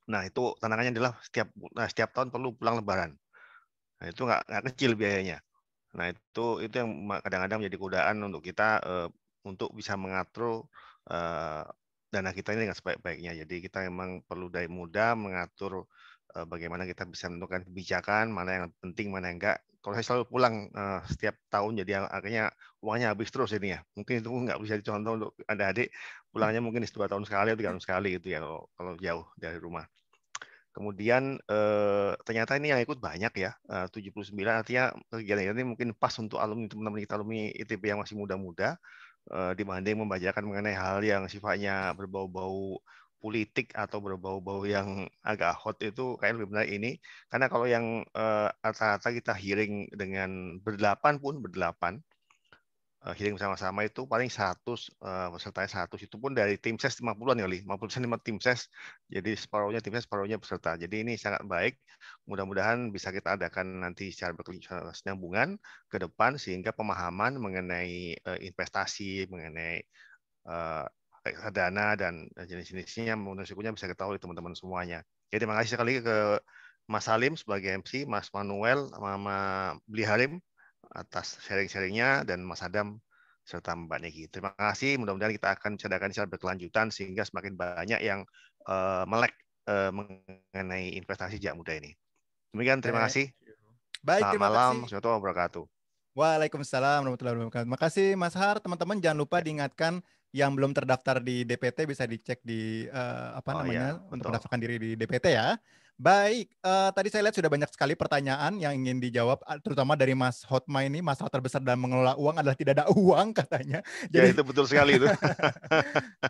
Nah itu tantangannya adalah setiap tahun perlu pulang Lebaran. Nah itu nggak kecil biayanya. Nah itu yang kadang-kadang menjadi godaan untuk kita untuk bisa mengatur dana kita ini dengan sebaik-baiknya. Jadi kita memang perlu dari muda mengatur bagaimana kita bisa menentukan kebijakan, mana yang penting, mana yang enggak. Kalau saya selalu pulang setiap tahun, jadi akhirnya uangnya habis terus ini ya. Mungkin itu nggak bisa dicontoh untuk adik-adik, pulangnya mungkin 2 tahun sekali atau 3 tahun sekali gitu ya kalau jauh dari rumah. Kemudian ternyata ini yang ikut banyak ya, 79, artinya kegiatan ini mungkin pas untuk teman-teman kita alumni ITB yang masih muda-muda, dibanding membacakan mengenai hal yang sifatnya berbau-bau politik atau berbau-bau yang agak hot itu kayak lebih benar ini. Karena kalau yang rata-rata kita hearing dengan berdelapan, hearing bersama-sama itu paling 100 pesertanya 100, itu pun dari tim ses 50-an kali, 50% tim ses, jadi separuhnya tim ses, separuhnya peserta. Jadi ini sangat baik, mudah-mudahan bisa kita adakan nanti secara berkesinambungan ke depan sehingga pemahaman mengenai investasi, mengenai dana dan jenis-jenisnya, resikonya bisa ketahui teman-teman semuanya. Jadi terima kasih sekali ke Mas Salim sebagai MC, Mas Manuel sama Bli Harim atas sharing-sharingnya, dan Mas Adam serta Mbak Niki. Terima kasih. Mudah-mudahan kita akan cadakan secara berkelanjutan sehingga semakin banyak yang melek mengenai investasi sejak muda ini. Demikian, terima kasih. Baik, selamat malam. Assalamualaikum wabarakatuh. Waalaikumsalam warahmatullahi wabarakatuh. Terima kasih Mas Har. Teman-teman jangan lupa diingatkan yang belum terdaftar di DPT bisa dicek di untuk mendaftarkan diri di DPT ya. Baik, tadi saya lihat sudah banyak sekali pertanyaan yang ingin dijawab, terutama dari Mas Hotma ini. Masalah terbesar dalam mengelola uang adalah tidak ada uang katanya. Jadi, ya itu betul sekali itu.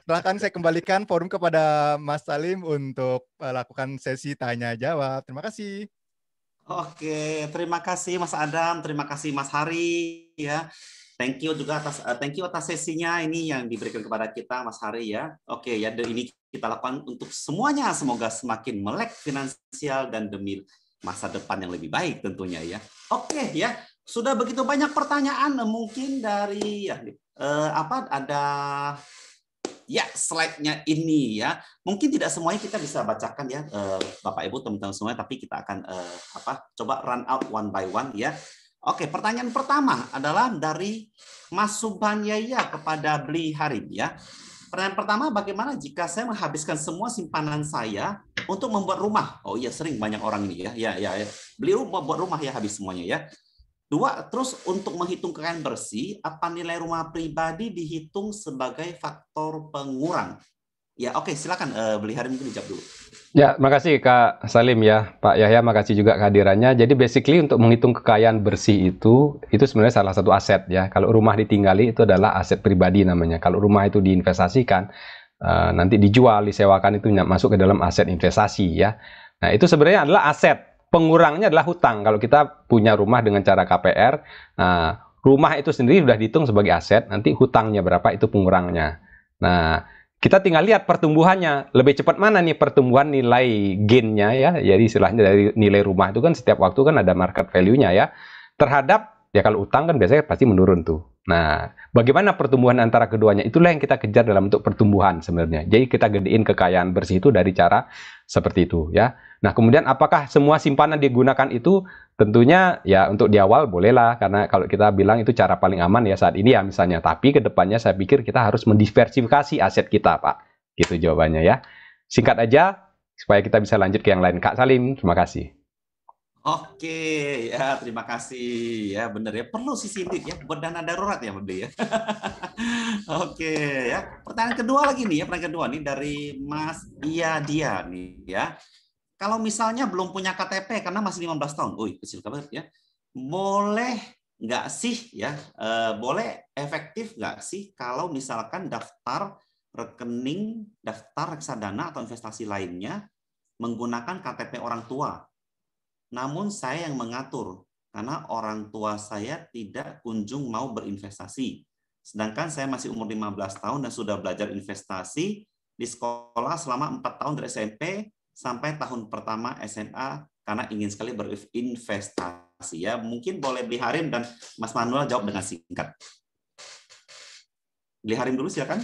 Silahkan saya kembalikan forum kepada Mas Salim untuk lakukan sesi tanya jawab. Terima kasih. Oke, terima kasih Mas Adam, terima kasih Mas Hari ya. Thank you juga atas sesinya ini yang diberikan kepada kita Mas Hari ya. Oke ya, ini kita lakukan untuk semuanya, semoga semakin melek finansial dan demi masa depan yang lebih baik tentunya ya. Oke ya, sudah begitu banyak pertanyaan mungkin dari ada ya slide-nya ini ya. Mungkin tidak semuanya kita bisa bacakan ya Bapak Ibu teman-teman semuanya, tapi kita akan coba run out one by one ya. Oke, pertanyaan pertama adalah dari Mas Subhanyaya kepada Bli Harim ya. Pertanyaan pertama, bagaimana jika saya menghabiskan semua simpanan saya untuk membuat rumah? Oh iya, sering banyak orang ini ya. Ya. Beliau membuat rumah ya, habis semuanya ya. terus untuk menghitung kekayaan bersih, apa nilai rumah pribadi dihitung sebagai faktor pengurang? Ya, oke, silakan Beli Hari mungkin dijawab dulu. Ya, makasih Kak Salim ya, Pak Yahya, makasih juga kehadirannya. Jadi basically untuk menghitung kekayaan bersih itu sebenarnya salah satu aset ya. Kalau rumah ditinggali itu adalah aset pribadi namanya. Kalau rumah itu diinvestasikan, nanti dijual, disewakan itu masuk ke dalam aset investasi ya. Nah, itu sebenarnya adalah aset. Pengurangnya adalah hutang. Kalau kita punya rumah dengan cara KPR, rumah itu sendiri sudah dihitung sebagai aset, nanti hutangnya berapa itu pengurangnya. Nah, kita tinggal lihat pertumbuhannya. Lebih cepat mana nih pertumbuhan nilai gain-nya ya. Jadi istilahnya dari nilai rumah itu kan setiap waktu kan ada market value-nya ya. Terhadap, ya kalau utang kan biasanya pasti menurun tuh. Nah, bagaimana pertumbuhan antara keduanya? Itulah yang kita kejar dalam bentuk pertumbuhan sebenarnya. Jadi kita gedein kekayaan bersih itu dari cara seperti itu ya. Nah, kemudian apakah semua simpanan digunakan itu? Tentunya ya untuk di awal bolehlah, karena kalau kita bilang itu cara paling aman ya saat ini ya misalnya. Tapi ke depannya saya pikir kita harus mendiversifikasi aset kita, Pak. Gitu jawabannya ya. Singkat aja supaya kita bisa lanjut ke yang lain. Kak Salim, terima kasih. Oke, ya terima kasih. Ya benar ya, perlu sidik ya buat dana darurat ya, Beli ya. Oke, ya. Pertanyaan kedua lagi nih ya, pertanyaan kedua nih dari Mas Dia nih ya. Kalau misalnya belum punya KTP karena masih 15 tahun, kecil banget ya. Boleh nggak sih ya? Boleh efektif nggak sih kalau misalkan daftar rekening, daftar reksadana atau investasi lainnya menggunakan KTP orang tua? Namun saya yang mengatur karena orang tua saya tidak kunjung mau berinvestasi. Sedangkan saya masih umur 15 tahun dan sudah belajar investasi di sekolah selama 4 tahun dari SMP sampai tahun pertama SMA karena ingin sekali berinvestasi ya. Mungkin boleh Beli Harim dan Mas Manuel jawab dengan singkat. Beli Harim dulu silakan.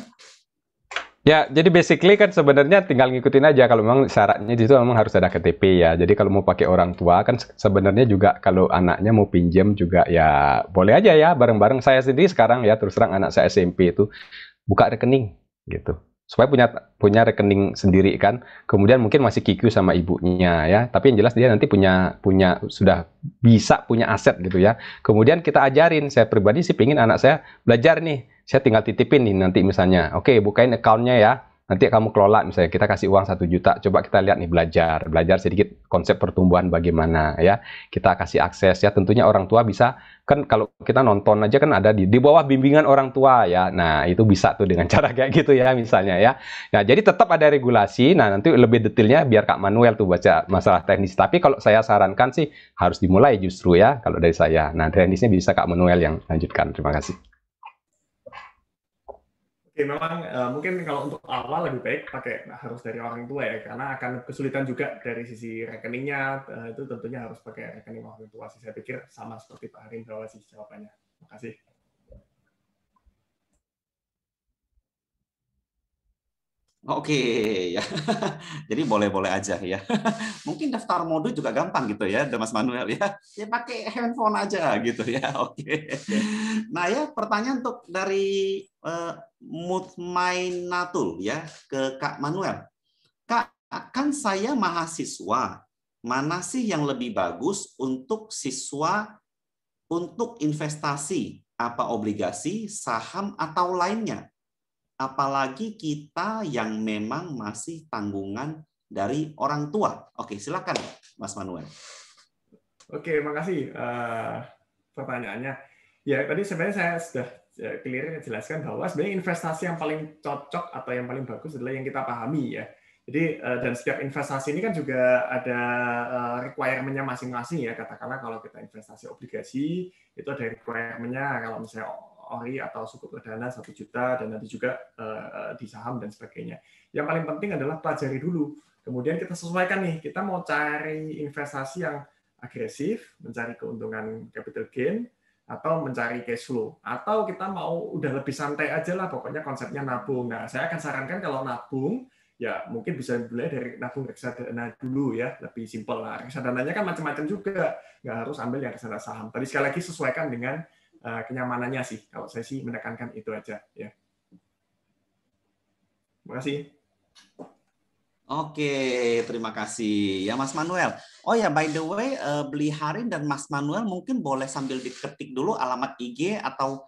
Ya, jadi basically kan sebenarnya tinggal ngikutin aja. Kalau memang syaratnya itu memang harus ada KTP ya. Jadi kalau mau pakai orang tua kan sebenarnya juga kalau anaknya mau pinjam juga ya boleh aja ya bareng-bareng. Saya sendiri sekarang ya terus terang anak saya SMP itu buka rekening gitu. Supaya punya rekening sendiri kan. Kemudian mungkin masih QQ sama ibunya ya. Tapi yang jelas dia nanti punya sudah bisa punya aset gitu ya. Kemudian kita ajarin, saya pribadi sih pengen anak saya belajar nih. Saya tinggal titipin nih nanti misalnya, oke bukain account-nya ya, nanti kamu kelola misalnya, kita kasih uang 1 juta, coba kita lihat nih belajar sedikit konsep pertumbuhan bagaimana ya, kita kasih akses ya, tentunya orang tua bisa, kan kalau kita nonton aja kan ada di bawah bimbingan orang tua ya, nah itu bisa tuh dengan cara kayak gitu ya misalnya ya, nah jadi tetap ada regulasi, nah nanti lebih detailnya biar Kak Manuel tuh baca masalah teknis, tapi kalau saya sarankan sih harus dimulai justru ya, kalau dari saya, nah teknisnya bisa Kak Manuel yang lanjutkan, terima kasih. Oke, memang mungkin kalau untuk awal lebih baik harus dari orang tua ya, karena akan kesulitan juga dari sisi rekeningnya, itu tentunya harus pakai rekening orang tua sih. Saya pikir sama seperti Pak Harim bahwa sih jawabannya. Terima kasih. Oke, ya. Jadi boleh-boleh aja ya. Mungkin daftar mode juga gampang gitu ya, Mas Manuel ya. Ya pakai handphone aja gitu ya. Oke. Nah ya, pertanyaan untuk dari Mutmainatul ya ke Kak Manuel. Kak, kan saya mahasiswa. Mana sih yang lebih bagus untuk siswa untuk investasi? Apa obligasi, saham atau lainnya? Apalagi kita yang memang masih tanggungan dari orang tua. Oke, silakan Mas Manuel. Oke, makasih pertanyaannya. Ya, tadi sebenarnya saya sudah clear jelaskan bahwa sebenarnya investasi yang paling cocok atau yang paling bagus adalah yang kita pahami ya. Jadi dan setiap investasi ini kan juga ada requirement-nya masing-masing ya. Katakanlah kalau kita investasi obligasi itu ada requirement-nya, kalau misalnya ORI atau sukuk dana 1 juta dan nanti juga di saham dan sebagainya. Yang paling penting adalah pelajari dulu. Kemudian kita sesuaikan nih, kita mau cari investasi yang agresif, mencari keuntungan capital gain, atau mencari cash flow. Atau kita mau udah lebih santai aja lah, pokoknya konsepnya nabung. Nah, saya akan sarankan kalau nabung, ya mungkin bisa mulai dari nabung reksadana dulu ya, lebih simpel lah. Reksadananya kan macam-macam juga, nggak harus ambil yang reksadana saham. Tadi sekali lagi sesuaikan dengan kenyamanannya sih. Kalau saya sih menekankan itu aja ya. Terima kasih. Oke, terima kasih ya Mas Manuel. Oh ya, by the way, Beli Harin dan Mas Manuel mungkin boleh sambil diketik dulu alamat IG atau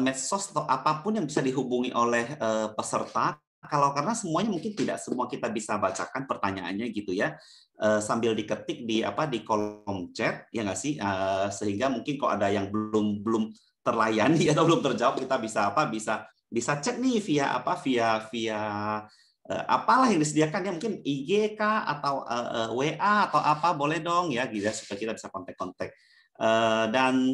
medsos atau apapun yang bisa dihubungi oleh peserta. Kalau karena semuanya mungkin tidak semua kita bisa bacakan pertanyaannya gitu ya. Sambil diketik di kolom chat ya nggak sih, sehingga mungkin kalau ada yang belum terlayani atau belum terjawab, kita bisa chat nih via apalah yang disediakan ya, mungkin IG kah atau WA atau apa, boleh dong ya gitu ya, supaya kita bisa kontak-kontak. Dan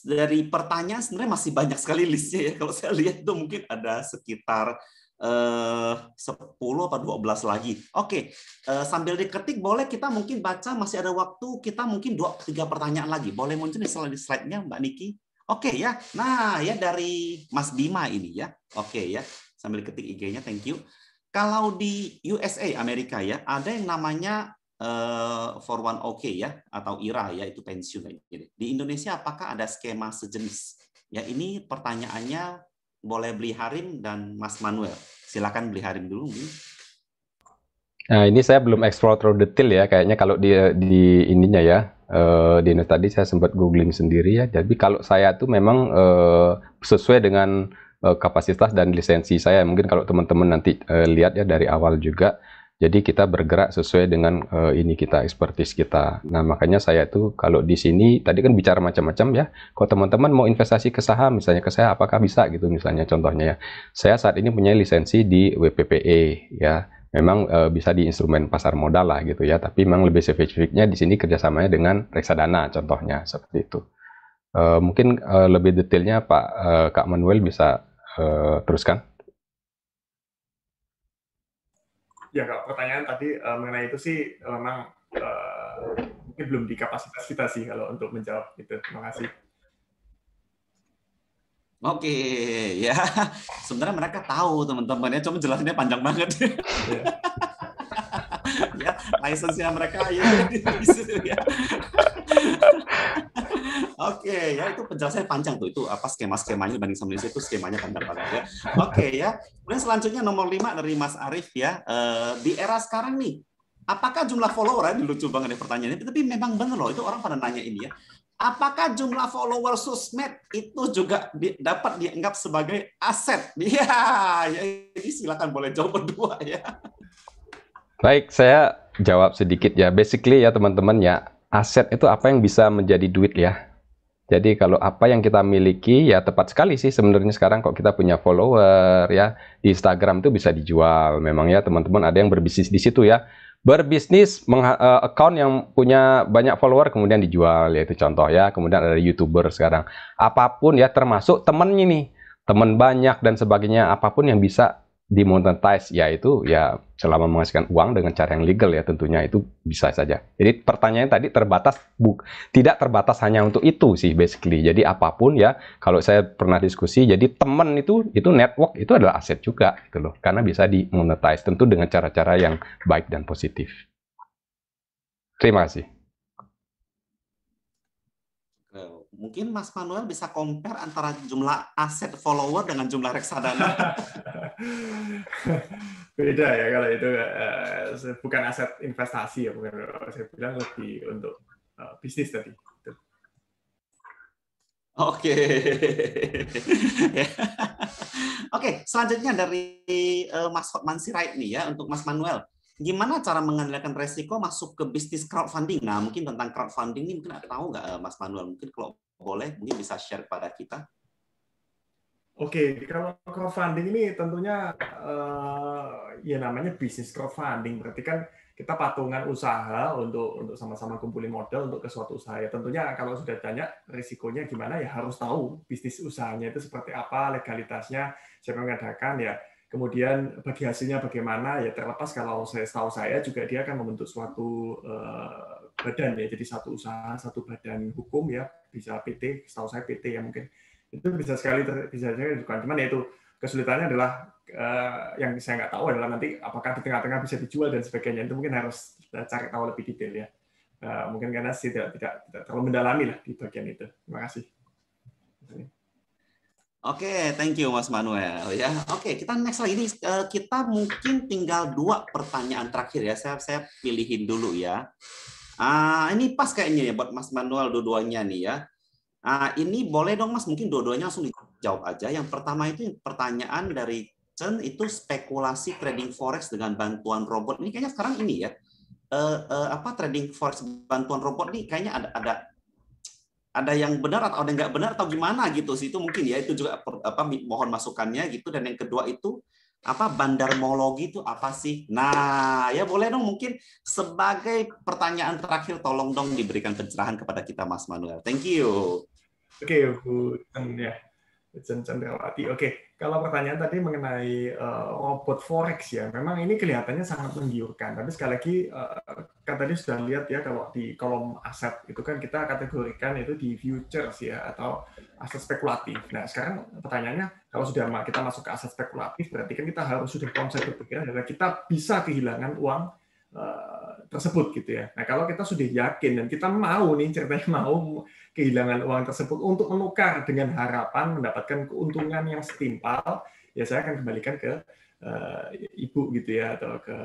dari pertanyaan sebenarnya masih banyak sekali listnya ya. Kalau saya lihat itu mungkin ada sekitar 10 atau 12 lagi. Oke, sambil diketik boleh kita mungkin baca, masih ada waktu, kita mungkin 2-3 pertanyaan lagi. Boleh muncul di slide-nya Mbak Niki? Oke ya. Nah, ya dari Mas Bima ini ya. Oke ya. Sambil ketik IG-nya, thank you. Kalau di USA, Amerika ya, ada yang namanya 401k ya, atau IRA ya, itu pensiun. Di Indonesia apakah ada skema sejenis? Ya, ini pertanyaannya boleh Beli Harim dan Mas Manuel. Silakan Beli Harim dulu. Nah, ini saya belum explore terlalu detail ya, kayaknya kalau di ininya ya, di tadi saya sempat googling sendiri ya. Jadi kalau saya tuh memang sesuai dengan kapasitas dan lisensi saya. Mungkin kalau teman-teman nanti lihat ya dari awal juga. Jadi kita bergerak sesuai dengan ini kita, expertise kita. Nah, makanya saya tuh kalau di sini tadi kan bicara macam-macam ya. Kalau teman-teman mau investasi ke saham, misalnya ke saya, apakah bisa gitu misalnya contohnya ya. Saya saat ini punya lisensi di WPPE ya. Memang bisa di instrumen pasar modal lah gitu ya, tapi memang lebih spesifiknya di sini kerjasamanya dengan reksadana contohnya seperti itu. Mungkin lebih detailnya Kak Manuel bisa teruskan. Ya, Kak, pertanyaan tadi mengenai itu sih memang mungkin belum di kapasitas kita sih kalau untuk menjawab itu. Terima kasih. Oke, ya. Sebenarnya mereka tahu teman-teman ya, cuma jelasinnya panjang banget. Ya, lisensinya mereka ya. Oke, ya itu penjelasannya panjang tuh. Itu apa skema-skemanya dibanding sama Indonesia, itu skemanya panjang banget ya. Oke ya. Kemudian selanjutnya nomor 5 dari Mas Arief ya. Di era sekarang nih, apakah jumlah follower, ini lucu banget nih pertanyaannya, tapi memang benar loh, itu orang pada nanya ini ya. Apakah jumlah follower sosmed itu juga dapat dianggap sebagai aset? Ya, ini silakan boleh jawab berdua ya. Baik, saya jawab sedikit ya. Basically ya teman-teman ya, aset itu apa yang bisa menjadi duit ya. Jadi kalau apa yang kita miliki ya tepat sekali sih sebenarnya sekarang kok kita punya follower ya di Instagram itu bisa dijual. Memang ya teman-teman ada yang berbisnis di situ ya. Berbisnis account yang punya banyak follower kemudian dijual yaitu contoh ya. Kemudian ada YouTuber sekarang. Apapun ya termasuk temennya nih. Teman banyak dan sebagainya apapun yang bisa dimonetize yaitu ya selama menghasilkan uang dengan cara yang legal ya tentunya itu bisa saja. Jadi pertanyaannya tadi tidak terbatas hanya untuk itu sih basically. Jadi apapun ya kalau saya pernah diskusi jadi teman itu network itu adalah aset juga gitu loh. Karena bisa dimonetize tentu dengan cara-cara yang baik dan positif. Terima kasih. Mungkin Mas Manuel bisa compare antara jumlah aset follower dengan jumlah reksadana. Beda ya kalau itu bukan aset investasi ya, bukan. Saya bilang lebih untuk bisnis tadi. Oke. Oke, selanjutnya dari Mas Hotman Sirait nih ya untuk Mas Manuel. Gimana cara mengendalikan resiko masuk ke bisnis crowdfunding? Nah, mungkin tentang crowdfunding ini mungkin tahu nggak Mas Manuel? Mungkin kalau boleh, mungkin bisa share pada kita. Oke, kalau crowdfunding ini tentunya ya namanya bisnis crowdfunding. Berarti kan kita patungan usaha untuk sama-sama kumpulin modal untuk ke suatu usaha. Ya, tentunya kalau sudah tanya risikonya gimana ya harus tahu bisnis usahanya itu seperti apa, legalitasnya, siapa yang mengadakan ya. Kemudian bagi hasilnya bagaimana ya terlepas kalau setahu saya juga dia akan membentuk suatu badan ya. Jadi satu usaha, satu badan hukum ya, bisa PT, setahu saya PT ya mungkin. Itu bisa sekali bisa dilakukan. Cuman ya itu kesulitannya adalah yang saya nggak tahu adalah nanti apakah di tengah-tengah bisa dijual dan sebagainya. Itu mungkin harus kita cari tahu lebih detail ya. Mungkin karena tidak terlalu mendalami lah di bagian itu. Terima kasih. Oke, thank you Mas Manuel ya. Oke, kita next lagi ini kita mungkin tinggal 2 pertanyaan terakhir ya. Saya pilihin dulu ya. Ini pas kayaknya ya buat Mas Manuel dua-duanya nih ya. Ini boleh dong Mas, mungkin dua-duanya langsung dijawab aja. Yang pertama itu pertanyaan dari Chen, itu spekulasi trading forex dengan bantuan robot. Ini kayaknya sekarang ini ya. Trading forex bantuan robot nih kayaknya ada yang benar atau ada yang nggak benar atau gimana gitu sih, itu mungkin ya, itu juga mohon masukannya gitu. Dan yang kedua itu bandarmologi itu apa sih? Nah ya boleh dong, mungkin sebagai pertanyaan terakhir tolong dong diberikan pencerahan kepada kita Mas Manuel. Thank you. Oke, Bu Chen ya, Bu Chen Chandrawati. Oke, kalau pertanyaan tadi mengenai robot forex ya, memang ini kelihatannya sangat menggiurkan. Tapi sekali lagi kan tadi sudah lihat ya, kalau di kolom aset itu kan kita kategorikan itu di futures ya, atau aset spekulatif. Nah sekarang pertanyaannya, kalau sudah kita masuk ke aset spekulatif, berarti kan kita harus sudah konsep berpikiran adalah kita bisa kehilangan uang tersebut gitu ya. Nah kalau kita sudah yakin dan kita mau nih ceritanya mau kehilangan uang tersebut untuk menukar dengan harapan mendapatkan keuntungan yang setimpal, ya saya akan kembalikan ke ibu gitu ya, atau ke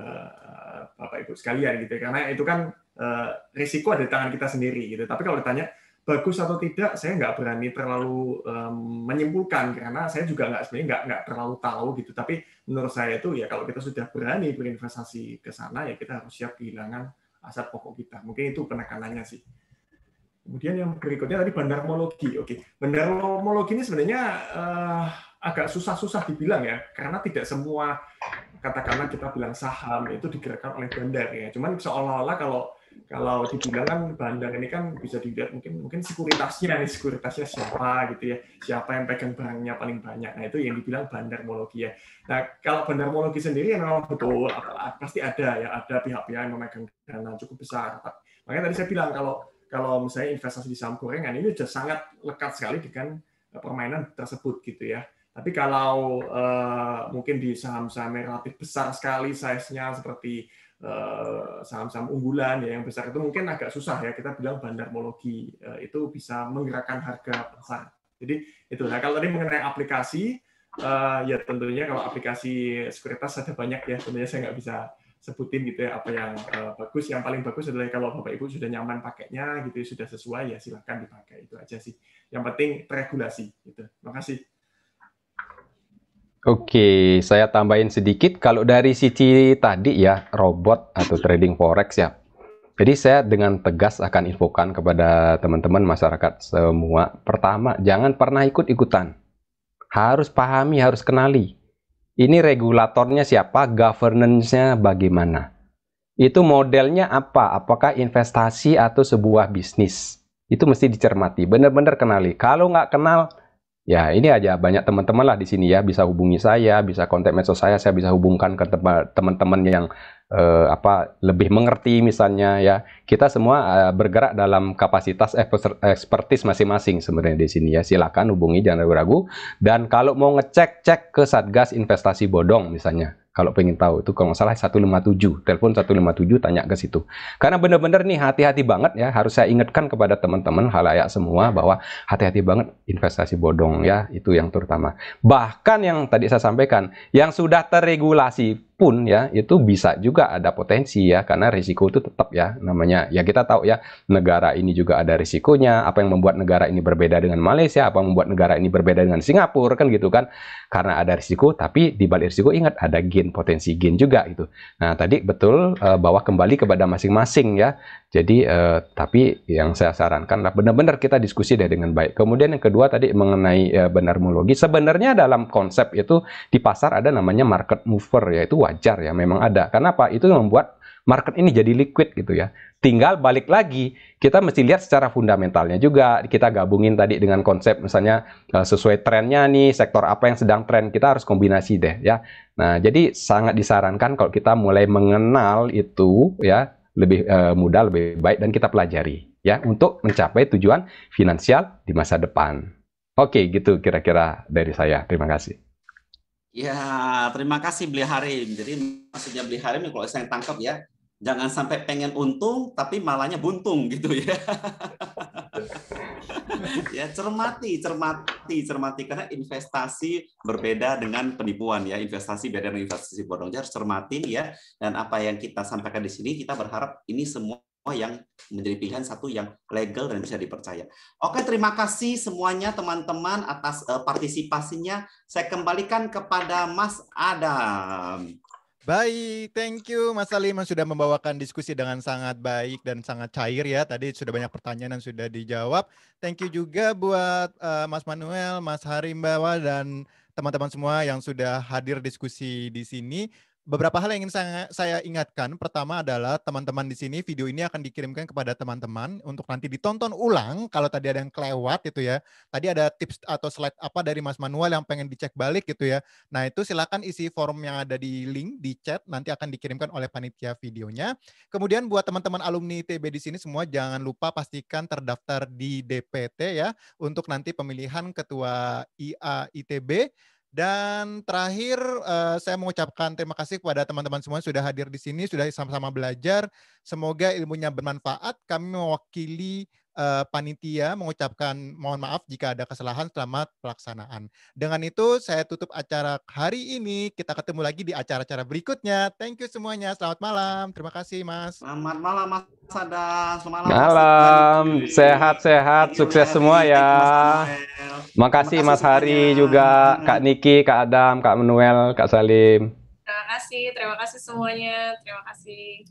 bapak ibu sekalian gitu ya. Karena itu kan risiko ada di tangan kita sendiri gitu. Tapi kalau ditanya bagus atau tidak, saya nggak berani terlalu menyimpulkan, karena saya juga nggak terlalu tahu gitu. Tapi menurut saya itu ya, kalau kita sudah berani berinvestasi ke sana, ya kita harus siap kehilangan aset pokok kita. Mungkin itu penekanannya sih. Kemudian yang berikutnya tadi bandarmologi. Oke, bandarmologi ini sebenarnya agak susah dibilang ya, karena tidak semua, katakanlah kita bilang saham itu digerakkan oleh bandar ya. Cuman seolah-olah kalau dibilang kan bandar ini kan bisa dilihat mungkin sekuritasnya siapa gitu ya, siapa yang pegang barangnya paling banyak. Nah itu yang dibilang bandarmologi ya. Nah kalau bandarmologi sendiri memang betul pasti ada ya, ada pihak-pihak yang memegang dana cukup besar. Makanya tadi saya bilang kalau misalnya investasi di saham gorengan ini sudah sangat lekat sekali dengan permainan tersebut gitu ya. Tapi kalau mungkin di saham-saham yang relatif besar sekali size-nya, seperti saham-saham unggulan ya yang besar, itu mungkin agak susah ya kita bilang bandarmologi itu bisa menggerakkan harga pasar. Jadi itu. Nah kalau tadi mengenai aplikasi, ya tentunya kalau aplikasi sekuritas ada banyak ya, tentunya saya nggak bisa sebutin gitu ya apa yang bagus. Yang paling bagus adalah kalau Bapak Ibu sudah nyaman pakainya gitu, sudah sesuai, ya silakan dipakai, itu aja sih. Yang penting terregulasi gitu. Terima kasih. Oke, saya tambahin sedikit. Kalau dari sisi tadi ya, robot atau trading forex ya. Jadi saya dengan tegas akan infokan kepada teman-teman masyarakat semua. Pertama, jangan pernah ikut-ikutan. Harus pahami, harus kenali. Ini regulatornya siapa, governance-nya bagaimana. Itu modelnya apa, apakah investasi atau sebuah bisnis. Itu mesti dicermati, benar-benar kenali. Kalau nggak kenal, ya ini aja, banyak teman-teman lah di sini ya, bisa hubungi saya, bisa kontak medsos saya bisa hubungkan ke teman-teman yang lebih mengerti misalnya ya. Kita semua bergerak dalam kapasitas expertise masing-masing sebenarnya di sini ya. Silakan hubungi, jangan ragu-ragu. Dan kalau mau cek ke Satgas Investasi Bodong misalnya. Kalau pengen tahu itu kalau nggak salah 157, telepon 157, tanya ke situ. Karena benar-benar nih hati-hati banget ya, harus saya ingatkan kepada teman-teman halayak semua bahwa hati-hati banget investasi bodong ya, itu yang terutama. Bahkan yang tadi saya sampaikan, yang sudah terregulasi pun ya, itu bisa juga ada potensi ya, karena risiko itu tetap ya, namanya ya kita tahu ya, negara ini juga ada risikonya. Apa yang membuat negara ini berbeda dengan Malaysia, apa yang membuat negara ini berbeda dengan Singapura kan gitu kan, karena ada risiko, tapi di balik risiko ingat ada gain, potensi gain juga gitu. Nah tadi betul bahwa kembali kepada masing-masing ya. Jadi tapi yang saya sarankan lah benar-benar kita diskusi deh dengan baik. Kemudian yang kedua tadi mengenai bandarmologi, sebenarnya dalam konsep itu di pasar ada namanya market mover ya, itu wajar ya, memang ada. Kenapa? Itu membuat market ini jadi liquid gitu ya. Tinggal balik lagi, kita mesti lihat secara fundamentalnya juga. Kita gabungin tadi dengan konsep misalnya sesuai trennya nih, sektor apa yang sedang tren, kita harus kombinasi deh ya. Nah, jadi sangat disarankan kalau kita mulai mengenal itu ya, lebih mudah, lebih baik, dan kita pelajari ya untuk mencapai tujuan finansial di masa depan. Oke, gitu kira-kira dari saya. Terima kasih. Ya, terima kasih Beli Harim. Jadi maksudnya Beli Harim kalau saya tangkap ya, jangan sampai pengen untung tapi malahnya buntung gitu ya. Ya, cermati karena investasi berbeda dengan penipuan ya. Investasi beda dengan investasi bodong. Jadi harus cermatin ya. Dan apa yang kita sampaikan di sini kita berharap ini semua yang menjadi pilihan satu yang legal dan bisa dipercaya. Oke, terima kasih semuanya teman-teman atas partisipasinya. Saya kembalikan kepada Mas Adam. Baik, thank you Mas Salim yang sudah membawakan diskusi dengan sangat baik dan sangat cair ya. Tadi sudah banyak pertanyaan yang sudah dijawab. Thank you juga buat Mas Manuel, Mas Harimbawa, dan teman-teman semua yang sudah hadir diskusi di sini. Beberapa hal yang ingin saya ingatkan. Pertama adalah teman-teman di sini, video ini akan dikirimkan kepada teman-teman untuk nanti ditonton ulang. Kalau tadi ada yang kelewat itu ya. Tadi ada tips atau slide apa dari Mas Manuel yang pengen dicek balik gitu ya. Nah, itu silakan isi form yang ada di link di chat, nanti akan dikirimkan oleh panitia videonya. Kemudian buat teman-teman alumni ITB di sini semua jangan lupa pastikan terdaftar di DPT ya untuk nanti pemilihan ketua IA ITB. Dan terakhir saya mengucapkan terima kasih kepada teman-teman semua yang sudah hadir di sini, sudah sama-sama belajar. Semoga ilmunya bermanfaat. Kami mewakili panitia mengucapkan mohon maaf jika ada kesalahan. Selamat pelaksanaan. Dengan itu saya tutup acara hari ini. Kita ketemu lagi di acara-acara berikutnya. Thank you semuanya. Selamat malam. Terima kasih Mas. Selamat malam Mas Adam. Selamat malam. Sehat-sehat. Sukses semua ya. Makasih Mas Hari juga, Kak Niki, Kak Adam, Kak Manuel, Kak Salim. Terima kasih semuanya. Terima kasih.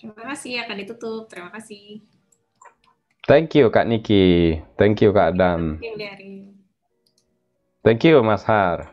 Terima kasih, akan ditutup. Terima kasih. Thank you Kak Niki. Thank you Kak Adam. Terima kasih, Thank you Mas Har.